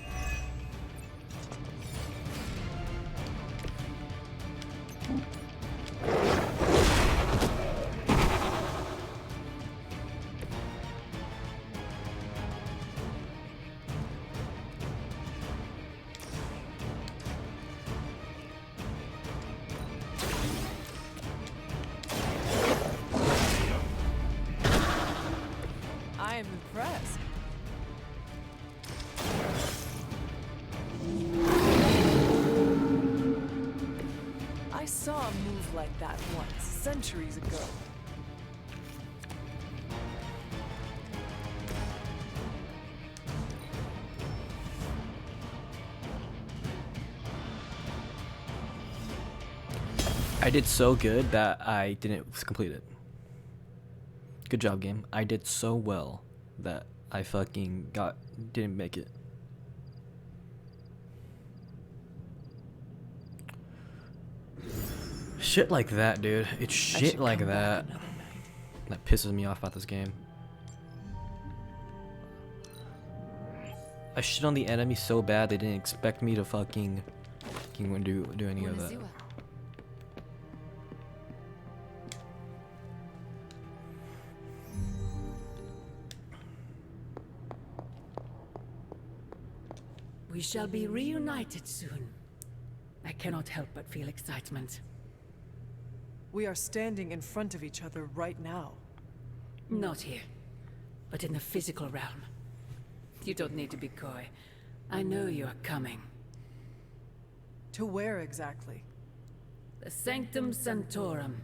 I am impressed. I saw a move like that once, centuries ago. I did so good that I didn't complete it. Good job, game. I did so well that I fucking didn't make it. Shit like that, dude. It's shit like that that pisses me off about this game. I shit on the enemy so bad they didn't expect me to fucking do any of that. We shall be reunited soon. I cannot help but feel excitement. We are standing in front of each other right now. Not here, but in the physical realm. You don't need to be coy. I know you are coming. To where exactly? The Sanctum Sanctorum.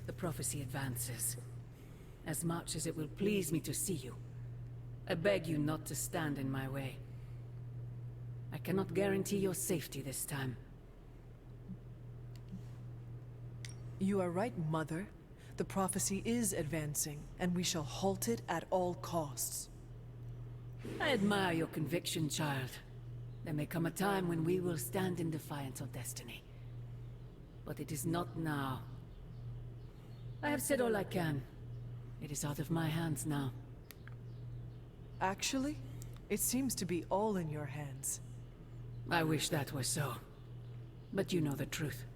The prophecy advances. As much as it will please me to see you, I beg you not to stand in my way. I cannot guarantee your safety this time. You are right, Mother. The prophecy is advancing, and we shall halt it at all costs. I admire your conviction, child. There may come a time when we will stand in defiance of destiny. But it is not now. I have said all I can. It is out of my hands now. Actually, it seems to be all in your hands. I wish that were so. But you know the truth.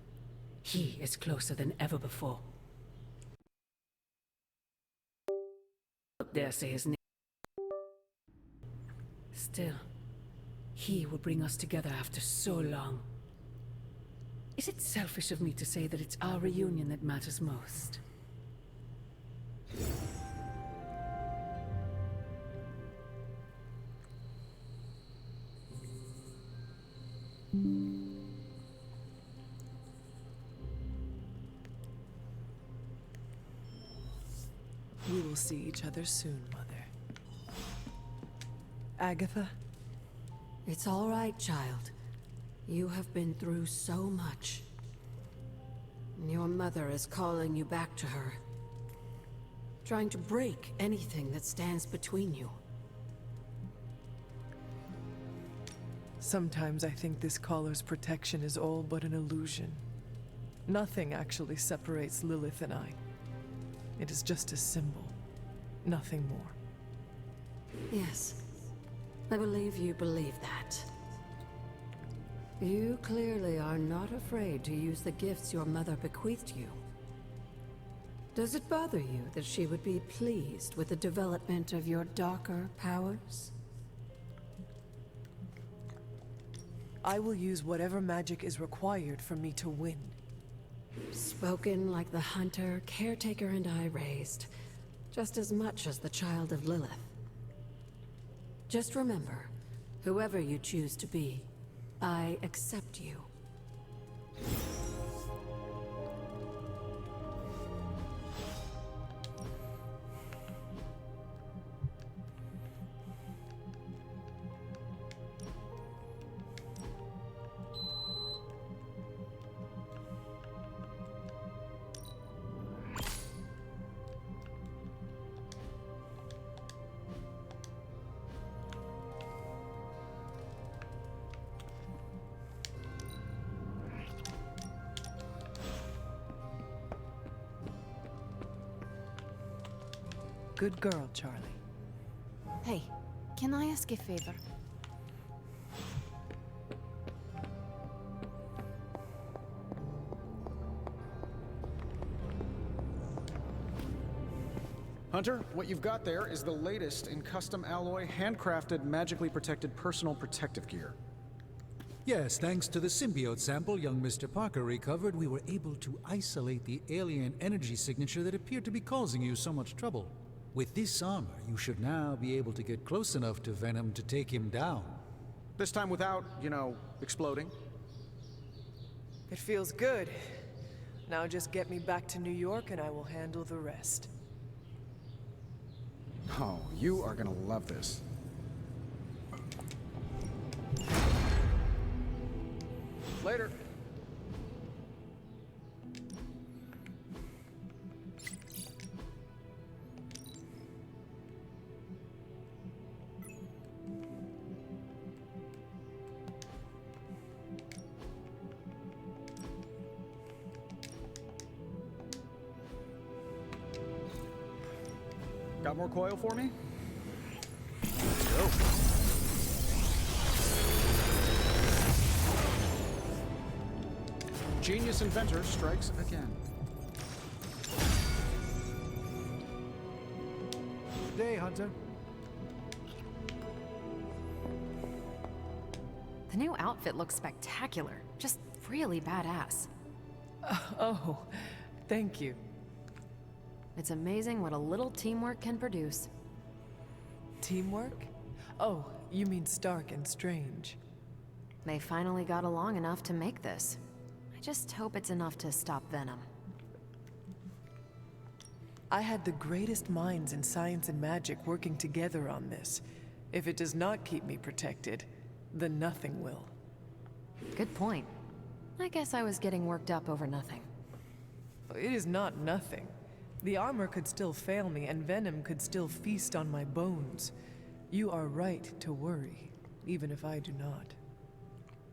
He is closer than ever before. Don't dare say his name. Still, he will bring us together after so long. Is it selfish of me to say that it's our reunion that matters most? We will see each other soon, Mother. Agatha? It's all right, child. You have been through so much. Your mother is calling you back to her. Trying to break anything that stands between you. Sometimes I think this caller's protection is all but an illusion. Nothing actually separates Lilith and I. It is just a symbol, nothing more. Yes, I believe you believe that. You clearly are not afraid to use the gifts your mother bequeathed you. Does it bother you that she would be pleased with the development of your darker powers? I will use whatever magic is required for me to win. Spoken like the hunter, caretaker, and I raised, just as much as the child of Lilith. Just remember, whoever you choose to be, I accept you. Good girl, Charlie. Hey, can I ask a favor? Hunter, what you've got there is the latest in custom alloy, handcrafted, magically protected personal protective gear. Yes, thanks to the symbiote sample young Mr. Parker recovered, we were able to isolate the alien energy signature that appeared to be causing you so much trouble. With this armor, you should now be able to get close enough to Venom to take him down. This time without, exploding. It feels good. Now just get me back to New York and I will handle the rest. Oh, you are gonna love this. Later. Got more coil for me? Go. Genius inventor strikes again. Day, Hunter. The new outfit looks spectacular. Just really badass. Oh, thank you. It's amazing what a little teamwork can produce. Teamwork? Oh, you mean Stark and Strange. They finally got along enough to make this. I just hope it's enough to stop Venom. I had the greatest minds in science and magic working together on this. If it does not keep me protected, then nothing will. Good point. I guess I was getting worked up over nothing. It is not nothing. The armor could still fail me, and Venom could still feast on my bones. You are right to worry, even if I do not.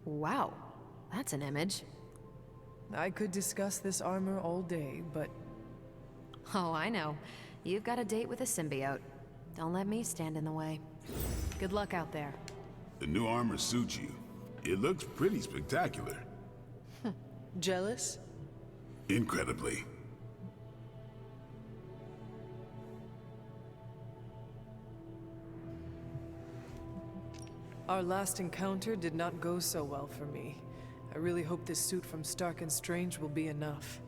Wow, that's an image. I could discuss this armor all day, but... Oh, I know. You've got a date with a symbiote. Don't let me stand in the way. Good luck out there. The new armor suits you. It looks pretty spectacular. Jealous? Incredibly. Our last encounter did not go so well for me. I really hope this suit from Stark and Strange will be enough.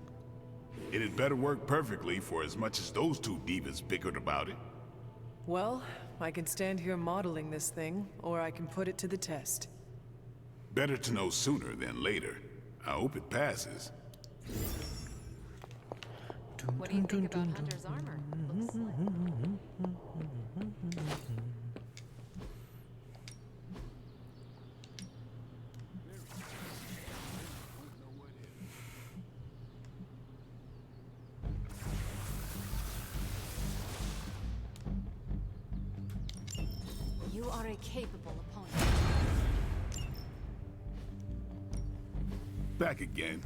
It had better work perfectly for as much as those two divas bickered about it. Well, I can stand here modeling this thing, or I can put it to the test. Better to know sooner than later. I hope it passes. What do you think about Hunter's armor? Looks slick. You are a capable opponent. Back again.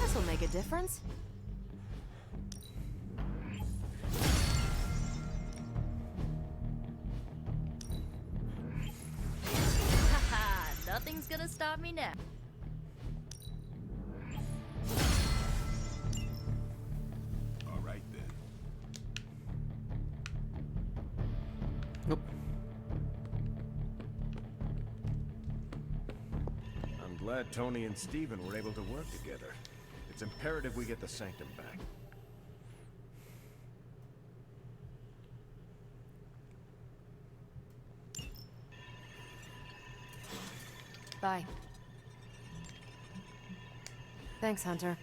This'll make a difference. stop me now. All right then. Nope. I'm glad Tony and Steven were able to work together. It's imperative we get the Sanctum back. Bye. Thanks, Hunter.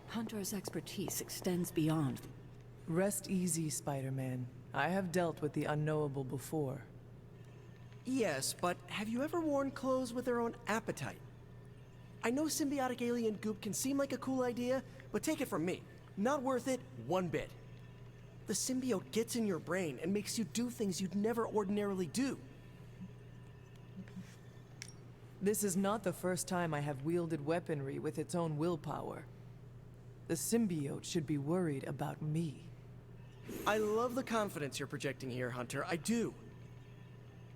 Hunter's expertise extends beyond. Rest easy, Spider-Man. I have dealt with the unknowable before. Yes, but have you ever worn clothes with their own appetite? I know symbiotic alien goop can seem like a cool idea, but take it from me. Not worth it one bit. The symbiote gets in your brain and makes you do things you'd never ordinarily do. This is not the first time I have wielded weaponry with its own willpower. The symbiote should be worried about me. I love the confidence you're projecting here, Hunter. I do.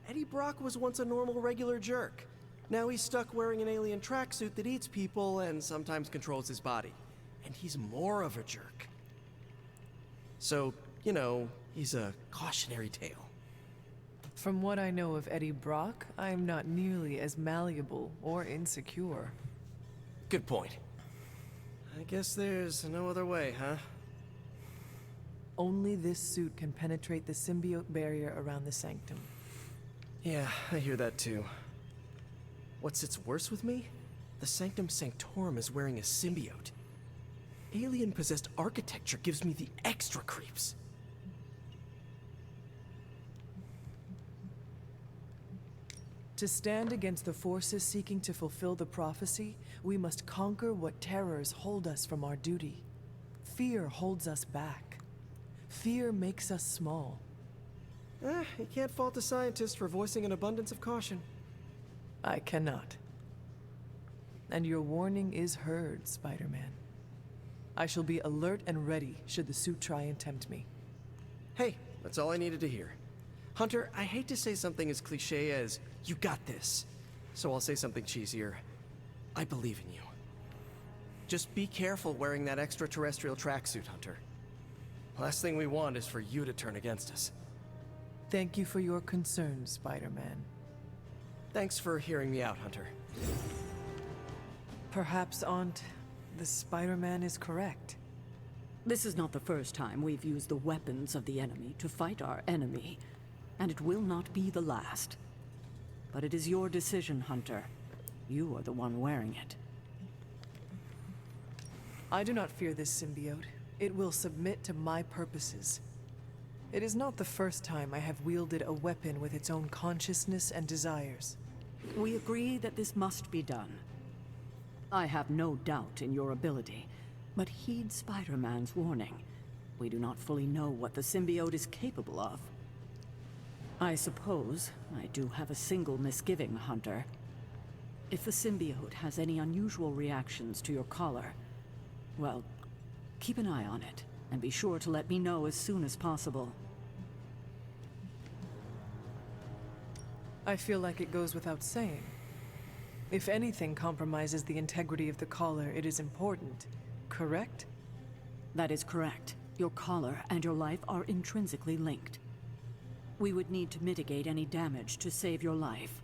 Eddie Brock was once a normal, regular jerk. Now he's stuck wearing an alien tracksuit that eats people and sometimes controls his body. And he's more of a jerk. So, you know, he's a cautionary tale. From what I know of Eddie Brock, I am not nearly as malleable or insecure. Good point. I guess there's no other way, huh? Only this suit can penetrate the symbiote barrier around the Sanctum. Yeah, I hear that too. What sits worse with me? The Sanctum Sanctorum is wearing a symbiote. Alien-possessed architecture gives me the extra creeps. To stand against the forces seeking to fulfill the prophecy, we must conquer what terrors hold us from our duty. Fear holds us back. Fear makes us small. You can't fault a scientist for voicing an abundance of caution. I cannot. And your warning is heard, Spider-Man. I shall be alert and ready should the suit try and tempt me. Hey, that's all I needed to hear. Hunter, I hate to say something as cliche as, you got this. So I'll say something cheesier. I believe in you. Just be careful wearing that extraterrestrial tracksuit, Hunter. Last thing we want is for you to turn against us. Thank you for your concern, Spider-Man. Thanks for hearing me out, Hunter. Perhaps, Aunt, the Spider-Man is correct. This is not the first time we've used the weapons of the enemy to fight our enemy, and it will not be the last. But it is your decision, Hunter. You are the one wearing it. I do not fear this symbiote. It will submit to my purposes. It is not the first time I have wielded a weapon with its own consciousness and desires. We agree that this must be done. I have no doubt in your ability, but heed Spider-Man's warning. We do not fully know what the symbiote is capable of. I suppose I do have a single misgiving, Hunter. If the symbiote has any unusual reactions to your collar, well, keep an eye on it, and be sure to let me know as soon as possible. I feel like it goes without saying. If anything compromises the integrity of the collar, it is important, correct? That is correct. Your collar and your life are intrinsically linked. We would need to mitigate any damage to save your life.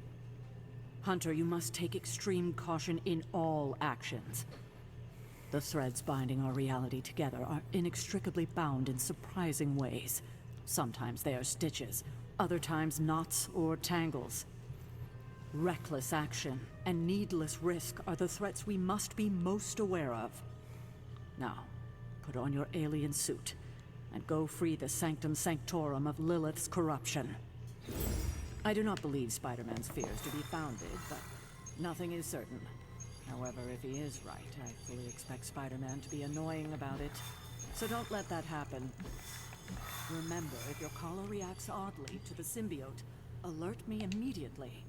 Hunter, you must take extreme caution in all actions. The threads binding our reality together are inextricably bound in surprising ways. Sometimes they are stitches, other times knots or tangles. Reckless action and needless risk are the threats we must be most aware of. Now, put on your alien suit and go free the Sanctum Sanctorum of Lilith's corruption. I do not believe Spider-Man's fears to be founded, but nothing is certain. However, if he is right, I fully expect Spider-Man to be annoying about it. So don't let that happen. Remember, if your collar reacts oddly to the symbiote, alert me immediately.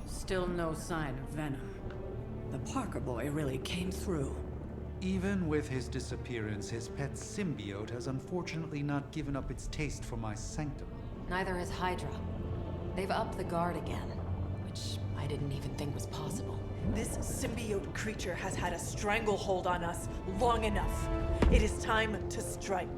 Still no sign of Venom. The Parker boy really came through. Even with his disappearance, his pet symbiote has unfortunately not given up its taste for my sanctum. Neither has Hydra. They've upped the guard again, which I didn't even think was possible. This symbiote creature has had a stranglehold on us long enough. It is time to strike.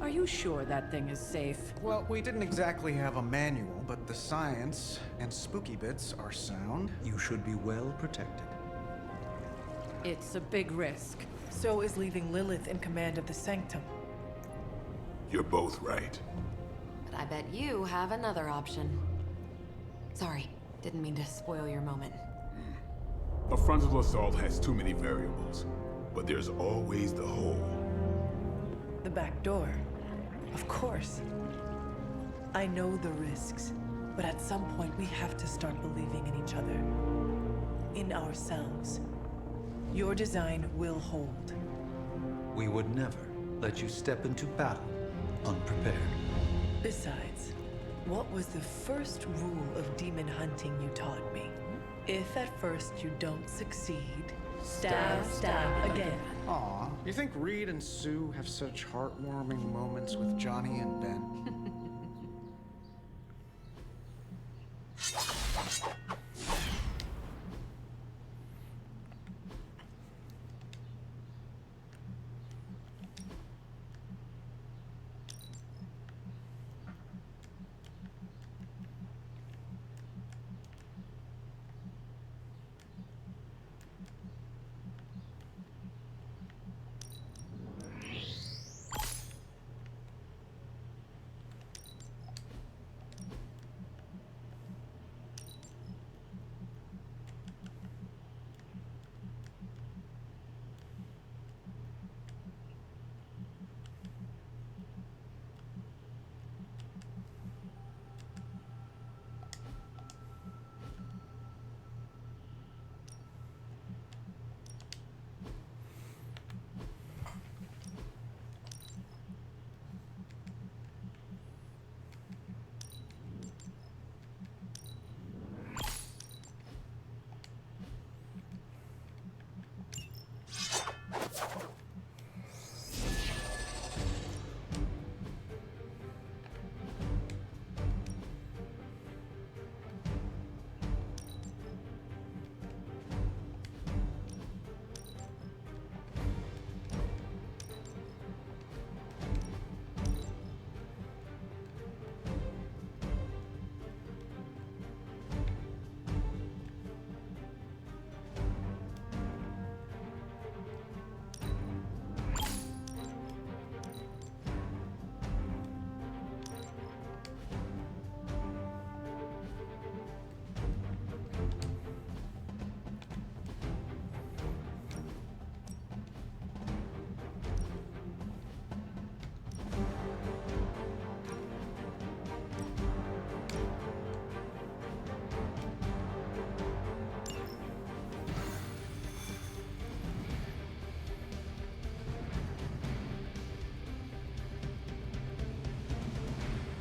Are you sure that thing is safe? Well, we didn't exactly have a manual, but the science and spooky bits are sound. You should be well protected. It's a big risk. So is leaving Lilith in command of the Sanctum. You're both right. But I bet you have another option. Sorry, didn't mean to spoil your moment. A frontal assault has too many variables, but there's always the hole. The back door. Of course. I know the risks, but at some point we have to start believing in each other. In ourselves. Your design will hold. We would never let you step into battle unprepared. Besides, what was the first rule of demon hunting you taught me? If at first you don't succeed, stab again. Aw, you think Reed and Sue have such heartwarming moments with Johnny and Ben?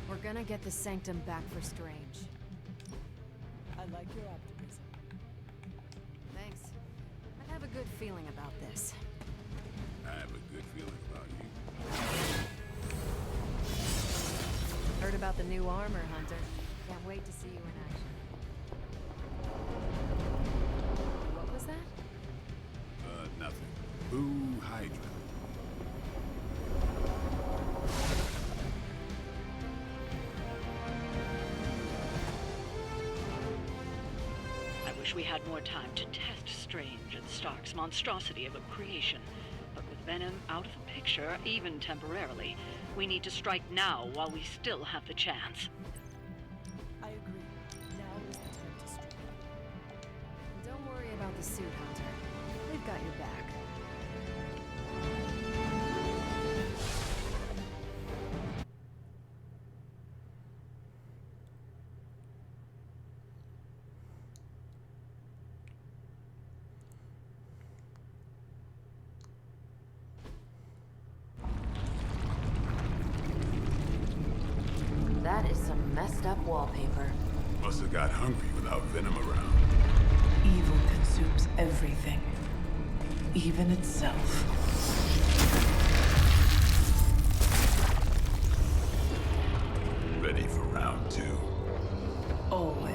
We're gonna get the Sanctum back for Strange. I like your optimism. Thanks. I have a good feeling about this. I have a good feeling about you. Heard about the new armor, Hunter. Can't wait to see you in action. What was that? Nothing. Boo Hydra. I wish we had more time to test Strange and Stark's monstrosity of a creation. But with Venom out of the picture, even temporarily, we need to strike now while we still have the chance. I agree. Now is the time to strike. Don't worry about the suit, Hunter. We've got your back. That is some messed up wallpaper. Must have got hungry without Venom around. Evil consumes everything. even itself. Ready for round 2? Always.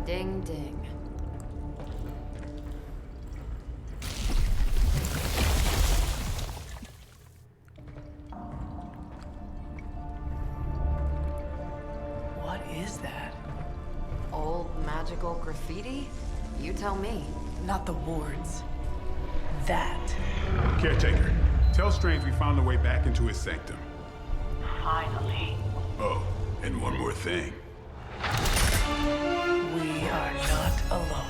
Ding ding. What is that? Old magical graffiti? You tell me. Not the wards. That. Caretaker, tell Strange we found a way back into his sanctum. Finally. Oh, and one more thing. We are not alone.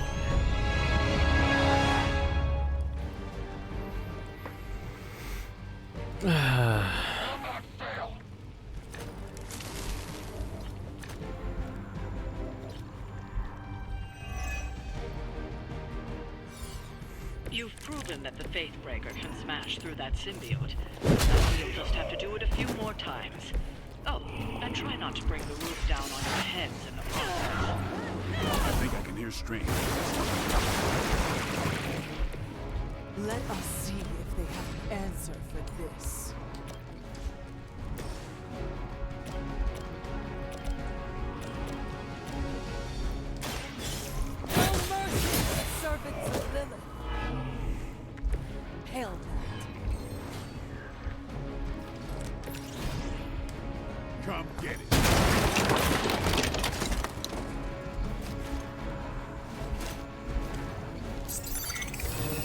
You've proven that the Faithbreaker can smash through that symbiote. Now you'll just have to do it a few more times. Oh, and try not to bring the roof down on your heads in the process. I think I can hear Strange. Let us see if they have an answer for this. No mercy, servants of Lilith. Hail that. Come get it.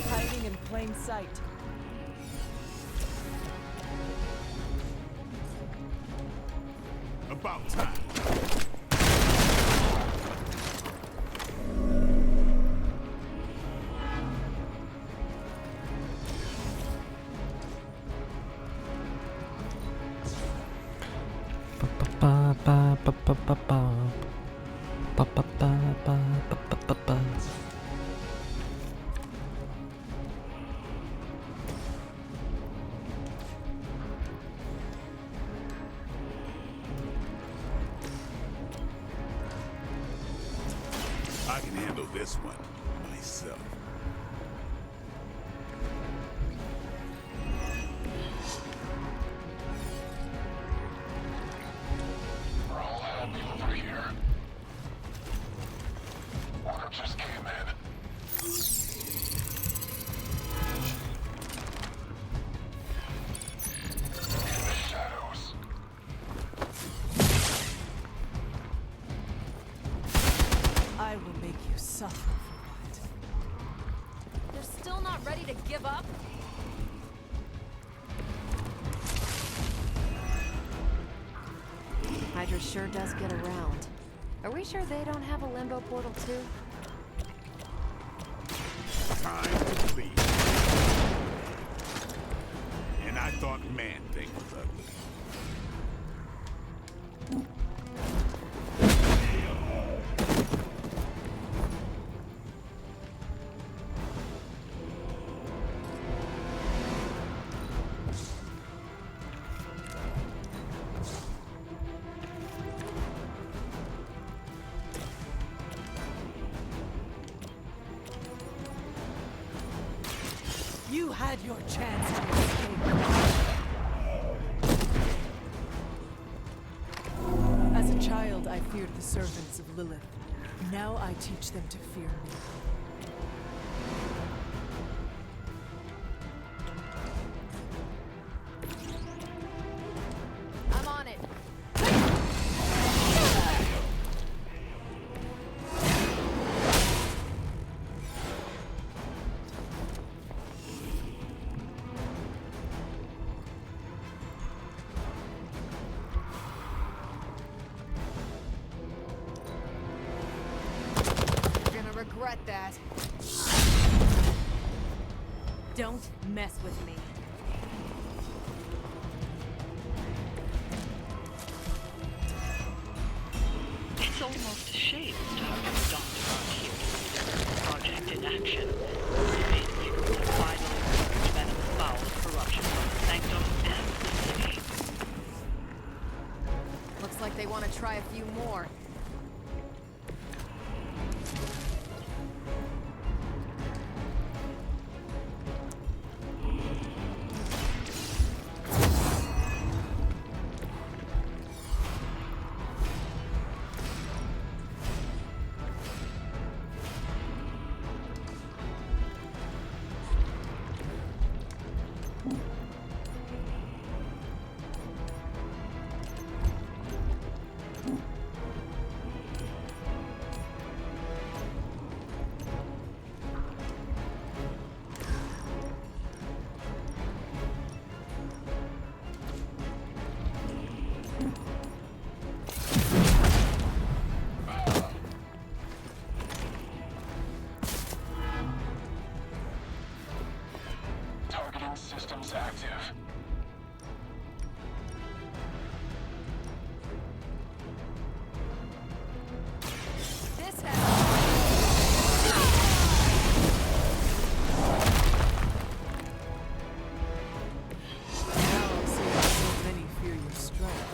Hiding in plain sight. About time. Ba ba ba ba ba ba. Ba ba ba ba ba ba ba ba. I can handle this one myself. We're all happy over here. Water just came in. In the shadows. I will make you suffer for that. They're still not ready to give up? Hydra sure does get around. Are we sure they don't have a limbo portal too? Time to leave. And I thought Man-Thing was ugly. You had your chance to escape. As a child, I feared the servants of Lilith. Now I teach them to fear me. I'm on it. You're gonna regret that. Don't mess with me. It's almost a shame to have you stopped around here to see the project in action. if they want to try a few more. Systems active. This Now I see why so many fear your strength.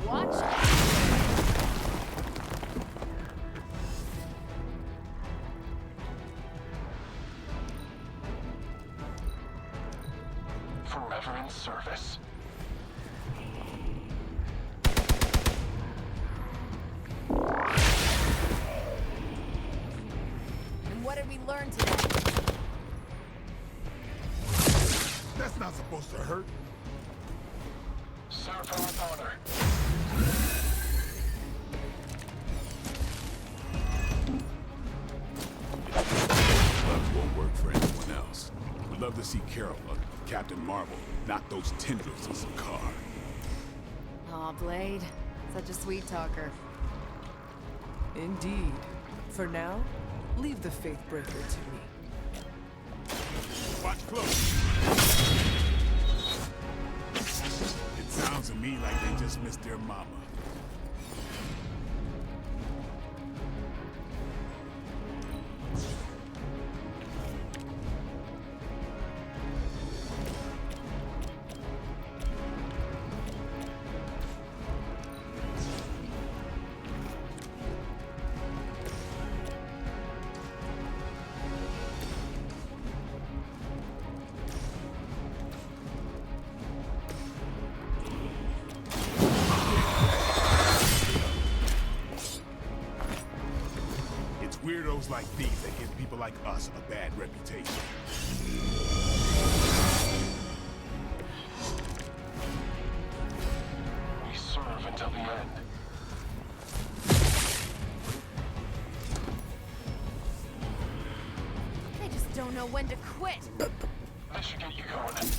Watch. Forever in service. And what did we learn today? That's not supposed to hurt. Serve her with honor. Love won't work for anyone else. We'd love to see Carol, Captain Marvel, knock those tendrils in some car. Aw, Blade. Such a sweet talker. Indeed. For now, leave the Faithbreaker to me. Watch close. It sounds to me like they just missed their mama. Weirdos like these that give people like us a bad reputation. We serve until the end. They just don't know when to quit. This should get you going.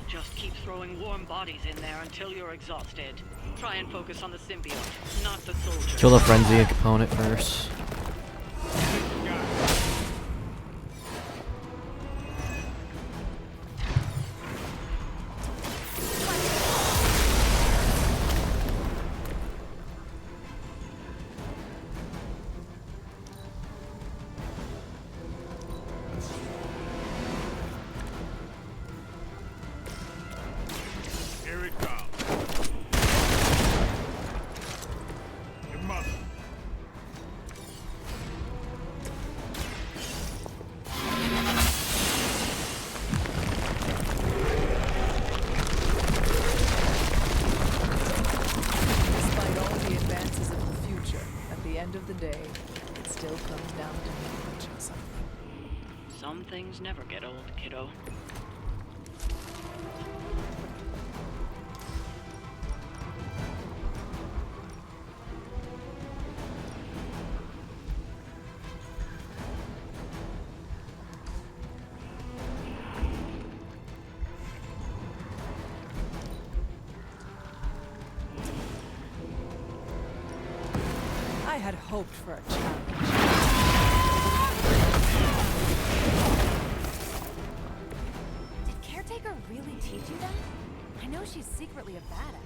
Just keep throwing warm bodies in there until you're exhausted. Try and focus on the symbiote, not the soldier. Kill the frenzy opponent first. Here it comes. Your mother. Despite all the advances of the future, at the end of the day, it still comes down to managing something. Some things never get old, kiddo. I had hoped for a challenge. Did Caretaker really teach you that? I know she's secretly a badass.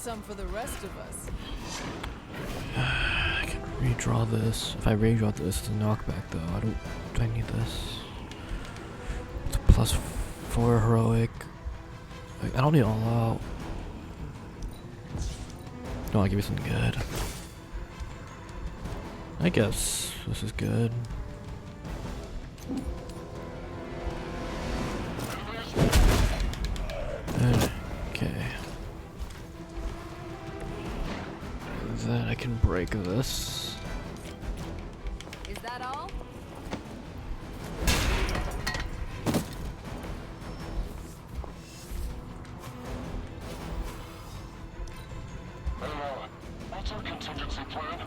some for the rest of us. I can redraw this. If I redraw this, it's a knockback though. Do I need this? It's a +4 heroic. Like, I don't need all out. No, I'll give me something good. I guess this is good. Okay. Then I can break this. Is that all? What's our contingency plan?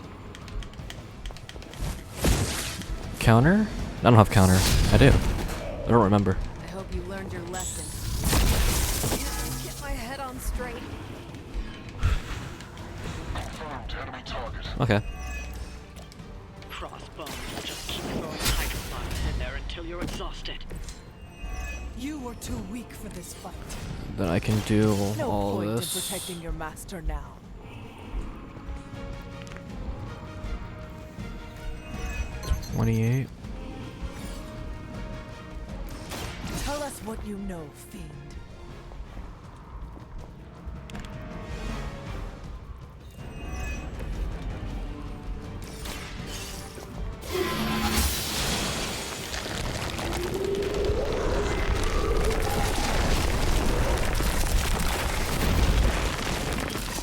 Counter? I don't have counter. I do. I don't remember. I hope you learned your lesson. Get my head on straight. Confirmed enemy target. Okay. Crossbones will just keep throwing hydroponics in there until you're exhausted. You were too weak for this fight. Then I can do No all point this. in protecting your master now. 28. Tell us what you know, Fiend.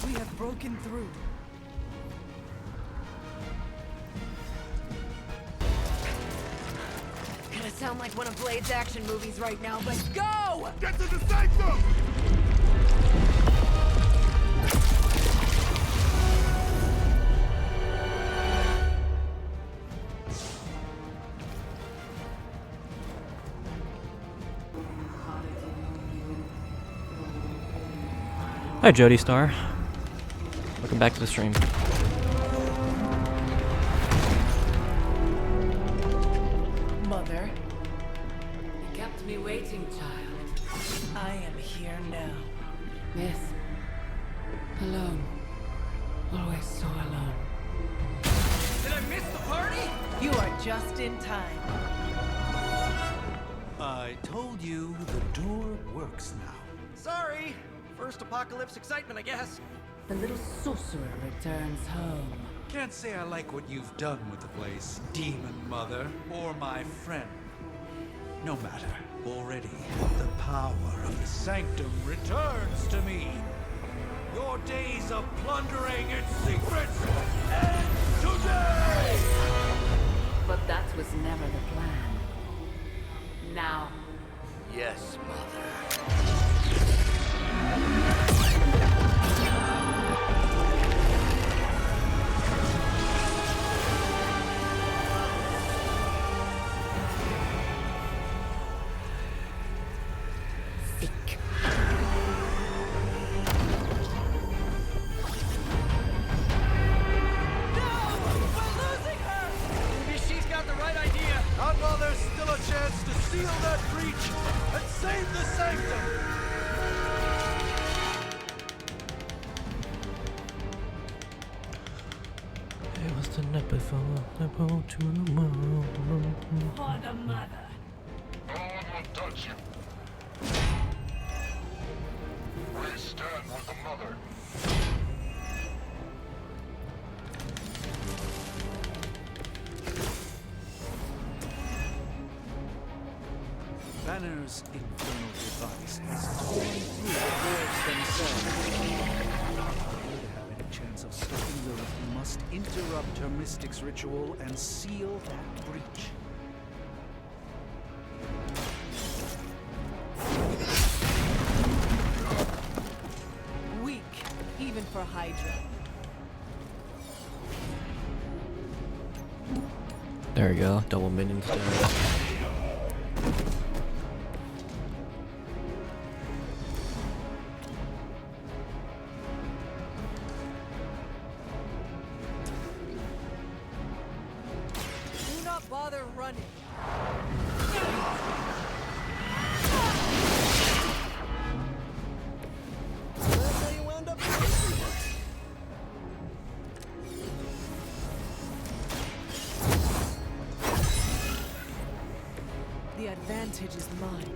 We have broken through. Gonna sound like one of Blade's action movies right now, but go! Get to the sanctum! Hi, Jody Star. Welcome back to the stream. Mother, You kept me waiting, child. I am here now. Yes. Alone. Always so alone. Did I miss the party? You are just in time. I told you the door works now. Sorry. First apocalypse excitement, I guess. The little sorcerer returns home. Can't say I like what you've done with the place, Demon Mother, or my friend. No matter. Already, the power of the Sanctum returns to me. Your days of plundering its secrets end today! But that was never the plan. Now, Yes, Mother. Maybe she's got the right idea. Not while there's still a chance to seal that breach and save the Sanctum! It was the night before the boat tomorrow. For the mother. No one will touch you. We stand with the mother. Banner's infernal device has torn through the worlds themselves. In order to have any chance of stopping Lilith, we must interrupt her mystic's ritual and seal that breach. Weak, even for Hydra. There we go. Double minions there. Do not bother running. That's how you wound up with everyone. advantage is mine.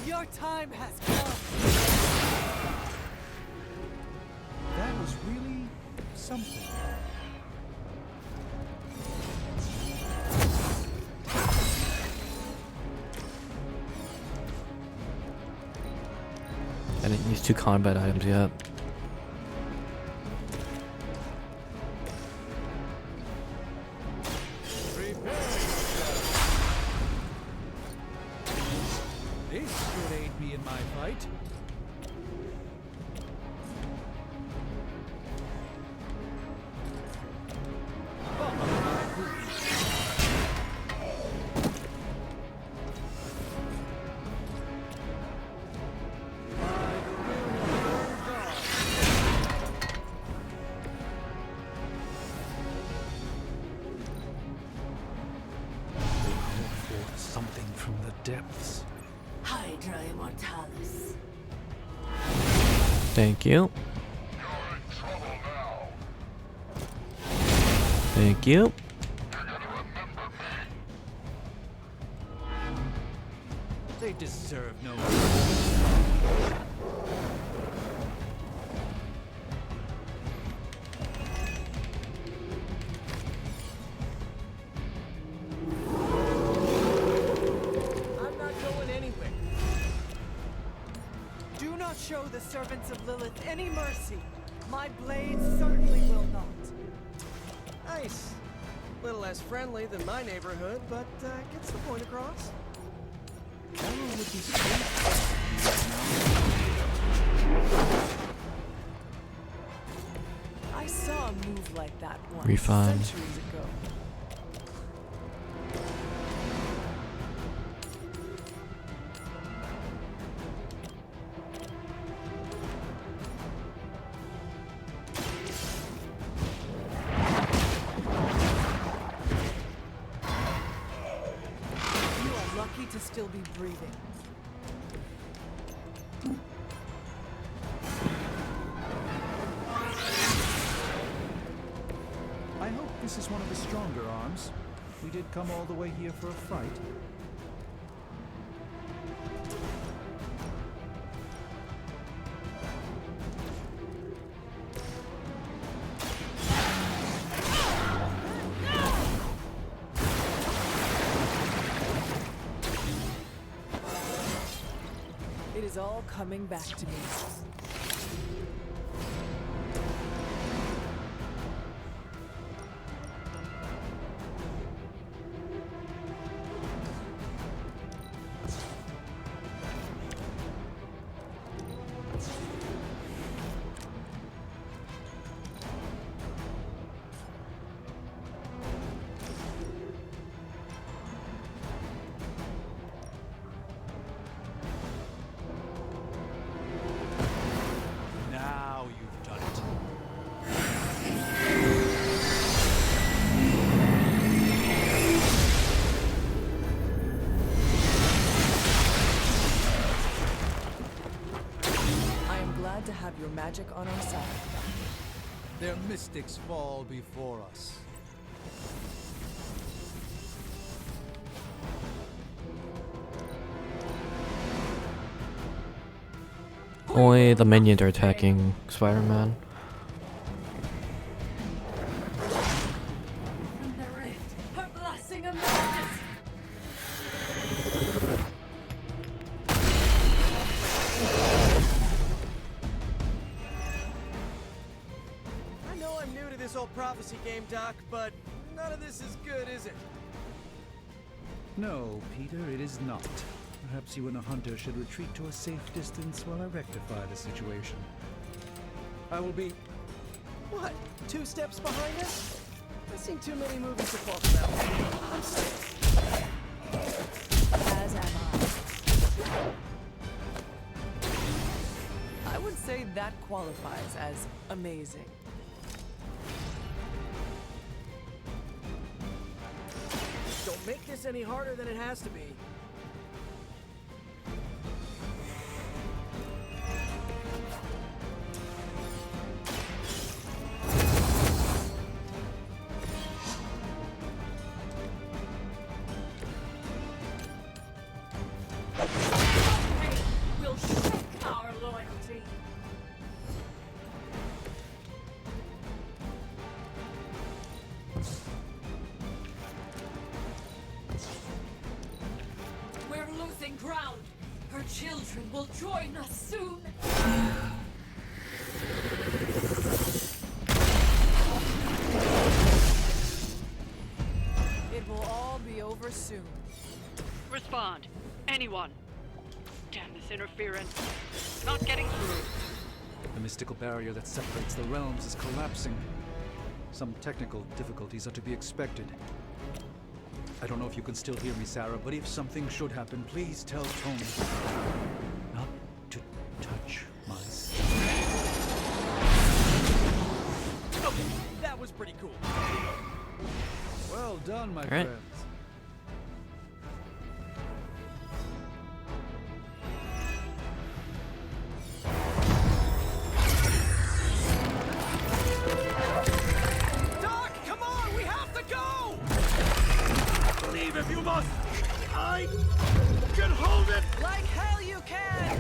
Your time has come. That was really something. I didn't use 2 combat items yet. This should aid me in my fight. Something from the depths. Hydra Immortalis. Thank you. Thank you. They deserve no. Do not show the servants of Lilith any mercy. My blade certainly will not. Nice. Little less friendly than my neighborhood, but gets the point across. Carol would be I saw a move like that once, Refund. centuries ago. You are lucky to still be breathing. I hope this is one of the stronger arms. We did come all the way here for a fight. It is all coming back to me. Now you've done it. I am glad to have your magic on our side. Their mystics fall before us. Only the minions are attacking Spider-Man. From the rift, her blessing emerges. I know I'm new to this old prophecy game, Doc, but none of this is good, is it? No, Peter, it is not. Perhaps you and a hunter should retreat to a safe distance while I rectify the situation. I will be... What? 2 steps behind us? I've seen too many movies to fall for that one. I'm safe. As am I. I would say that qualifies as amazing. Don't make this any harder than it has to be. children will join us soon. It will all be over soon. Respond. Anyone. Damn this interference. Not getting through. The mystical barrier that separates the realms is collapsing. Some technical difficulties are to be expected. I don't know if you can still hear me, Sarah, but if something should happen, please tell Tony not to touch my stuff. Okay, that was pretty cool. Well done, my All right. friends. Doc, come on, we have to go! Leave if you must! I can hold it! Like hell you can!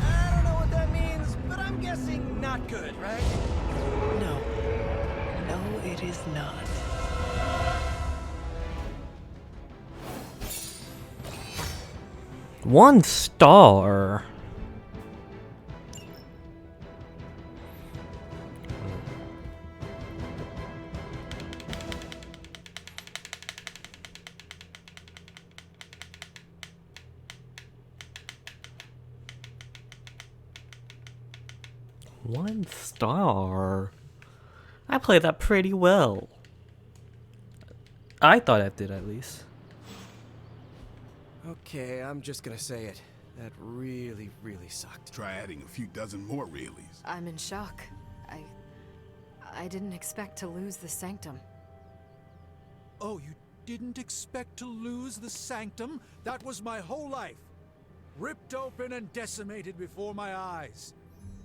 I don't know what that means, but I'm guessing not good, right? No. No, it is not. One star. One star. I played that pretty well. I thought I did, at least. Okay, I'm just gonna say it. That really, really sucked. Try adding a few dozen more reallys. I'm in shock. I didn't expect to lose the sanctum. Oh, you didn't expect to lose the sanctum? That was my whole life. Ripped open and decimated before my eyes.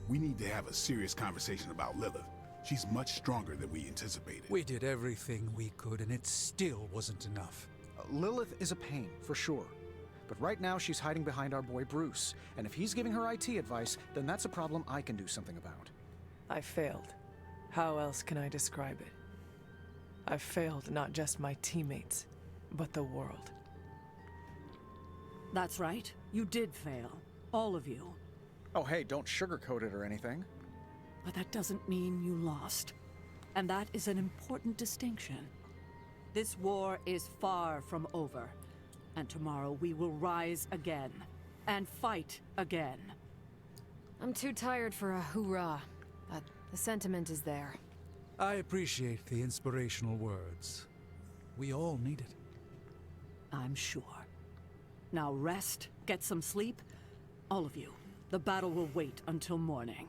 We need to have a serious conversation about Lilith. She's much stronger than we anticipated. We did everything we could, and it still wasn't enough. Lilith is a pain, for sure. But right now, she's hiding behind our boy Bruce. And if he's giving her IT advice, then that's a problem I can do something about. I failed. How else can I describe it? I failed not just my teammates, but the world. That's right. You did fail. All of you. Oh, hey, don't sugarcoat it or anything. But that doesn't mean you lost. And that is an important distinction. This war is far from over. And tomorrow we will rise again. And fight again. I'm too tired for a hoorah, but the sentiment is there. I appreciate the inspirational words. We all need it. I'm sure. Now rest, get some sleep. All of you. The battle will wait until morning.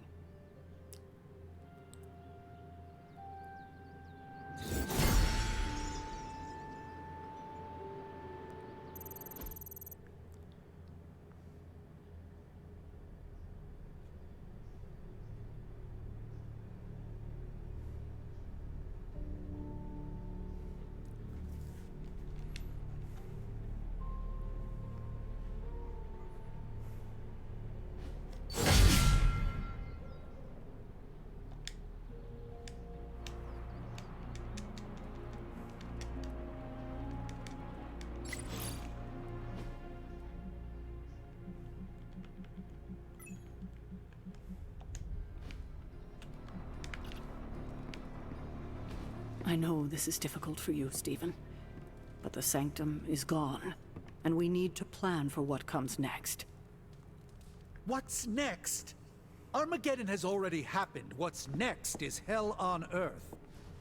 I know this is difficult for you, Stephen. But the Sanctum is gone, and we need to plan for what comes next. What's next? Armageddon has already happened. What's next is hell on Earth.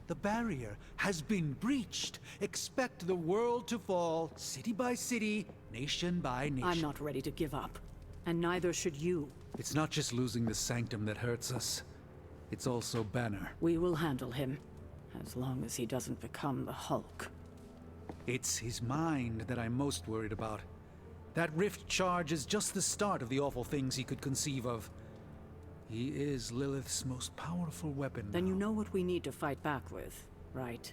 The barrier has been breached. Expect the world to fall, city by city, nation by nation. I'm not ready to give up, and neither should you. It's not just losing the Sanctum that hurts us. It's also Banner. We will handle him, as long as he doesn't become the Hulk. It's his mind that I'm most worried about. That rift charge is just the start of the awful things he could conceive of. He is Lilith's most powerful weapon. Then you know what we need to fight back with, right?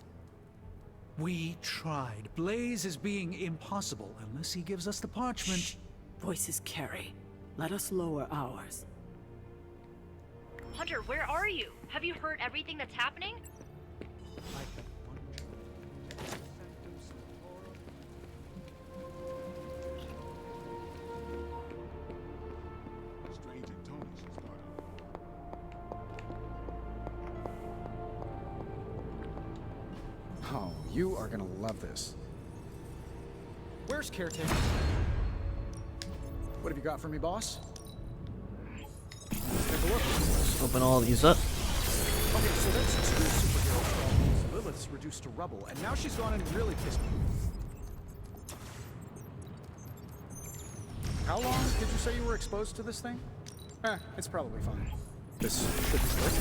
We tried. Blaze is being impossible unless he gives us the parchment. Shh. Voices carry. Let us lower ours. Hunter, where are you? Have you heard everything that's happening? Oh, you are gonna love this. Where's Caretaker? What have you got for me, boss? Let's take a look. Let's open all these up. Okay, so that's 2 superhero problems. Lilith's reduced to rubble, and now she's gone and really pissed me. How long did you say you were exposed to this thing? It's probably fine. This should be quick.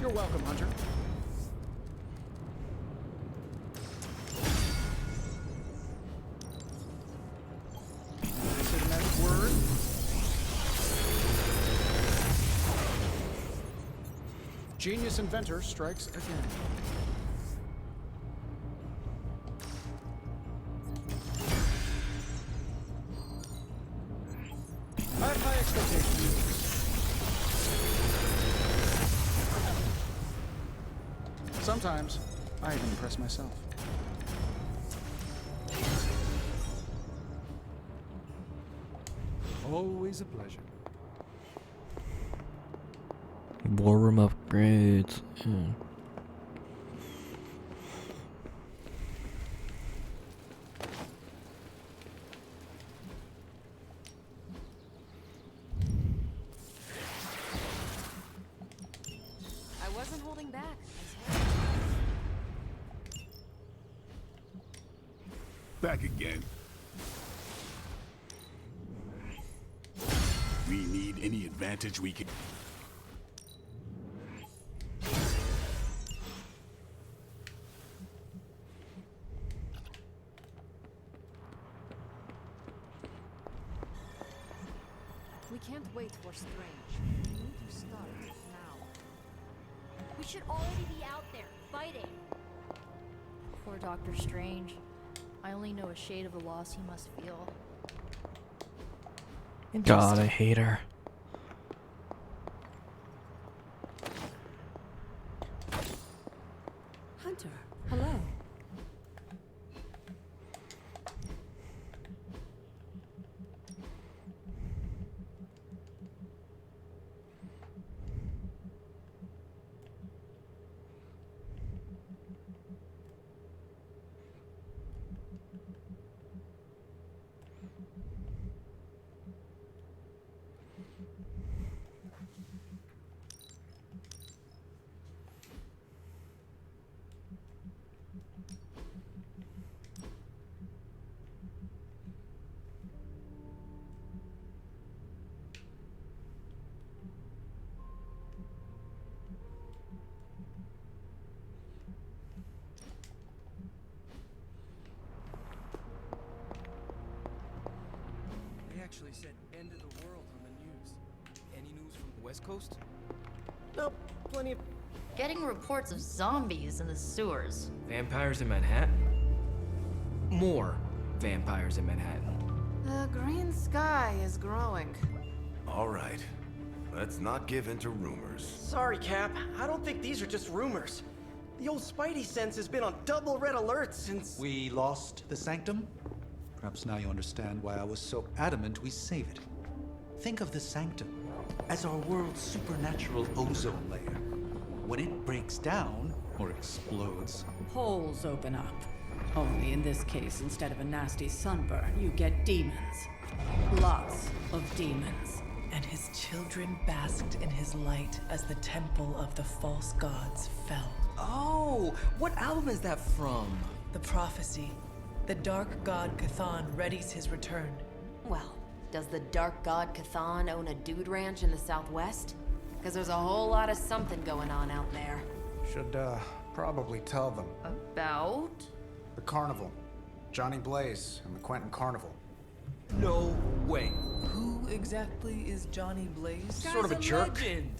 You're welcome, Hunter. Say the magic word. Genius inventor strikes again. I have high expectations. Sometimes, I even impress myself. Always a pleasure. War room upgrades. I wasn't holding back. Back again. We need any advantage we can. We can't wait for Strange. We need to start now. We should already be out there, fighting. Poor Doctor Strange. I only know a shade of the loss he must feel. God, I hate her. Hunter, hello. They actually said end of the world on the news. Any news from the West Coast? Nope, plenty of... Getting reports of zombies in the sewers. Vampires in Manhattan? More vampires in Manhattan. The green sky is growing. All right. Let's not give in to rumors. Sorry, Cap. I don't think these are just rumors. The old Spidey sense has been on double red alert since... We lost the Sanctum? Perhaps now you understand why I was so adamant we save it. Think of the Sanctum as our world's supernatural ozone layer. When it breaks down, or explodes, Holes open up. Only in this case, instead of a nasty sunburn, you get demons. Lots of demons. And his children basked in his light as the temple of the false gods fell. Oh, what album is that from? The prophecy. The dark god Cthon readies his return. Well, does the dark god Cthon own a dude ranch in the southwest? Because there's a whole lot of something going on out there. Should, probably tell them. About? The carnival. Johnny Blaze and the Quentin Carnival. No way. Who exactly is Johnny Blaze? Sort of a jerk. Legend.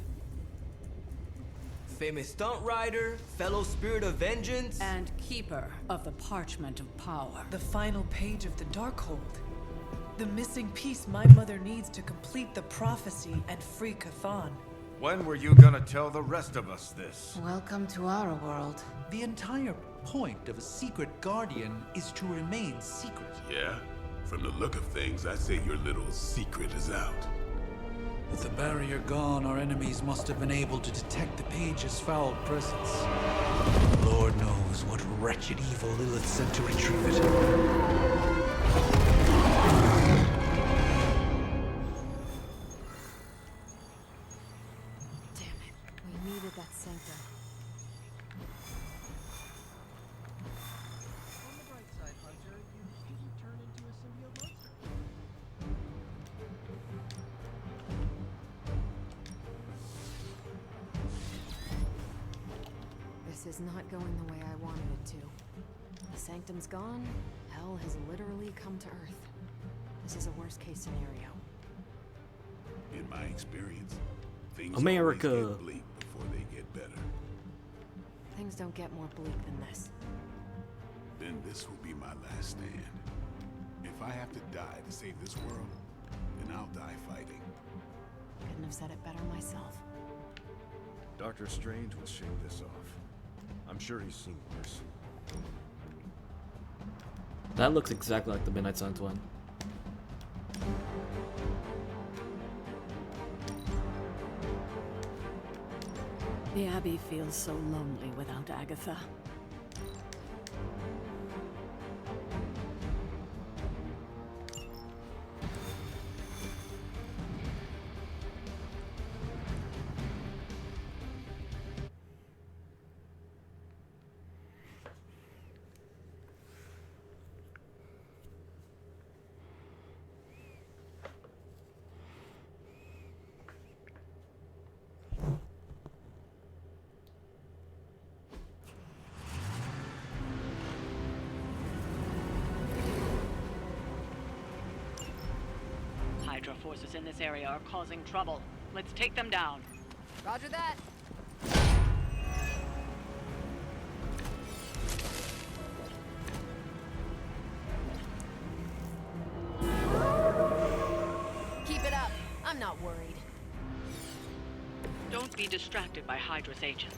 Famous stunt rider, fellow spirit of vengeance, and keeper of the Parchment of Power. The final page of the Darkhold. The missing piece my mother needs to complete the prophecy and free Chthon. When were you gonna tell the rest of us this? Welcome to our world. The entire point of a secret guardian is to remain secret. Yeah? From the look of things, I'd say your little secret is out. With the barrier gone, our enemies must have been able to detect the page's foul presence. Lord knows what wretched evil Lilith sent to retrieve it. That sanctum. On the bright side, Hunter, you didn't turn into a symbiote monster. This is not going the way I wanted it to. The sanctum's gone. Hell has literally come to Earth. This is a worst-case scenario. In my experience, things America. always get bleak before they get better. Things don't get more bleak than this. Then this will be my last stand. If I have to die to save this world, then I'll die fighting. Couldn't have said it better myself. Doctor Strange will shake this off. I'm sure he's seen worse. That looks exactly like the Midnight Suns one. The Abbey feels so lonely without Agatha. Hydra forces in this area are causing trouble. Let's take them down. Roger that. Keep it up. I'm not worried. Don't be distracted by Hydra's agents.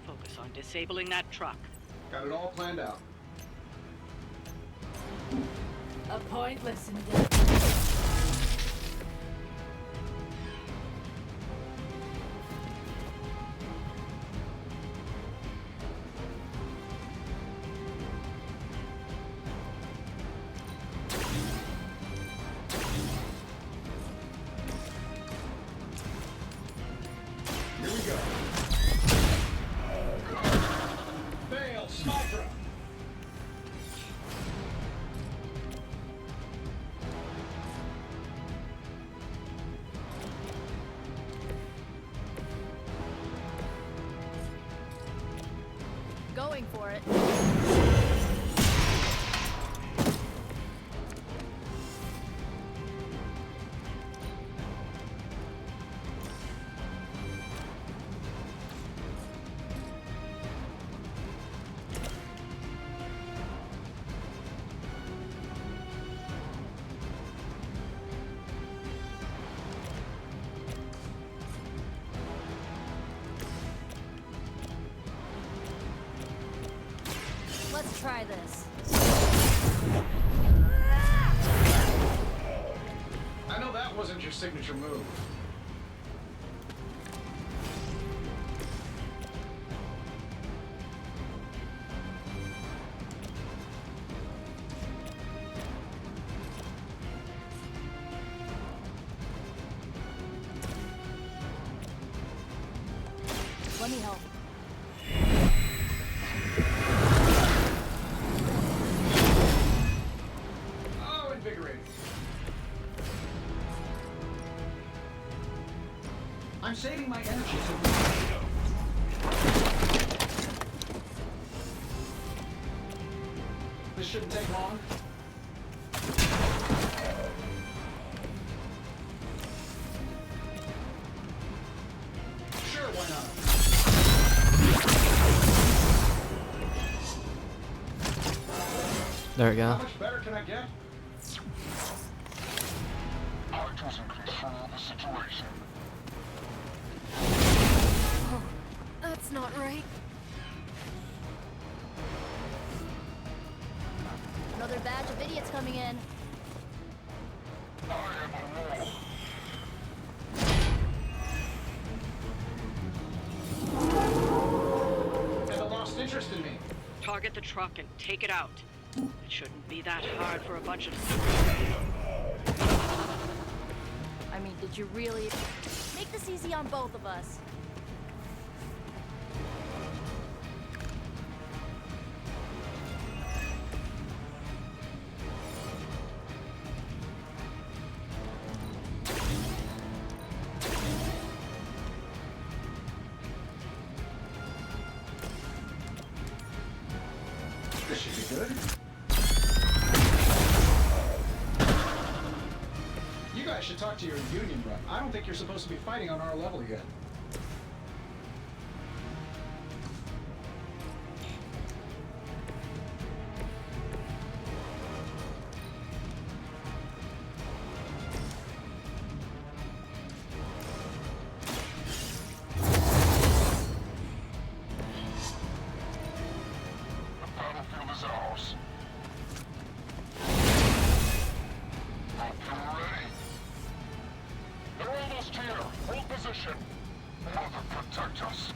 Focus on disabling that truck. Got it all planned out. A pointless endeavor. Here we go. Fail, sniper. Going for it. Let's try this. I know that wasn't your signature move. Let me help. Oh, invigorating. I'm saving my energy so this shouldn't take long. There we go. How much better can I get? Archer's in control of the situation. Oh, that's not right. Another batch of idiots coming in. And it lost interest in me. Target the truck and take it out. It shouldn't be that hard for a bunch of... I mean, did you really make this easy on both of us? This should be good. You guys should talk to your union rep. I don't think you're supposed to be fighting on our level yet. Battlefield is ours. Hope you're ready. They're almost here. Hold position. Mother, protect us.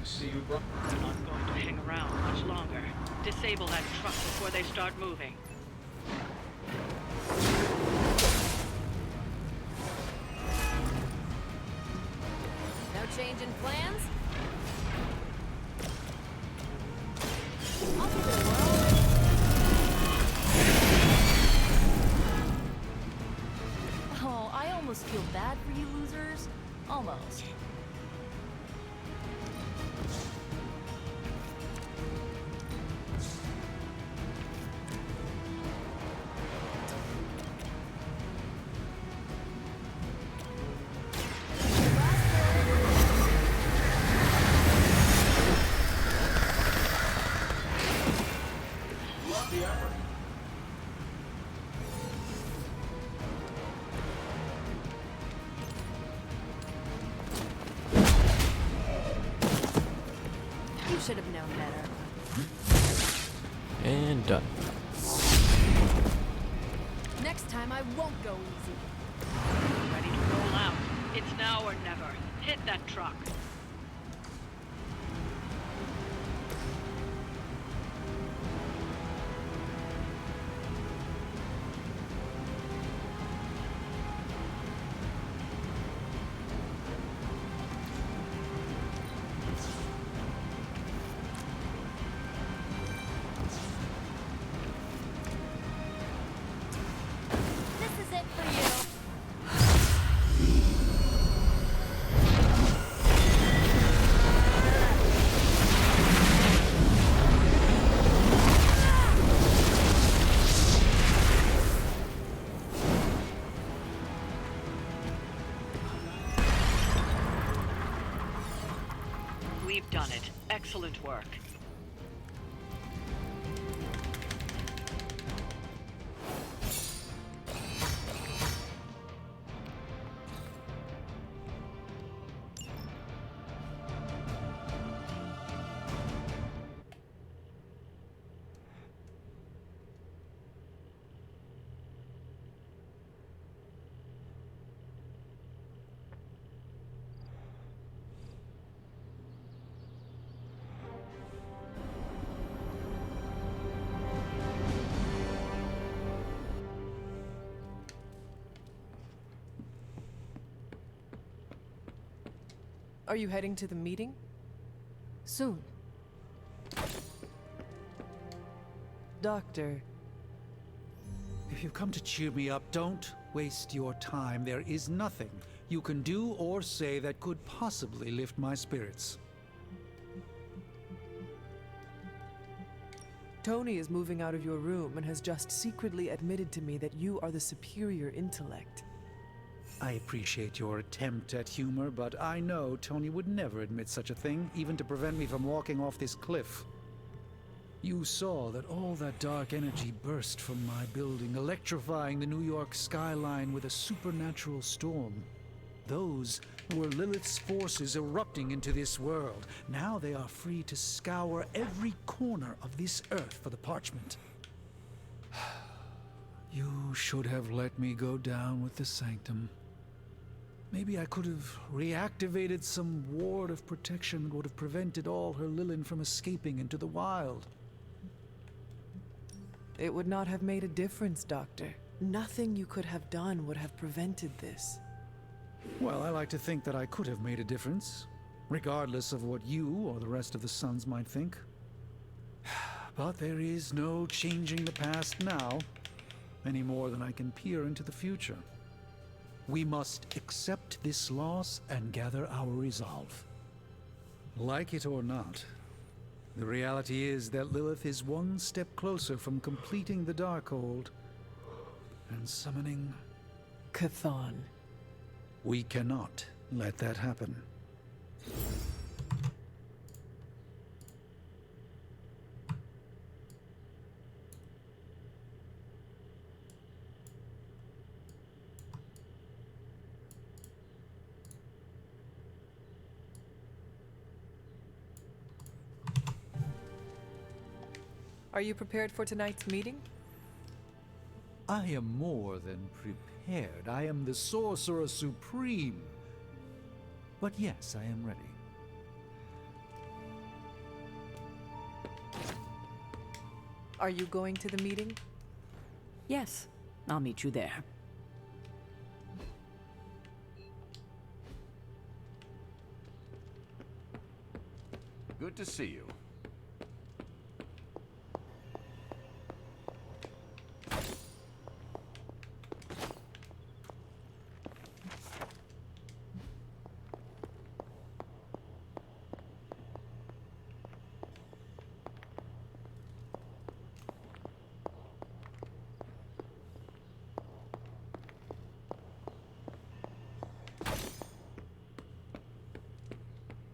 See you, bro. I'm not going to hang around much longer. Disable that truck before they start moving. No change in plans? I'll give it a whirl. Oh, I almost feel bad for you losers. Almost. Love the effort. You should have known better. And done. Next time I won't go easy. Ready to roll out. It's now or never. Hit that truck. This is it for you. We've done it. Excellent work. Are you heading to the meeting? Soon. Doctor, If you've come to cheer me up, don't waste your time. There is nothing you can do or say that could possibly lift my spirits. Tony is moving out of your room and has just secretly admitted to me that you are the superior intellect. I appreciate your attempt at humor, but I know Tony would never admit such a thing, even to prevent me from walking off this cliff. You saw that all that dark energy burst from my building, electrifying the New York skyline with a supernatural storm. Those were Lilith's forces erupting into this world. Now they are free to scour every corner of this earth for the parchment. You should have let me go down with the Sanctum. Maybe I could have reactivated some ward of protection that would have prevented all her Lilin from escaping into the wild. It would not have made a difference, Doctor. Nothing you could have done would have prevented this. Well, I like to think that I could have made a difference, regardless of what you or the rest of the Sons might think. But there is no changing the past now, any more than I can peer into the future. We must accept this loss and gather our resolve. Like it or not, the reality is that Lilith is one step closer from completing the Darkhold and summoning Chthon. We cannot let that happen. Are you prepared for tonight's meeting? I am more than prepared. I am the Sorcerer Supreme. But yes, I am ready. Are you going to the meeting? Yes, I'll meet you there. Good to see you.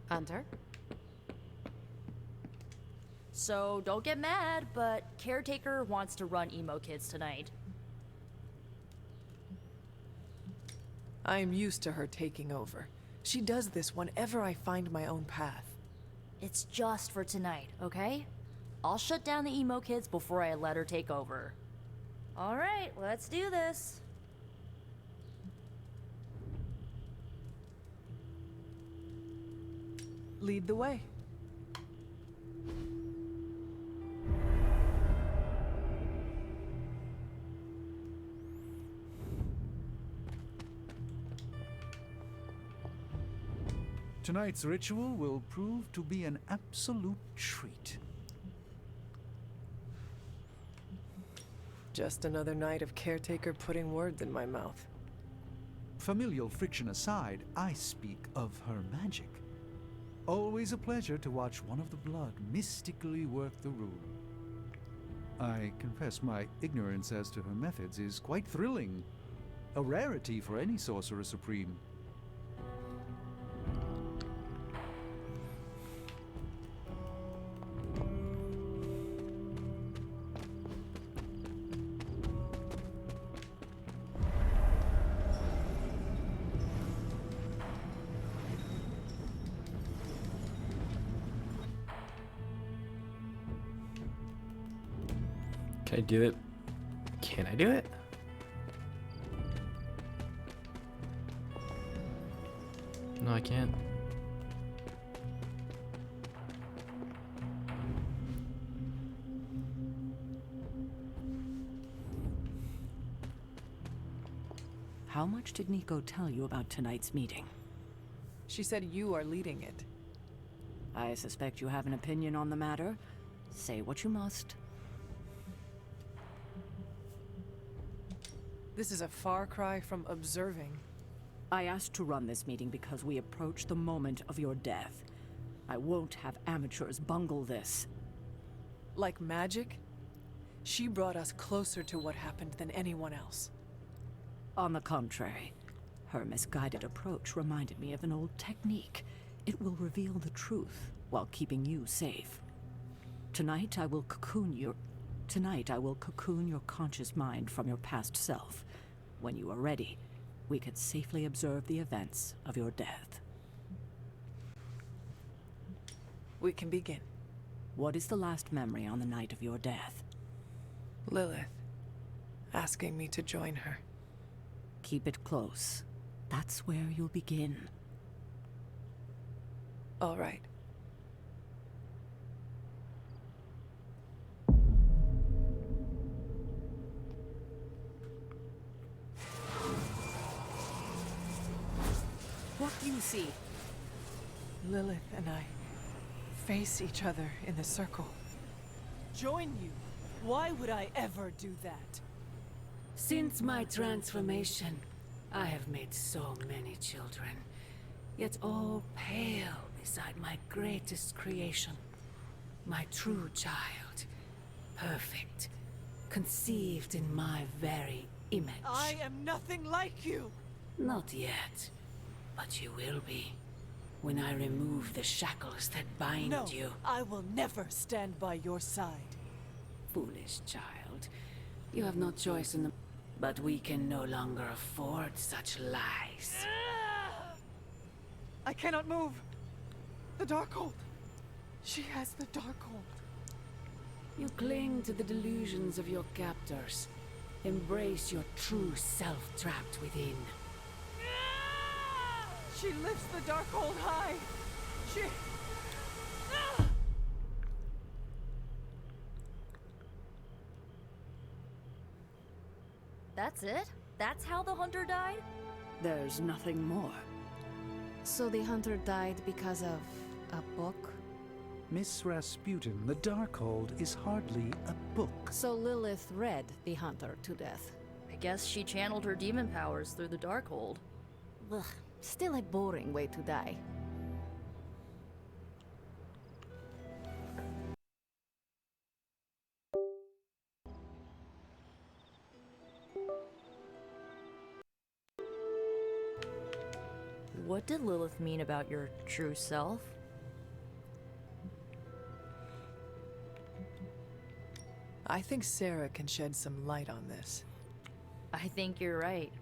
Hunter? So don't get mad, but Caretaker wants to run Emo Kids tonight. I am used to her taking over. She does this whenever I find my own path. It's just for tonight, okay? I'll shut down the Emo Kids before I let her take over. Alright, let's do this. Lead the way. Tonight's ritual will prove to be an absolute treat. Just another night of Caretaker putting words in my mouth. Familial friction aside, I speak of her magic. Always a pleasure to watch one of the blood mystically work the rune. I confess my ignorance as to her methods is quite thrilling. A rarity for any Sorcerer Supreme. Can I do it? Can I do it? No, I can't. How much did Nico tell you about tonight's meeting? She said you are leading it. I suspect you have an opinion on the matter. Say what you must. This is a far cry from observing. I asked to run this meeting because we approach the moment of your death. I won't have amateurs bungle this. Like magic? She brought us closer to what happened than anyone else. On the contrary, Her misguided approach reminded me of an old technique. It will reveal the truth while keeping you safe. Tonight I will cocoon your conscious mind from your past self. When you are ready, we can safely observe the events of your death. We can begin. What is the last memory on the night of your death? Lilith, asking me to join her. Keep it close. That's where you'll begin. All right. What do you see? Lilith and I face each other in the circle. Join you? Why would I ever do that? Since my transformation, I have made so many children, yet all pale beside my greatest creation. My true child, perfect, conceived in my very image. I am nothing like you! Not yet, but you will be, when I remove the shackles that bind you. No, I will never stand by your side. Foolish child, you have no choice in the... But we can no longer afford such lies. I cannot move. The Darkhold. She has the Darkhold. You cling to the delusions of your captors. Embrace your true self trapped within. She lifts the Darkhold high. She... That's it? That's how the hunter died? There's nothing more. So the hunter died because of a book? Miss Rasputin, the Darkhold is hardly a book. So Lilith read the hunter to death. I guess she channeled her demon powers through the Darkhold. Ugh, still a boring way to die. What did Lilith mean about your true self? I think Sarah can shed some light on this. I think you're right.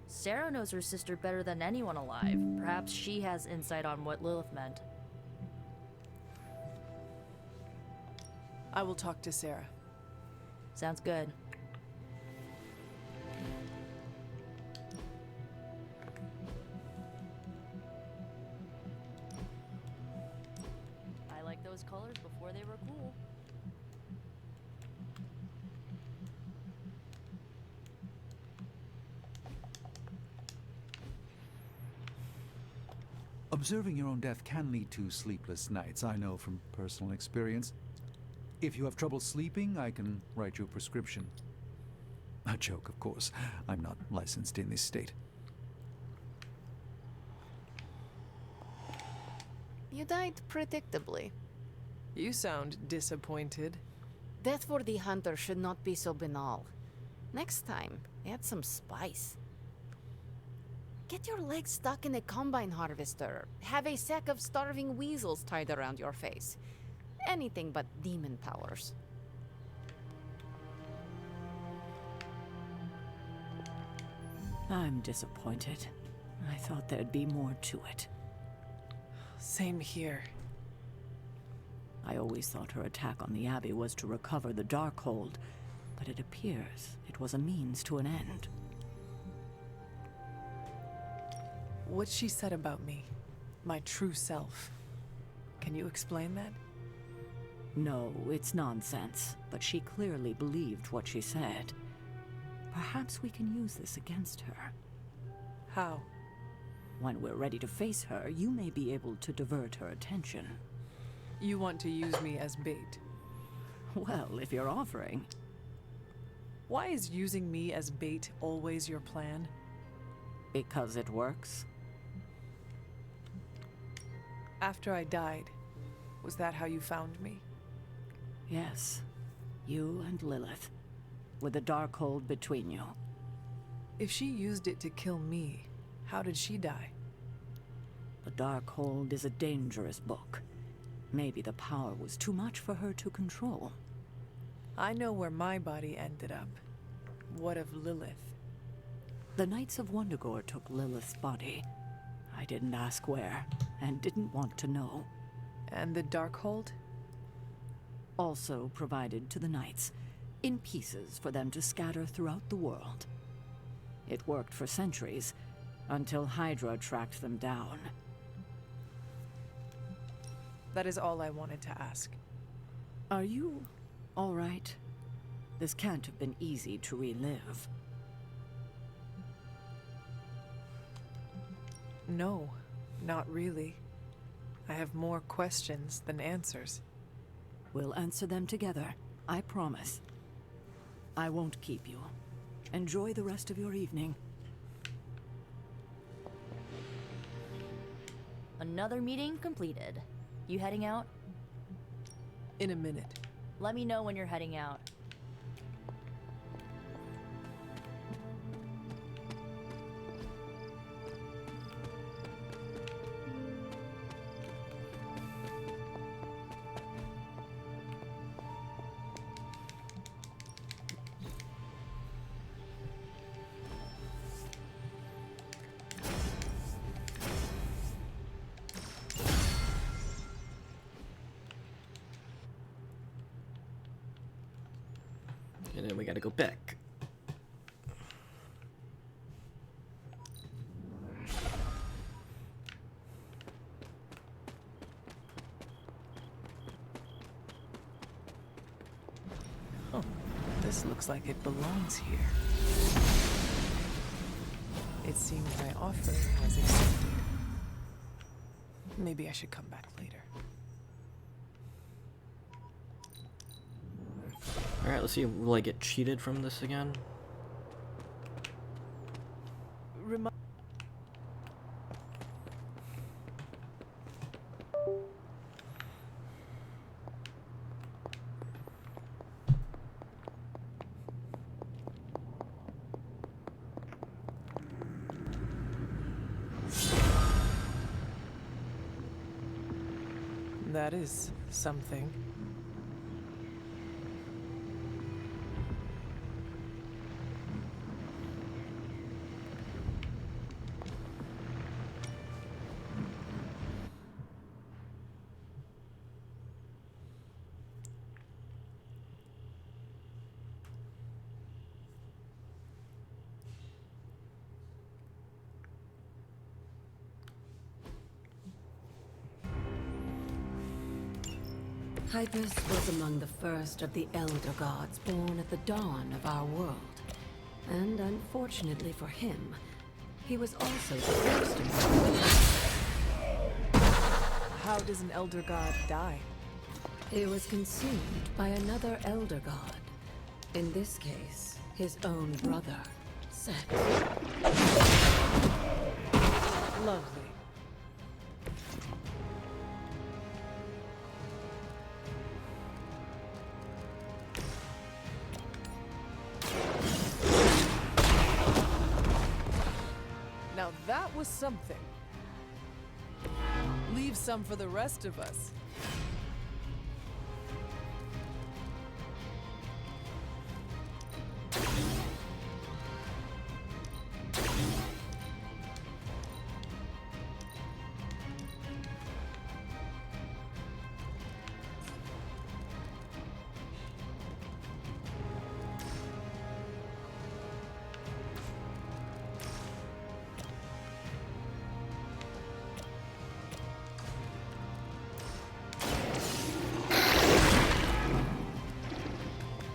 Sarah knows her sister better than anyone alive. Perhaps she has insight on what Lilith meant. I will talk to Sarah. Sounds good. I liked those colors before they were cool. Observing your own death can lead to sleepless nights, I know from personal experience. If you have trouble sleeping, I can write you a prescription. A joke, of course. I'm not licensed in this state. You died predictably. You sound disappointed. Death for the hunter should not be so banal. Next time, add some spice. Get your legs stuck in a combine harvester. Have a sack of starving weasels tied around your face. Anything but demon powers. I'm disappointed. I thought there'd be more to it. Same here. I always thought her attack on the Abbey was to recover the Darkhold, but it appears it was a means to an end. What she said about me, my true self. Can you explain that? No, it's nonsense, but she clearly believed what she said. Perhaps we can use this against her. How? When we're ready to face her, you may be able to divert her attention. You want to use me as bait? Well, if you're offering. Why is using me as bait always your plan? Because it works. After I died, was that how you found me? Yes. You and Lilith. With the Darkhold between you. If she used it to kill me, How did she die? The Darkhold is a dangerous book. Maybe the power was too much for her to control. I know where my body ended up. What of Lilith? The Knights of Wundagore took Lilith's body. I didn't ask where, and didn't want to know. And the Darkhold? Also provided to the Knights, in pieces for them to scatter throughout the world. It worked for centuries, until Hydra tracked them down. That is all I wanted to ask. Are you all right? This can't have been easy to relive. No, not really. I have more questions than answers. We'll answer them together, I promise. I won't keep you. Enjoy the rest of your evening. Another meeting completed. You heading out? In a minute. Let me know when you're heading out. And then we gotta go back. Oh, this looks like it belongs here. It seems my offering was accepted. Maybe I should come back later. Alright, let's see, will I get cheated from this again? That is something. Hypus was among the first of the Elder Gods born at the dawn of our world. And unfortunately for him, he was also the first of How does an Elder God die? He was consumed by another Elder God. In this case, his own brother, Set. Lovely. Now that was something. Leave some for the rest of us.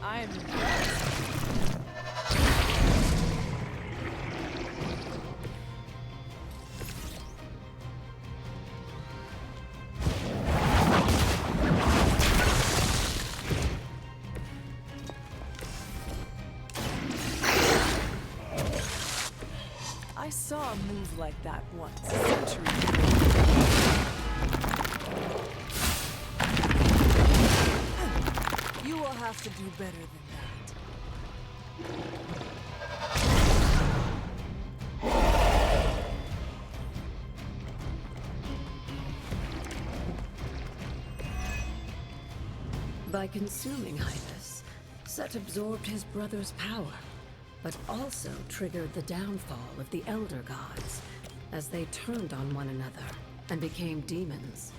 I'm impressed. I saw a move like that once, centuries ago. You will have to do better than that. By consuming Hydas, Set absorbed his brother's power, but also triggered the downfall of the Elder Gods, as they turned on one another and became demons.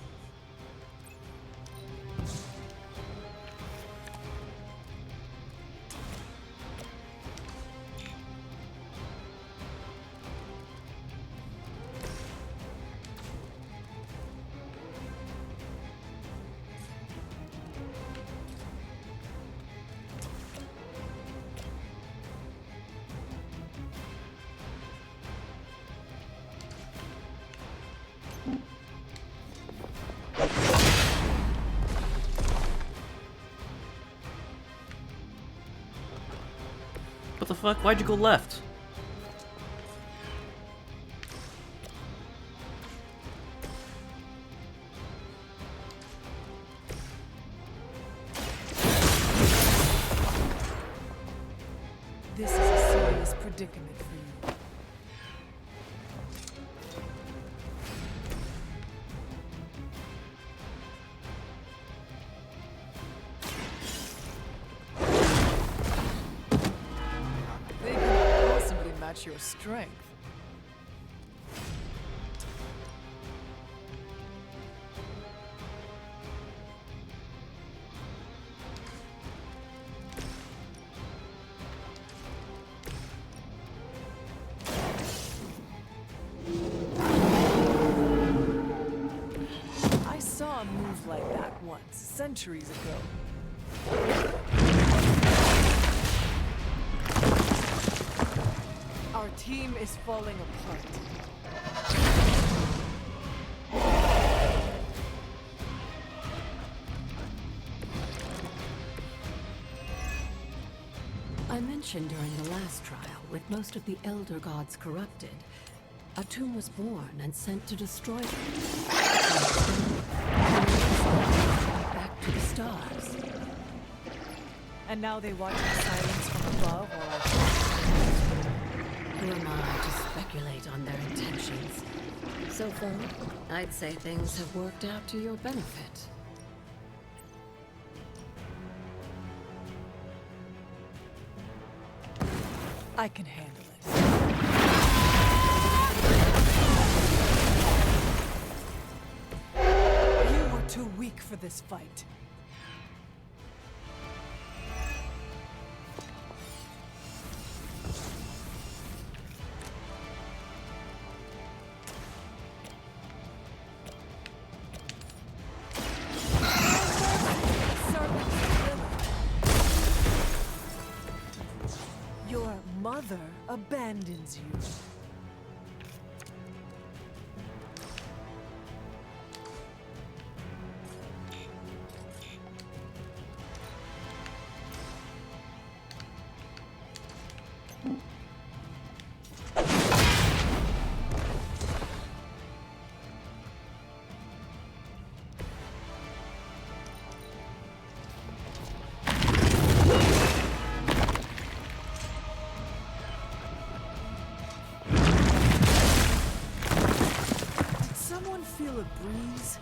What the fuck? Why'd you go left? This is a serious predicament for you. They cannot possibly match your strength. I saw a move like that once, centuries ago. Our team is falling apart. I mentioned during the last trial, with most of the Elder Gods corrupted, a tomb was born and sent to destroy them. Back to the stars. And now they watch in silence from above while I... Who am I to speculate on their intentions? So far, I'd say things have worked out to your benefit. I can handle it. You were too weak for this fight. Your mother abandons you. Feel a breeze?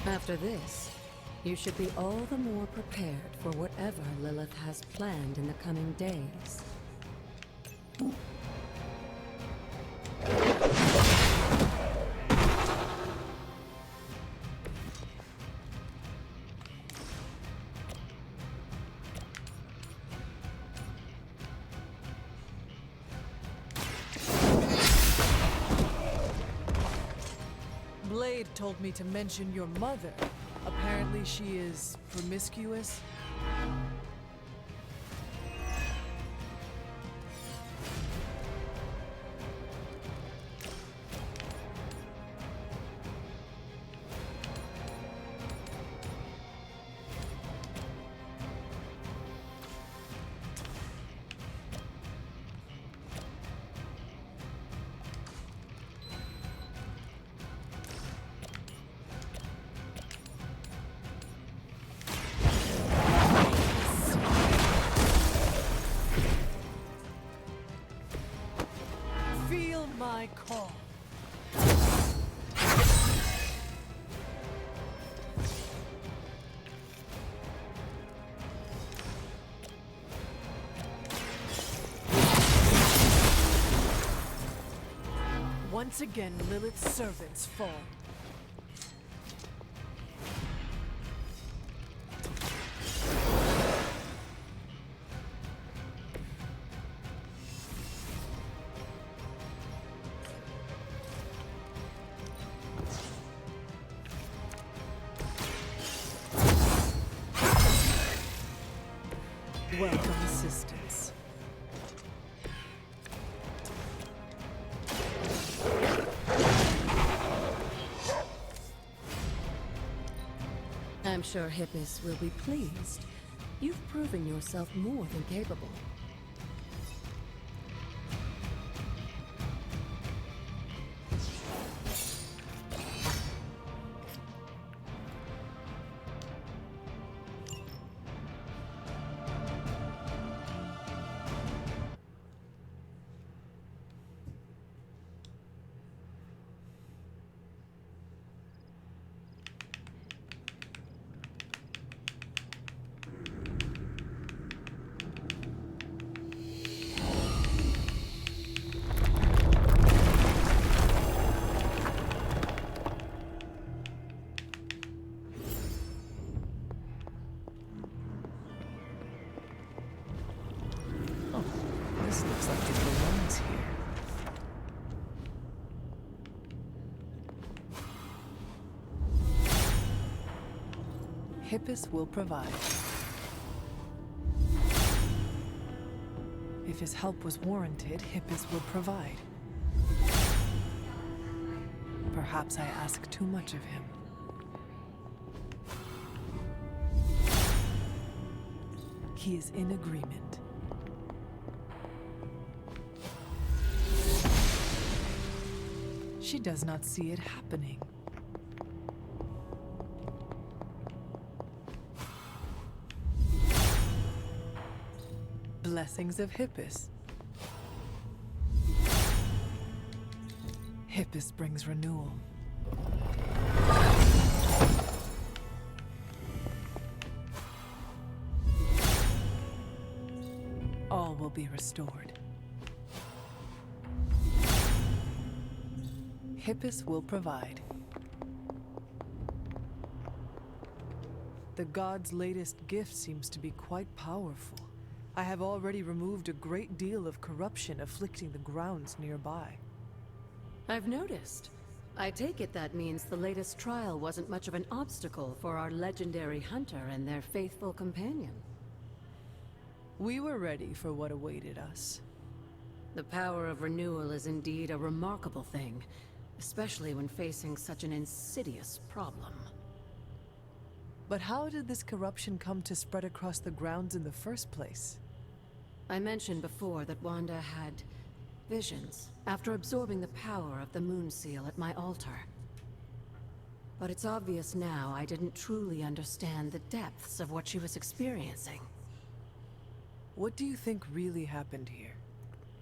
After this, you should be all the more prepared for whatever Lilith has planned in the coming days. Blade told me to mention your mother. Apparently she is promiscuous. my call. Once again, Lilith's servants fall. Welcome assistance. I'm sure Hippis will be pleased. You've proven yourself more than capable. This looks like it belongs here. Hippis will provide. If his help was warranted, Hippis will provide. Perhaps I ask too much of him. He is in agreement. She does not see it happening. Blessings of Hippis. Hippis brings renewal. All will be restored. Hippis will provide. The god's latest gift seems to be quite powerful. I have already removed a great deal of corruption afflicting the grounds nearby. I've noticed. I take it that means the latest trial wasn't much of an obstacle for our legendary hunter and their faithful companion. We were ready for what awaited us. The power of renewal is indeed a remarkable thing, especially when facing such an insidious problem. But how did this corruption come to spread across the grounds in the first place? I mentioned before that Wanda had visions after absorbing the power of the Moon Seal at my altar. But it's obvious now I didn't truly understand the depths of what she was experiencing. What do you think really happened here?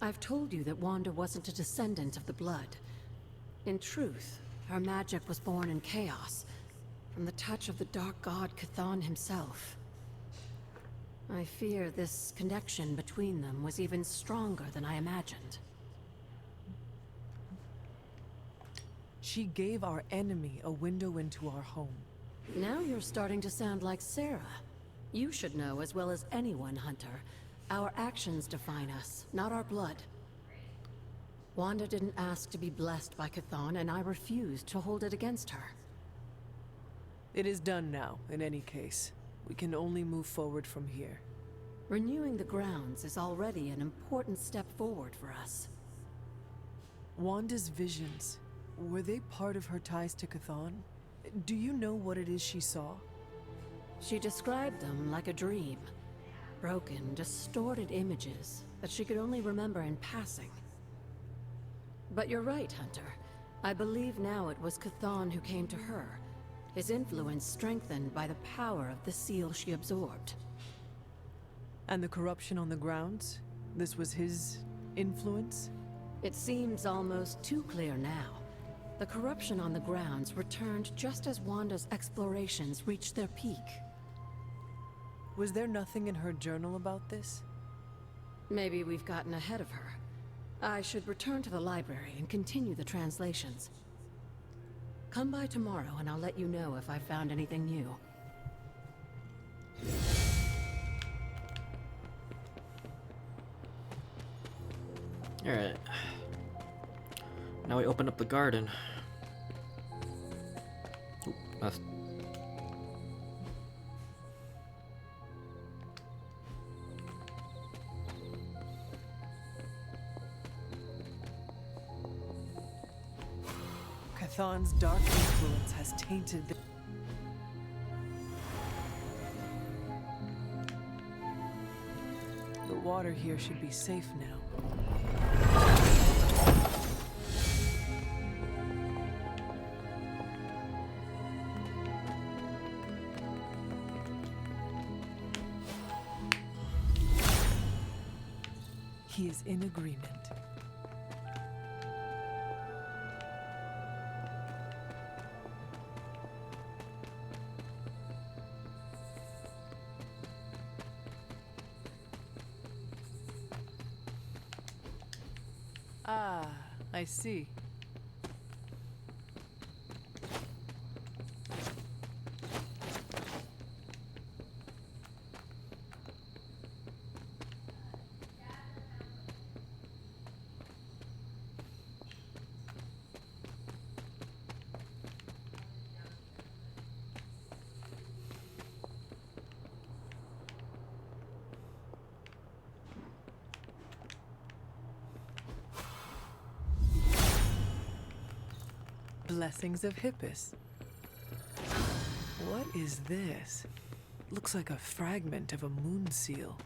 I've told you that Wanda wasn't a descendant of the Blood. In truth, her magic was born in chaos, from the touch of the Dark God Chthon himself. I fear this connection between them was even stronger than I imagined. She gave our enemy a window into our home. Now you're starting to sound like Sarah. You should know as well as anyone, Hunter. Our actions define us, not our blood. Wanda didn't ask to be blessed by Chthon, and I refused to hold it against her. It is done now, in any case. We can only move forward from here. Renewing the grounds is already an important step forward for us. Wanda's visions, were they part of her ties to Chthon? Do you know what it is she saw? She described them like a dream. Broken, distorted images that she could only remember in passing. But you're right, Hunter. I believe now it was Chthon who came to her, his influence strengthened by the power of the seal she absorbed. And the corruption on the grounds? This was his influence? It seems almost too clear now. The corruption on the grounds returned just as Wanda's explorations reached their peak. Was there nothing in her journal about this? Maybe we've gotten ahead of her. I should return to the library and continue the translations. Come by tomorrow and I'll let you know if I found anything new. Alright. Now we open up the garden. Oop, that's... Chthon's dark influence has tainted the... The water here should be safe now. He is in agreement. Ah, I see. Blessings of Hippus. What is this? Looks like a fragment of a moon seal.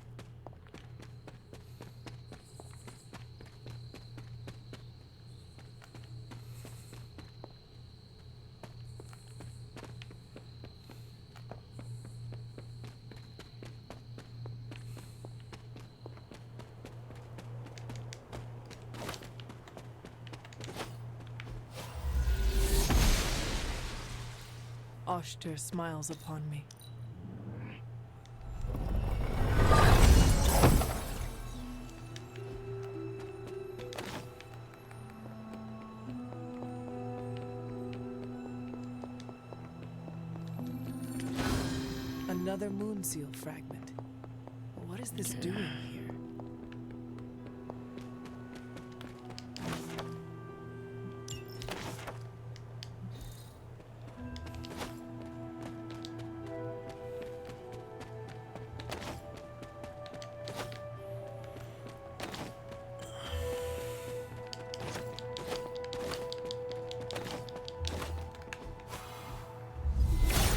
Oshter smiles upon me. Another moon seal fragment. What is this doing here?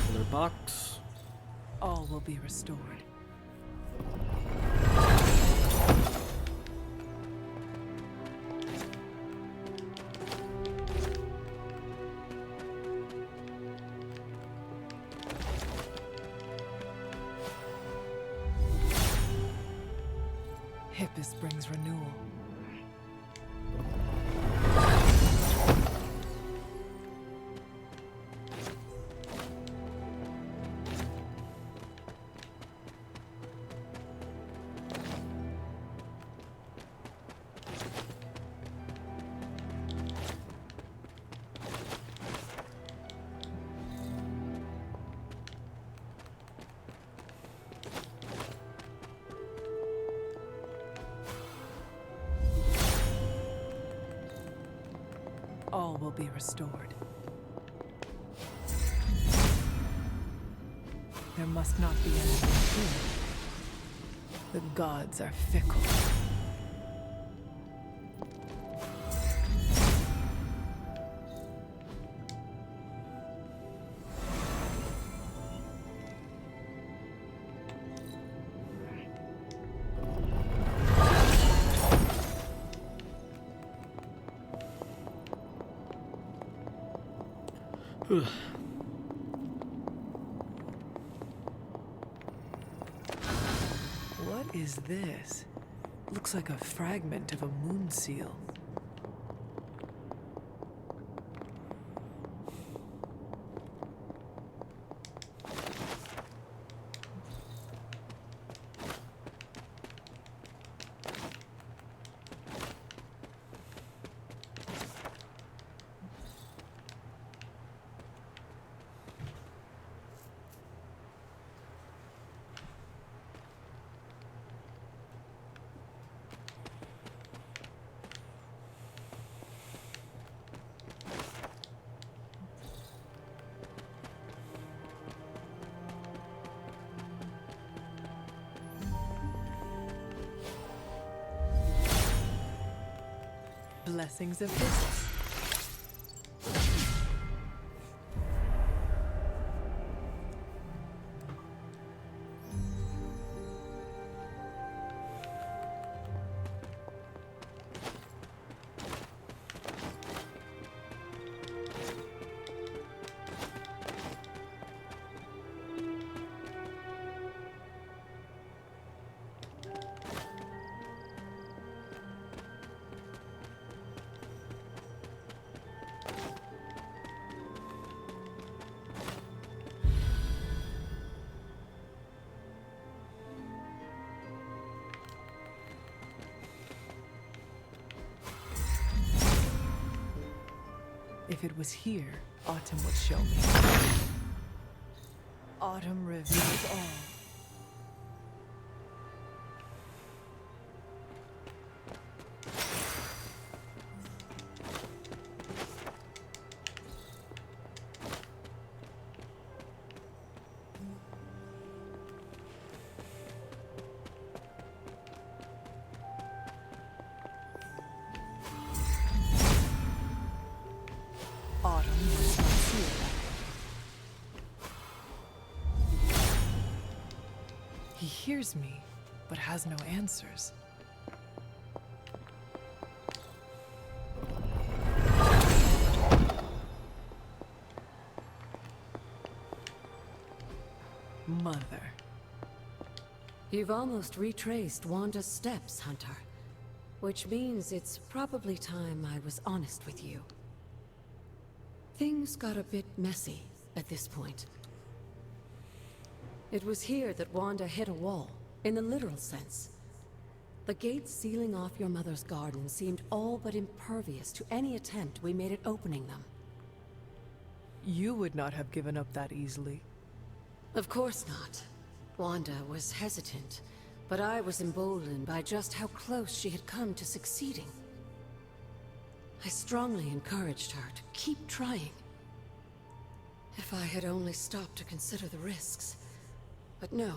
Another box. All will be restored. Hippus brings renewal. All will be restored. There must not be anything here. The gods are fickle. What is this? Looks like a fragment of a moon seal. Blessings of this. If it was here, Autumn would show me. Autumn reveals all. Autumn was sincere. He hears me, but has no answers. Mother. You've almost retraced Wanda's steps, Hunter. Which means it's probably time I was honest with you. Things got a bit messy at this point. It was here that Wanda hit a wall, in the literal sense. The gates sealing off your mother's garden seemed all but impervious to any attempt we made at opening them. You would not have given up that easily. Of course not. Wanda was hesitant, but I was emboldened by just how close she had come to succeeding. I strongly encouraged her to keep trying. If I had only stopped to consider the risks. But no.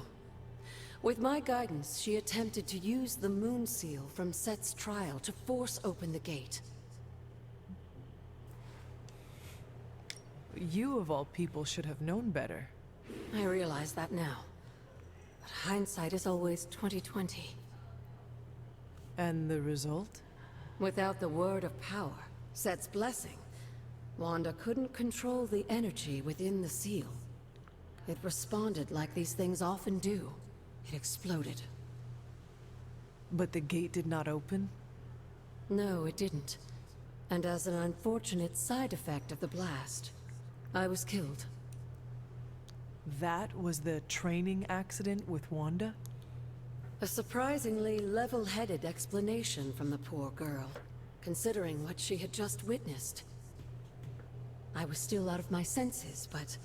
With my guidance, she attempted to use the moon seal from Set's trial to force open the gate. You of all people should have known better. I realize that now. But hindsight is always 20/20. And the result? Without the word of power, Set's blessing, Wanda couldn't control the energy within the seal. It responded like these things often do. It exploded. But the gate did not open? No, it didn't. And as an unfortunate side effect of the blast, I was killed. That was the training accident with Wanda? A surprisingly level-headed explanation from the poor girl, considering what she had just witnessed. I was still out of my senses, but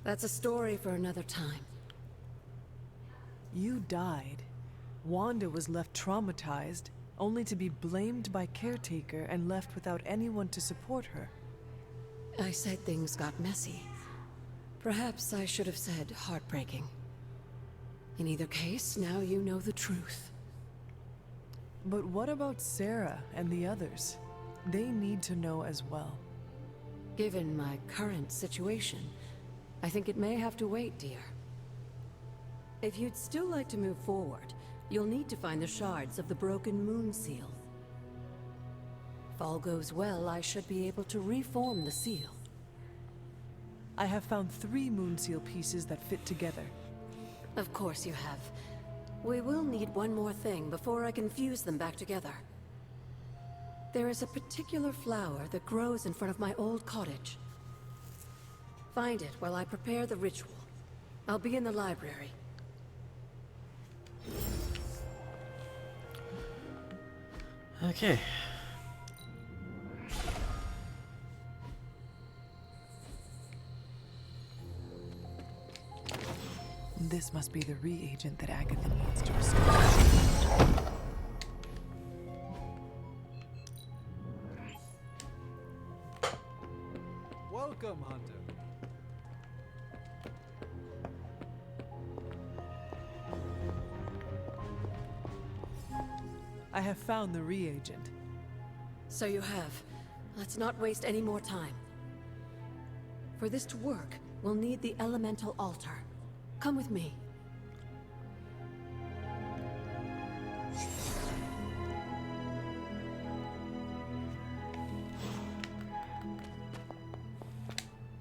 that's a story for another time. You died. Wanda was left traumatized, only to be blamed by Caretaker and left without anyone to support her. I said things got messy. Perhaps I should have said heartbreaking. In either case, now you know the truth. But what about Sarah and the others? They need to know as well. Given my current situation, I think it may have to wait, dear. If you'd still like to move forward, you'll need to find the shards of the broken moon seal. If all goes well, I should be able to reform the seal. I have found 3 moon seal pieces that fit together. Of course you have. We will need one more thing before I can fuse them back together. There is a particular flower that grows in front of my old cottage. Find it while I prepare the ritual. I'll be in the library. Okay. This must be the reagent that Agatha needs to restore. Welcome, Hunter. I have found the reagent. So you have. Let's not waste any more time. For this to work, we'll need the elemental altar. Come with me.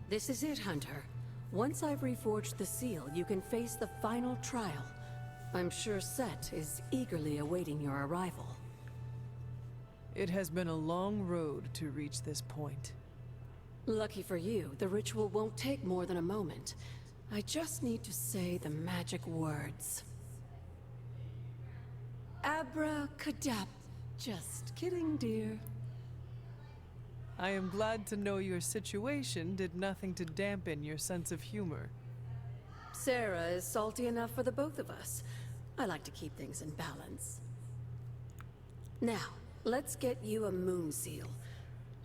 This is it, Hunter. Once I've reforged the seal, you can face the final trial. I'm sure Set is eagerly awaiting your arrival. It has been a long road to reach this point. Lucky for you, the ritual won't take more than a moment. I just need to say the magic words. Abracadabra. Just kidding, dear. I am glad to know your situation did nothing to dampen your sense of humor. Sarah is salty enough for the both of us. I like to keep things in balance. Now, let's get you a moon seal.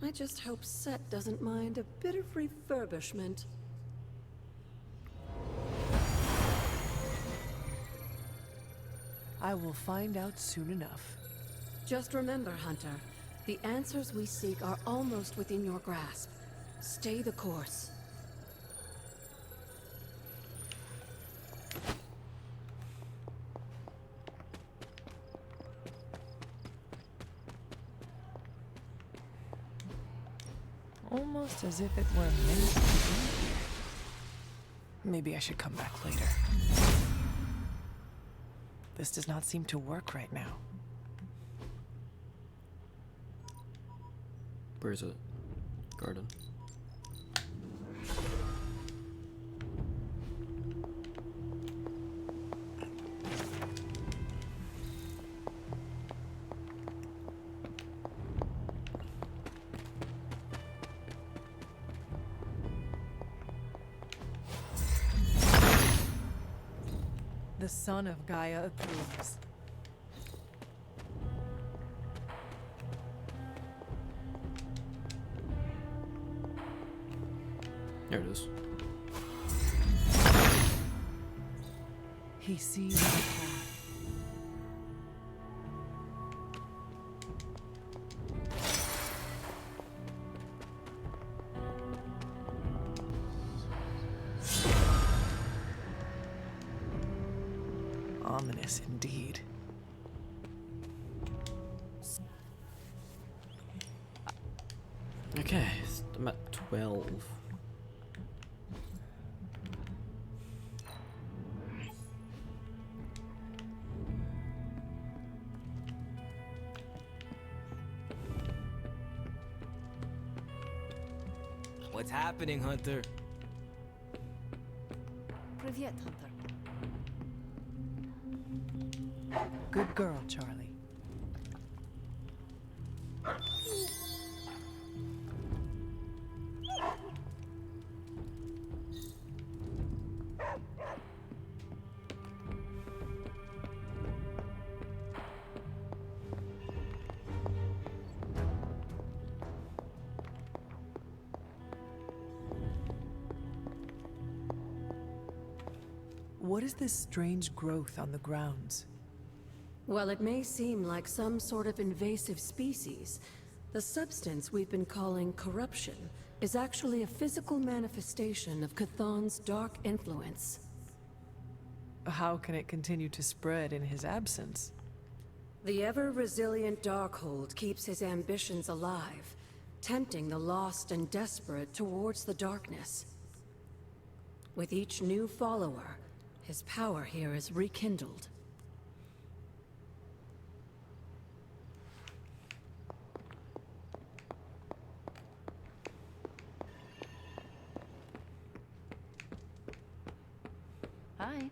I just hope Set doesn't mind a bit of refurbishment. I will find out soon enough. Just remember, Hunter, the answers we seek are almost within your grasp. Stay the course. Almost as if it were meant to be. Maybe I should come back later. This does not seem to work right now. Where is it? Garden. The son of Gaia approves. There it is. He sees the path. Ominous indeed. Okay, I'm at 12. What's happening, Hunter? Привет, Hunter. Good girl, Charlie. What is this strange growth on the grounds? While it may seem like some sort of invasive species, the substance we've been calling corruption is actually a physical manifestation of Chthon's dark influence. How can it continue to spread in his absence? The ever-resilient Darkhold keeps his ambitions alive, tempting the lost and desperate towards the darkness. With each new follower, his power here is rekindled. Hi.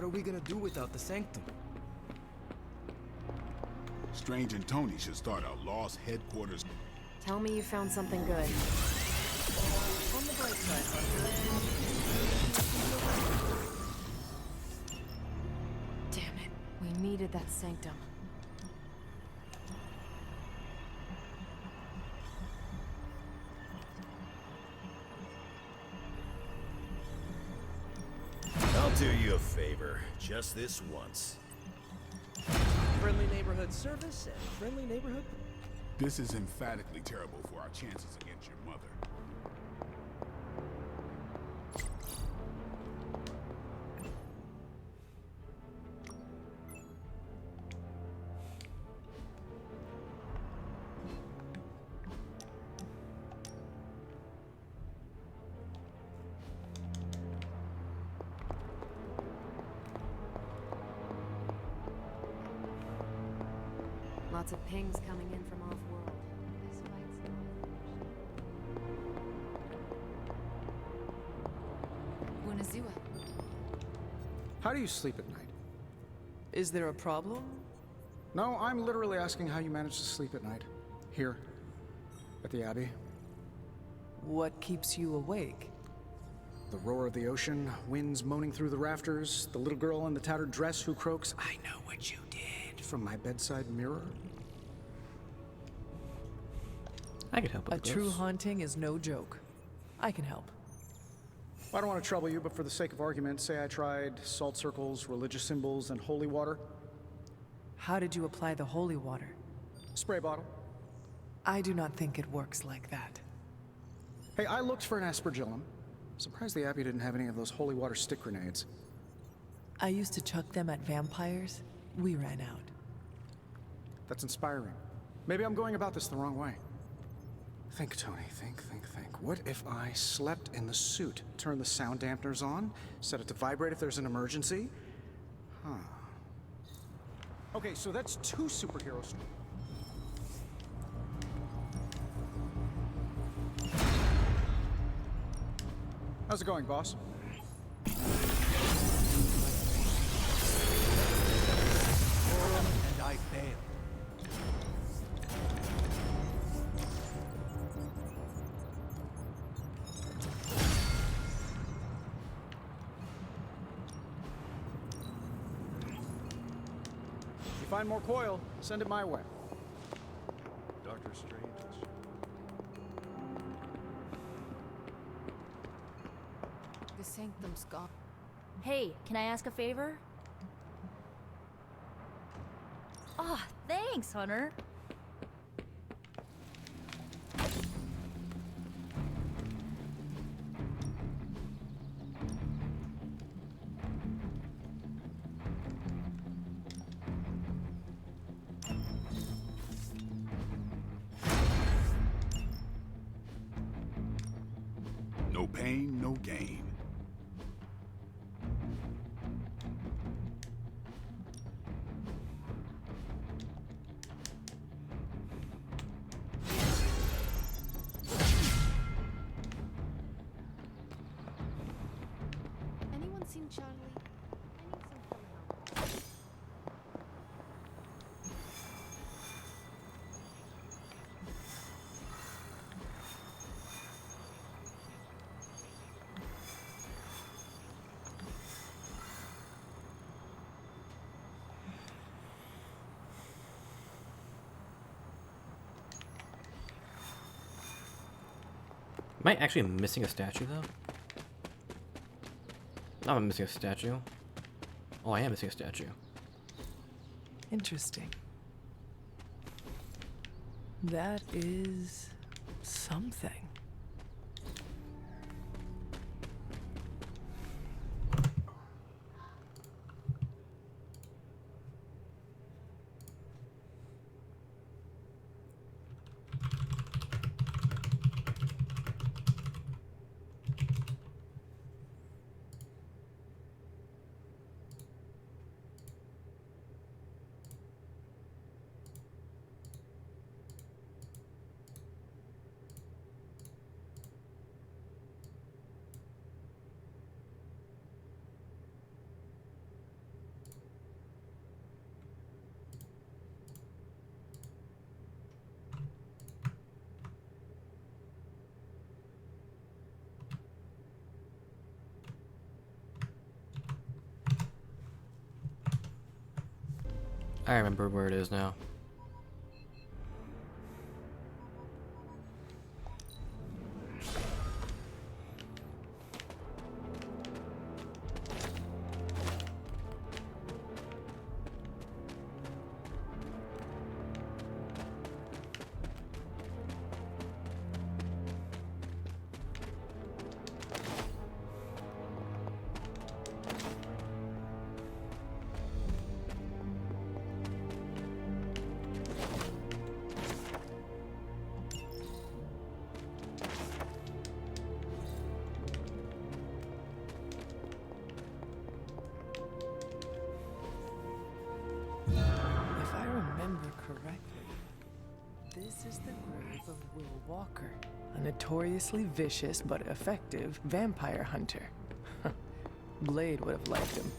are we gonna do without the sanctum? Strange and Tony should start our lost headquarters. Tell me you found something good. On the bright side, Hunter. Damn it. We needed that sanctum. I'll do you a favor, just this once. Friendly neighborhood service and friendly neighborhood... This is emphatically terrible for our chances against your mother. Lots of pings coming in from off-world. This fight's not... Bunazua. How do you sleep at night? Is there a problem? No, I'm literally asking how you manage to sleep at night. Here, at the Abbey. What keeps you awake? The roar of the ocean, winds moaning through the rafters, the little girl in the tattered dress who croaks, "I know what you did," from my bedside mirror. I can help with A true this. haunting is no joke. I can help. I don't want to trouble you, but for the sake of argument, say I tried salt circles, religious symbols, and holy water. How did you apply the holy water? Spray bottle. I do not think it works like that. Hey, I looked for an aspergillum. Surprised the Abbey didn't have any of those holy water stick grenades. I used to chuck them at vampires. We ran out. That's inspiring. Maybe I'm going about this the wrong way. Think, Tony, think. What if I slept in the suit, turned the sound dampeners on, set it to vibrate if there's an emergency? Huh. Okay, so that's two superheroes. How's it going, boss? And I failed. If you find more coil, send it my way. Doctor Strange. The sanctum's gone. Hey, can I ask a favor? Ah, thanks, Hunter. No pain, no gain. Anyone seen Charlie? I need some help. Am I actually missing a statue though? No, I'm missing a statue. Oh, I am missing a statue. Interesting. That is something. I remember where it is now. If I remember correctly, this is the grave of Will Walker, a notoriously vicious but effective vampire hunter. Blade would have liked him.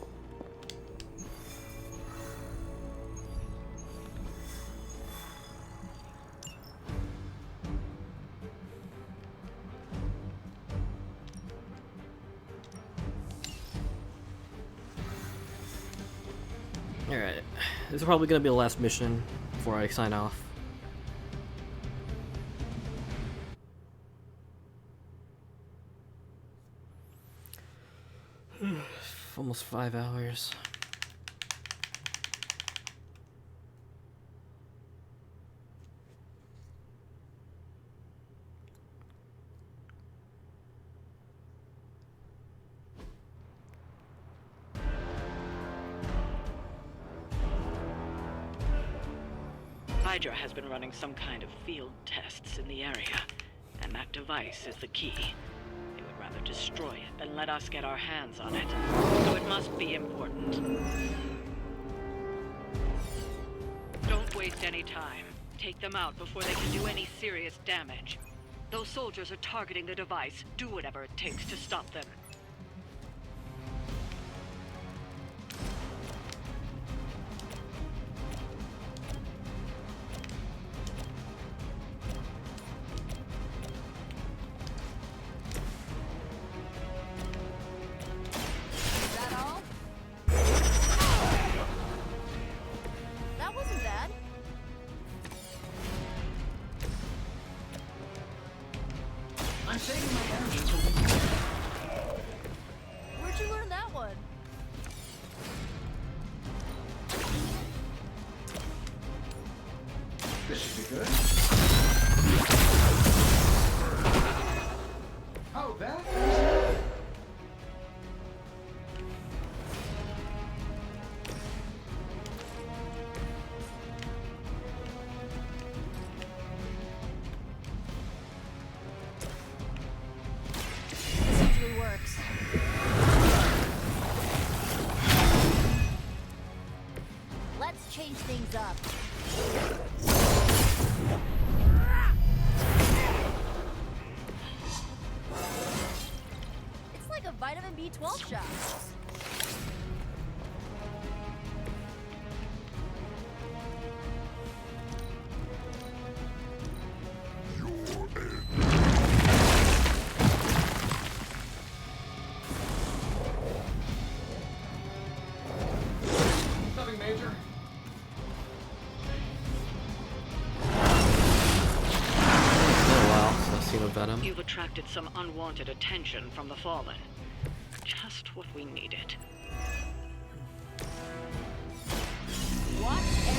Alright, this is probably gonna be the last mission before I sign off. Almost 5 hours. Hydra has been running some kind of field tests in the area, and that device is the key. They would rather destroy it than let us get our hands on it, so it must be important. Don't waste any time. Take them out before they can do any serious damage. Those soldiers are targeting the device. Do whatever it takes to stop them. I'm saving my energy for Where'd you learn that one? This should be good. Oh, that? This usually works. Let's change things up. It's like a vitamin B12 shot. Nothing major. Venom. You've attracted some unwanted attention from the Fallen. Just what we needed. Watch and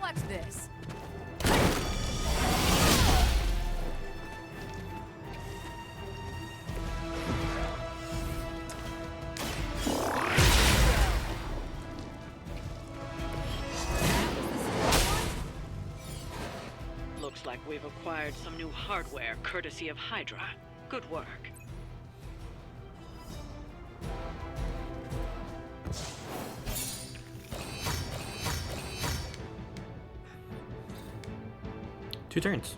watch this. Looks like we've acquired some new hardware courtesy of Hydra. Good work. Two turns.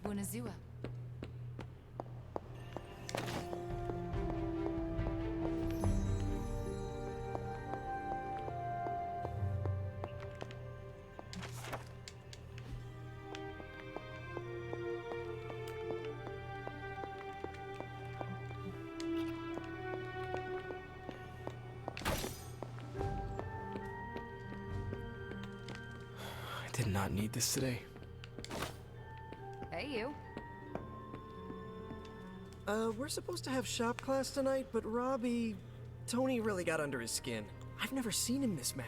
Bună ziua. I did not need this today. Hey, you. We're supposed to have shop class tonight, but Tony really got under his skin. I've never seen him this mad.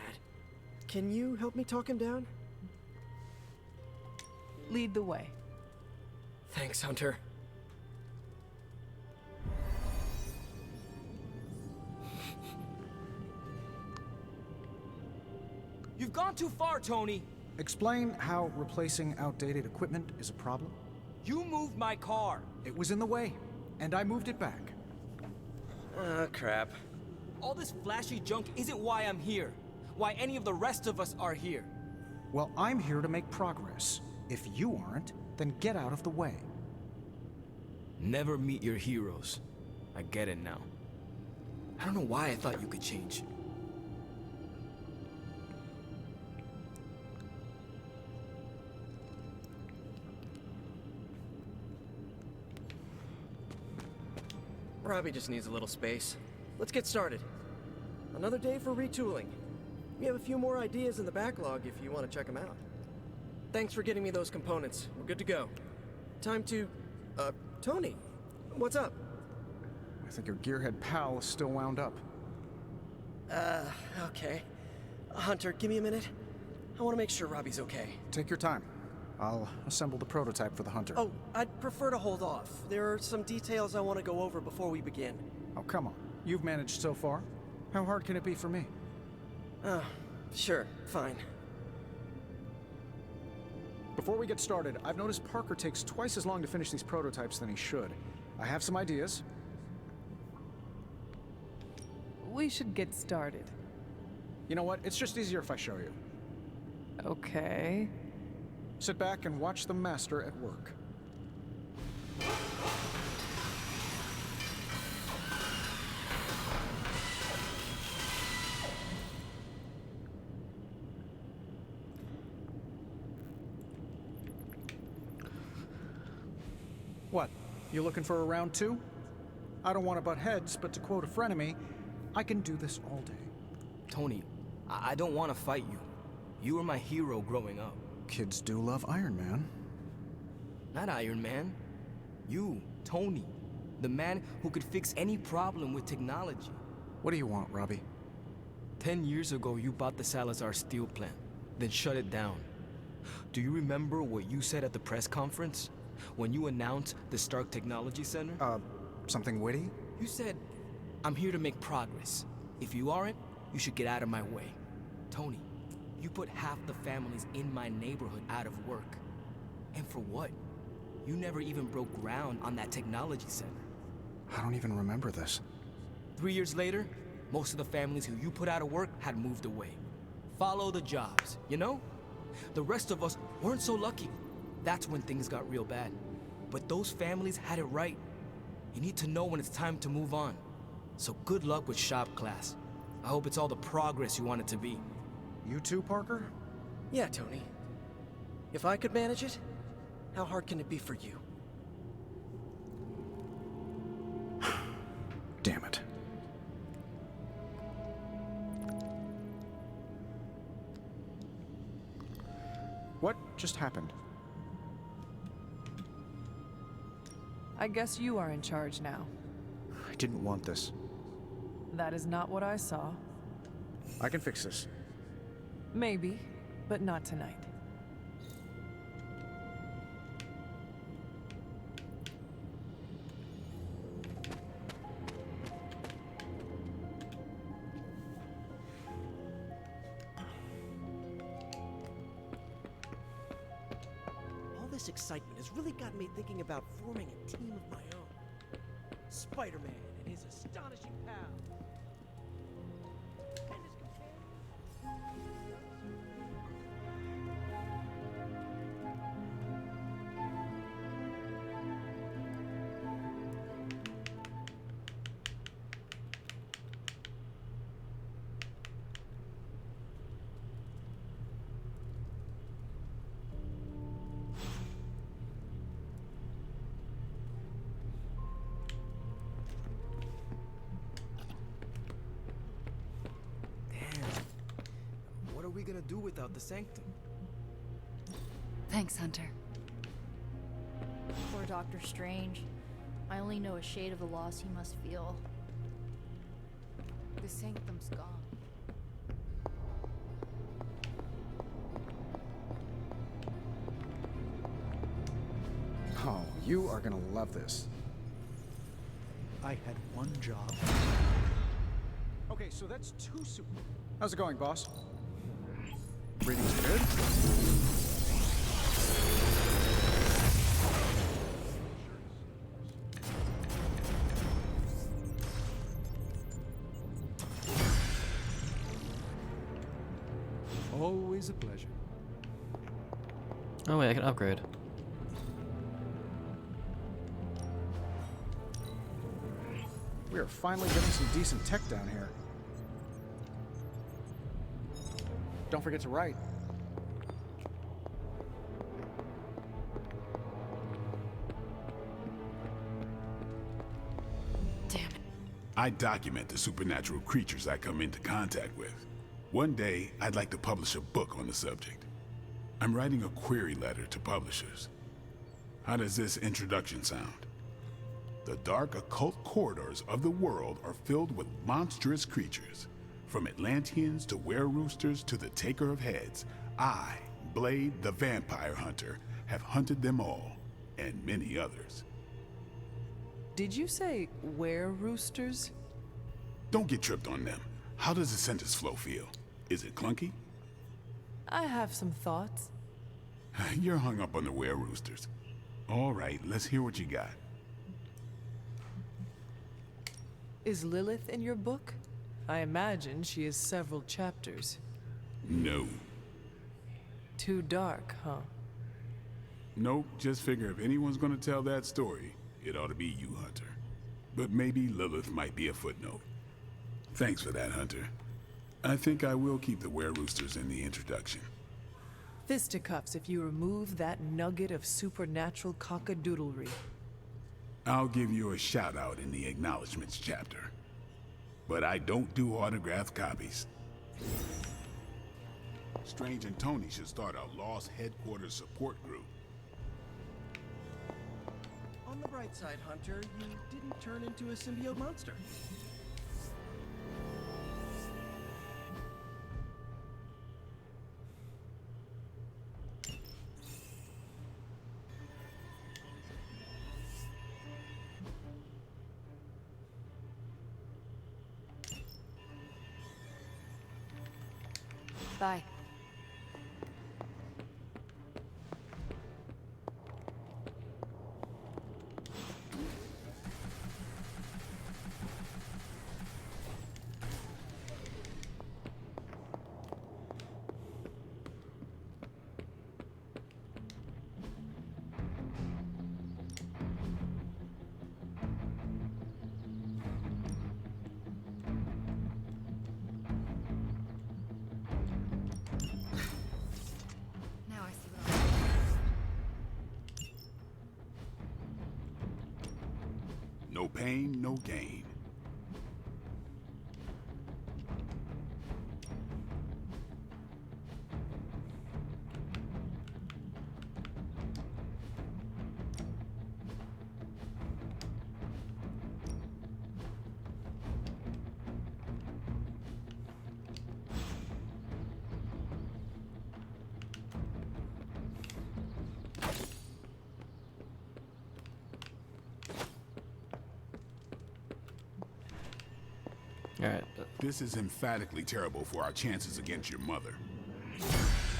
Can you help me talk him down? Lead the way. Thanks, Hunter. You've gone too far, Tony. Explain how replacing outdated equipment is a problem. You moved my car. It was in the way, and I moved it back. Crap. All this flashy junk isn't why I'm here. Why any of the rest of us are here. Well, I'm here to make progress. If you aren't, then get out of the way. Never meet your heroes. I get it now. I don't know why I thought you could change. Robbie just needs a little space. Let's get started. Another day for retooling. We have a few more ideas in the backlog if you want to check them out. Thanks for getting me those components. We're good to go. Time to... Tony, what's up? I think your gearhead pal is still wound up. Okay. Hunter, give me a minute. I want to make sure Robbie's okay. Take your time. I'll assemble the prototype for the Hunter. Oh, I'd prefer to hold off. There are some details I want to go over before we begin. Oh, come on. You've managed so far. How hard can it be for me? Oh, sure. Fine. Before we get started, I've noticed Parker takes twice as long to finish these prototypes than he should. I have some ideas. We should get started. You know what? It's just easier if I show you. Okay. Sit back and watch the master at work. What? You looking for a round two? I don't want to butt heads, but to quote a frenemy, I can do this all day. Tony, I don't want to fight you. You were my hero growing up. Kids do love Iron Man. Not Iron Man. You, Tony. The man who could fix any problem with technology. What do you want, Robbie? 10 years ago, you bought the Salazar steel plant, then shut it down. Do you remember what you said at the press conference? When you announced the Stark Technology Center? Something witty? You said, I'm here to make progress. If you aren't, you should get out of my way. Tony, you put half the families in my neighborhood out of work. And for what? You never even broke ground on that technology center. I don't even remember this. 3 years later, most of the families who you put out of work had moved away. Follow the jobs, you know? The rest of us weren't so lucky. That's when things got real bad. But those families had it right. You need to know when it's time to move on. So good luck with shop class. I hope it's all the progress you want it to be. You too, Parker? Yeah, Tony. If I could manage it, how hard can it be for you? Damn it. What just happened? I guess you are in charge now. I didn't want this. That is not what I saw. I can fix this. Maybe, but not tonight. All this excitement has really got me thinking about forming a team of my own. Spider-Man and his astonishing pal. And his What are we gonna do without the Sanctum? Thanks, Hunter. Poor Doctor Strange. I only know a shade of the loss he must feel. The Sanctum's gone. Oh, you are gonna love this. I had one job. Okay, so that's two super... How's it going, boss? Reading's good? Always a pleasure. Oh wait, I can upgrade. We are finally getting some decent tech down here. Don't forget to write. Damn it. I document the supernatural creatures I come into contact with. One day, I'd like to publish a book on the subject. I'm writing a query letter to publishers. How does this introduction sound? The dark occult corridors of the world are filled with monstrous creatures. From Atlanteans to were-roosters to the Taker of Heads, I, Blade the Vampire Hunter, have hunted them all, and many others. Did you say were-roosters? Don't get tripped on them. How does the sentence flow feel? Is it clunky? I have some thoughts. You're hung up on the were-roosters. All right, let's hear what you got. Is Lilith in your book? I imagine she is several chapters. No. Too dark, huh? Nope, just figure if anyone's gonna tell that story, it ought to be you, Hunter. But maybe Lilith might be a footnote. Thanks for that, Hunter. I think I will keep the were-roosters in the introduction. Fisticuffs if you remove that nugget of supernatural cockadoodlery. I'll give you a shout-out in the acknowledgements chapter. But I don't do autographed copies. Strange and Tony should start a Lost Headquarters support group. On the bright side, Hunter, you didn't turn into a symbiote monster. Bye. pain, no gain. Alright. This is emphatically terrible for our chances against your mother.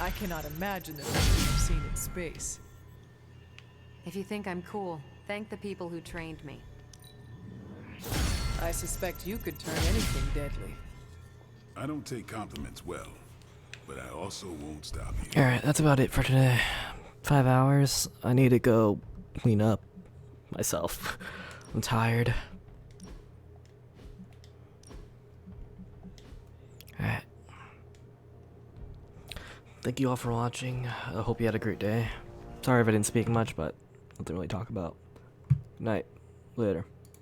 I cannot imagine the things I've seen in space. If you think I'm cool, thank the people who trained me. I suspect you could turn anything deadly. I don't take compliments well, but I also won't stop you. Alright, that's about it for today. 5 hours. I need to go clean up myself. I'm tired. Alright. Thank you all for watching. I hope you had a great day. Sorry if I didn't speak much, but nothing really to talk about. Good night. Later.